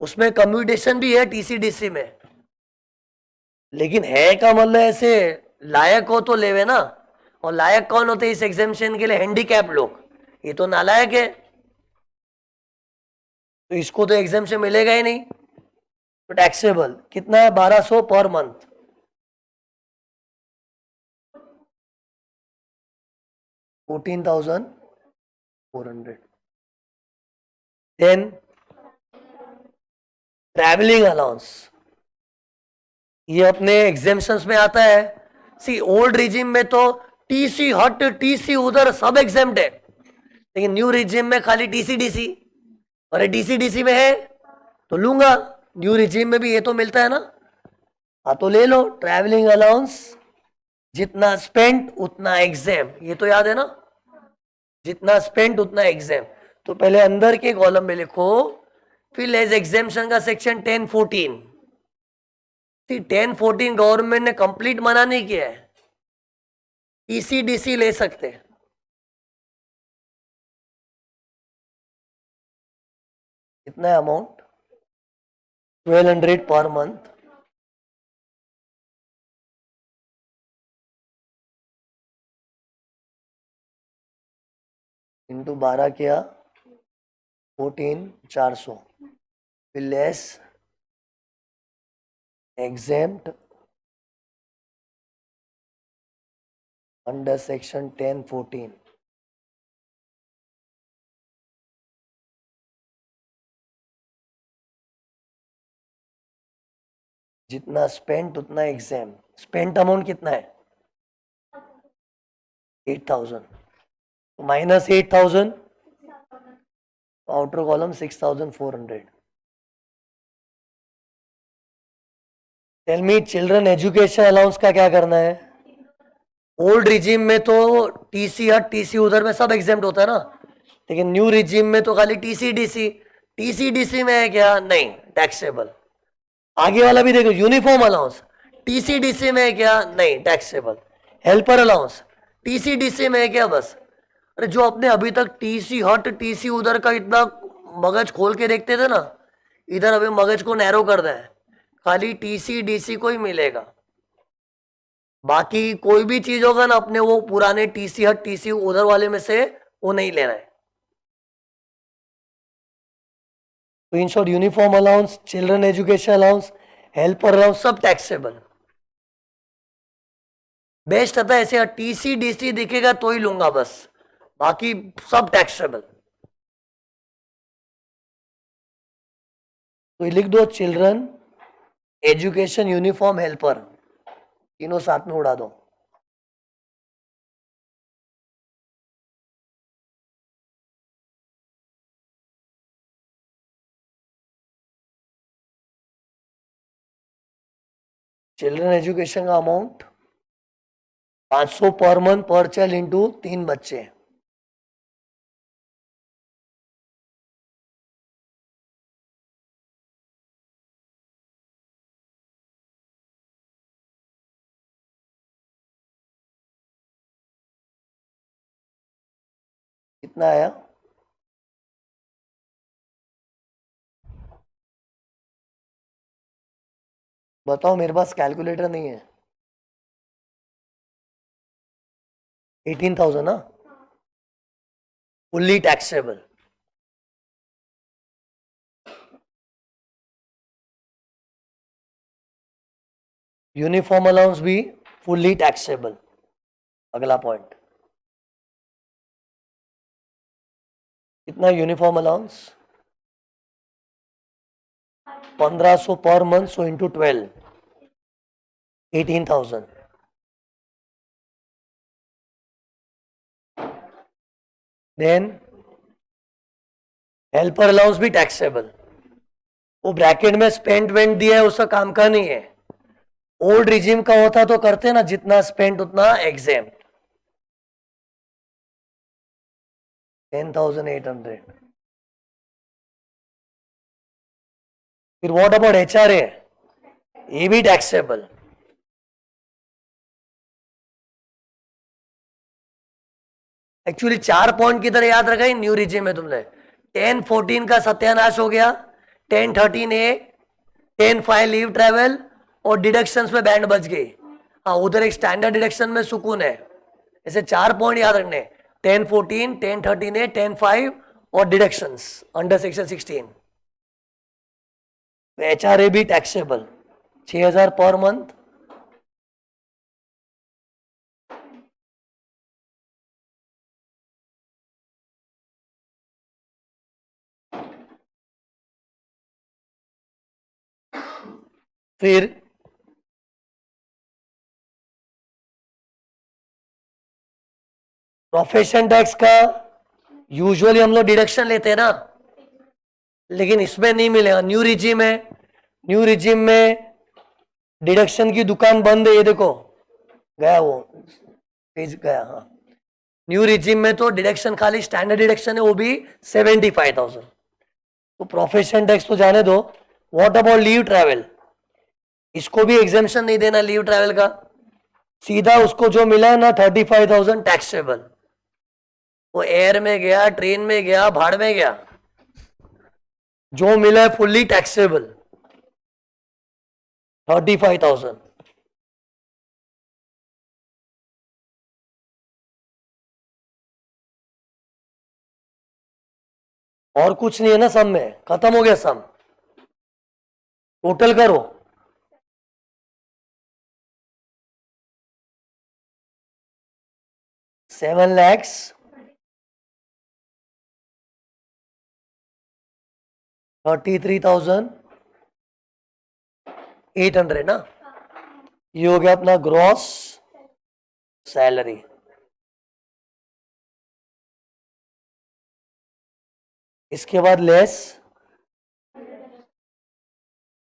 उसमें कम्यूटेशन भी है टीसीडीसी में, लेकिन है का मतलब ऐसे लायक हो तो लेवे ना, और लायक कौन होते हैं इस एग्जामिशन के लिए? हैंडीकैप लोग, ये तो नालायक है, तो इसको तो एग्जामिशन मिलेगा ही नहीं। तो टैक्सेबल कितना है? 1200 per month. $14,400। Then travelling allowance, ये अपने एग्जामिशंस में आता है। सी ओल्ड रिजिम में तो टीसी हट टीसी उधर सब एग्जाम्ड है, लेकिन न्यू रिजिम में खाली टीसी डीसी, और डीसी डीसी में है तो लूंगा। न्यू रिजिम में भी ये तो मिलता है ना, हाँ तो ले लो। ट्रैवलिंग अलाउंस जितना स्पेंड उतना एग्जाम, ये तो याद है ना, जितना स्पेंड उतना एग्जाम। तो पहले अंदर के कॉलम में लिखो, फिर लेस एग्जामेशन का सेक्शन 1014। 1014 गवर्नमेंट ने कंप्लीट मना नहीं किया है, ईसीडीसी ले सकते हैं। कितना है अमाउंट? 1200 पर मंथ, इंटू 12 किया 14,400, फिर लेस एग्जेम्प्ट अंडर सेक्शन 1014। जितना स्पेंट उतना एग्जाम। स्पेंट अमाउंट कितना है? 8,000, तो minus 8,000, outer column 6,400। Tell me children education allowance का क्या करना है? ओल्ड रिजिम में तो टीसी हट टीसी उधर में सब एग्जाम्प्ट होता है ना, लेकिन न्यू रिजिम में तो खाली टीसी डीसी। टीसी डीसी में है क्या? नहीं, टैक्सेबल। आगे वाला भी देखो, यूनिफॉर्म अलाउंस टीसी डीसी में है क्या? नहीं, taxable. Helper allowance TC DC में है क्या? बस। अरे जो अपने अभी तक टीसी हट टीसी उधर का इतना मगज खोल के देखते थे ना, इधर अभी मगज को नैरो कर दें, खाली टीसी डीसी को ही मिलेगा। बाकी कोई भी चीज होगा ना अपने, वो पुराने टीसी हट टीसी उधर वाले में से वो नहीं लेना है। तो in short uniform allowance, children education allowance, helper allowance सब टैक्सेबल। बेस्ट आता है ऐसे टीसी डीसी दिखेगा तो ही लूंगा बस, बाकी सब टैक्सेबल। तो लिख दो चिल्ड्रन एजुकेशन यूनिफॉर्म हेल्पर, तीनों साथ में उड़ा दो। चिल्ड्रन एजुकेशन का अमाउंट 500 पर मंथ पर चाइल्ड इंटू 3 बच्चे। कितना आया? बताओ, मेरे पास कैलकुलेटर नहीं है। 18,000 ना, फुल्ली टैक्सेबल। यूनिफॉर्म अलाउंस भी फुल्ली टैक्सेबल। अगला पॉइंट कितना यूनिफॉर्म अलाउंस? 1500 पर month, so into 12, 18,000. Then helper allowance भी टैक्सेबल. वो ब्रैकेट में स्पेंट वेंट दिया है, उसका काम का नहीं है. ओल्ड रिजीम का होता तो करते ना, जितना स्पेंट उतना एग्जेम. 10,800. फिर व्हाट अबाउट HRA? ये भी टैक्सेबल. एक्चुअली 4 पॉइंट की तरह याद रखा है न्यू रिजीम में तुमने. 10-14 का सत्यानाश हो गया. 10-13A, 10-5 लीव ट्रेवल और डिडक्शंस में बैंड बच गई. हाँ, उधर एक स्टैंडर्ड डिडक्शन में सुकून है. ऐसे 4 पॉइंट याद रखने. 10-14, 10-13A, 10-5 और डिडक्शंस अंडर सेक्शन 16. HRA भी टैक्सेबल. 6,000 per month. फिर प्रोफेशन टैक्स का यूजुअली हम लोग डिडक्शन लेते हैं ना, लेकिन इसमें नहीं मिलेगा. न्यू रिजीम है. न्यू रिजीम में डिडक्शन की दुकान बंद है. ये देखो गया, वो पेज गया. हाँ, न्यू रिजीम में तो डिडक्शन खाली स्टैंडर्ड डिडक्शन है, वो भी 75,000. तो प्रोफेशन टैक्स तो जाने दो. What about leave travel? इसको भी एग्जेम्पशन नहीं देना लीव ट्रैवल का. सीधा उसको जो मिला है ना 35,000 टैक्सेबल. वो एयर में गया, ट्रेन में गया, भाड़ में गया, जो मिला है फुल्ली टैक्सेबल 35,000. और कुछ नहीं है ना सम में. खत्म हो गया सम. टोटल करो. 7 lakhs 33,800 ना. ये हो गया अपना ग्रॉस सैलरी. इसके बाद लेस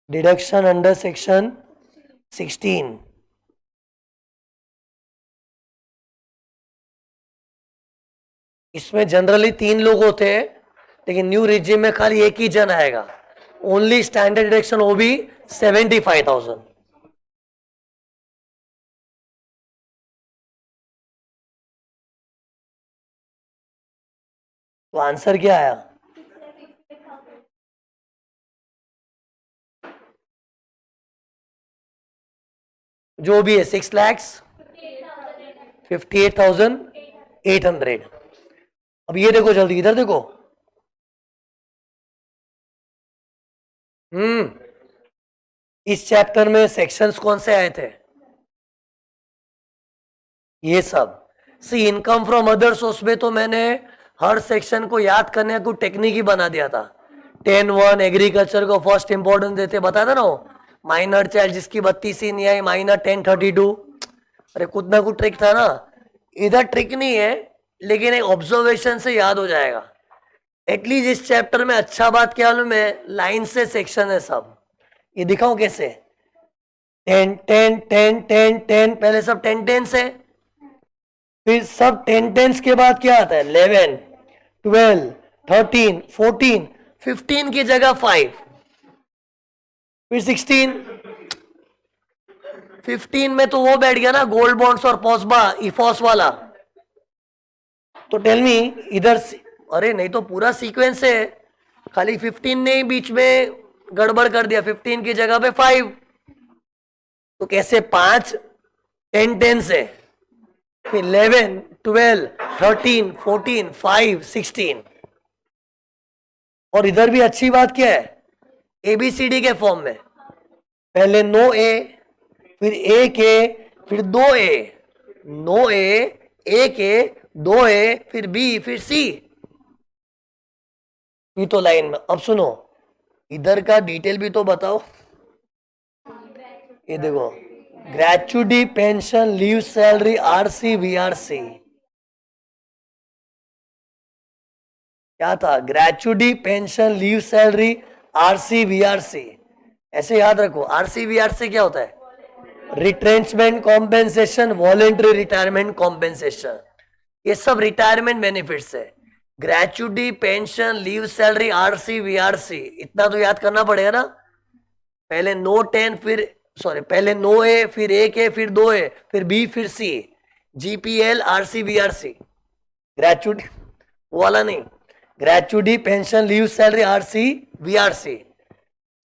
डिडक्शन अंडर सेक्शन 16. इसमें जनरली 3 लोग होते हैं, लेकिन न्यू रिजिम में खाली एक ही जन आएगा. ओनली स्टैंडर्ड डिडक्शन, वो भी 75,000. तो आंसर क्या आया? जो भी है 6,58,800. अब ये देखो जल्दी, इधर देखो. इस चैप्टर में सेक्शंस कौन से आए थे? ये सब. सी इनकम फ्रॉम अदर सोर्स में तो मैंने हर सेक्शन को याद करने का कुछ टेक्निक ही बना दिया था. 10-1 एग्रीकल्चर को फर्स्ट इंपॉर्टेंस देते, बताता ना वो माइनर चाइल्ड जिसकी 32 ही नहीं आई, माइनर 1032. अरे कुछ ना कुछ ट्रिक था ना. इधर ट्रिक नहीं है, लेकिन एक ऑब्जर्वेशन से याद हो जाएगा. एटलीस्ट इस चैप्टर में अच्छा बात क्या मालूम है, लाइन से सेक्शन है सब. ये दिखाऊं कैसे? 10-10-10-10-10, पहले सब 10-10 से, फिर सब 10-10 के बाद क्या आता है? 11, 12, 13, 14, 15 की जगह 5, फिर 16. 15 में तो वो बैठ गया ना गोल्ड बॉन्ड्स और पॉस्बा इफॉस वाला. तो टेल मी इधर अरे नहीं तो पूरा सीक्वेंस है, खाली 15 ने बीच में गड़बड़ कर दिया. 15 की जगह पे 5. तो कैसे? 5 10-10 से, फिर 11, 12, 13, 14, 5, 16. और इधर भी अच्छी बात क्या है, ABCD के फॉर्म में. पहले नो ए, फिर एक ए, फिर 2A, नो ए, एक ए, 2A, फिर B, फिर C. ये तो लाइन में। अब सुनो, इधर का डिटेल भी तो बताओ। ये देखो, gratuity, pension, leave, salary, RC, VRC. क्या था? Gratuity, pension, leave, salary, RC, VRC. ऐसे याद रखो। आरसी वीआरसी क्या होता है? Retrenchment compensation, voluntary retirement compensation, ये सब रिटायरमेंट बेनिफिट्स है। Gratuity, pension, leave, salary, RC, VRC, इतना तो याद करना पड़ेगा ना। पहले नो 10, फिर सॉरी, पहले नो ए, फिर एक ए, फिर दो ए, फिर बी, फिर C. GPL, RC, VRC. Gratuity वो वाला नहीं, gratuity, pension, leave, salary, RC, VRC.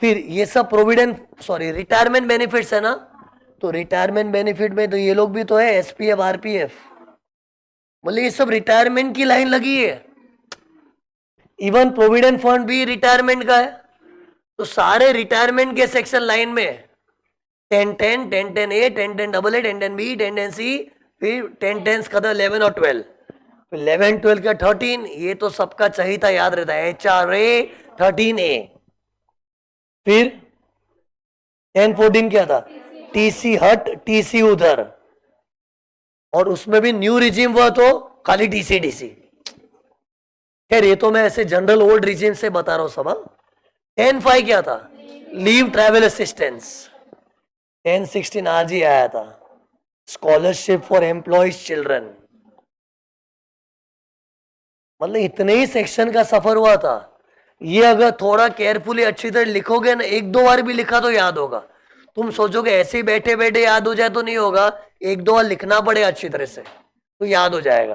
फिर ये सब प्रोविडेंट सॉरी रिटायरमेंट बेनिफिट्स है ना। तो रिटायरमेंट बेनिफिट में तो ये लोग भी तो है, एसपीएफ, आरपीएफ। बोले ये सब रिटायरमेंट की लाइन लगी है। इवन प्रोविडेंट फंड भी रिटायरमेंट का है। तो सारे रिटायरमेंट के सेक्शन लाइन में 10-10, 10-10 ए, 10-10 डबल ए, 10-10 बी, 10-10 सी, फिर 10-10 का 11 और 12, 11, 12 का 13। ये तो सबका चाहिए था, याद रहता है। HRA 13A। फिर 10-14 क्या था? टीसी हट, टीसी उधर। और उसमें भी न्यू रिजीम हुआ तो खाली टीसी डीसी। खैर ये तो मैं ऐसे जनरल ओल्ड रिजीम से बता रहा हूं सब। 10-5 क्या था? Leave travel assistance. 10-16 आज ही आया था, स्कॉलरशिप फॉर एम्प्लॉयज चिल्ड्रन। मतलब इतने ही सेक्शन का सफर हुआ था। ये अगर थोड़ा केयरफुली अच्छी तरह लिखोगे ना, एक दो बार भी लिखा तो याद होगा। तुम सोचोगे ऐसे ही बैठे बैठे याद हो जाए तो नहीं होगा, एक दो बार लिखना पड़ेगा अच्छी तरह से, तो याद हो जाएगा।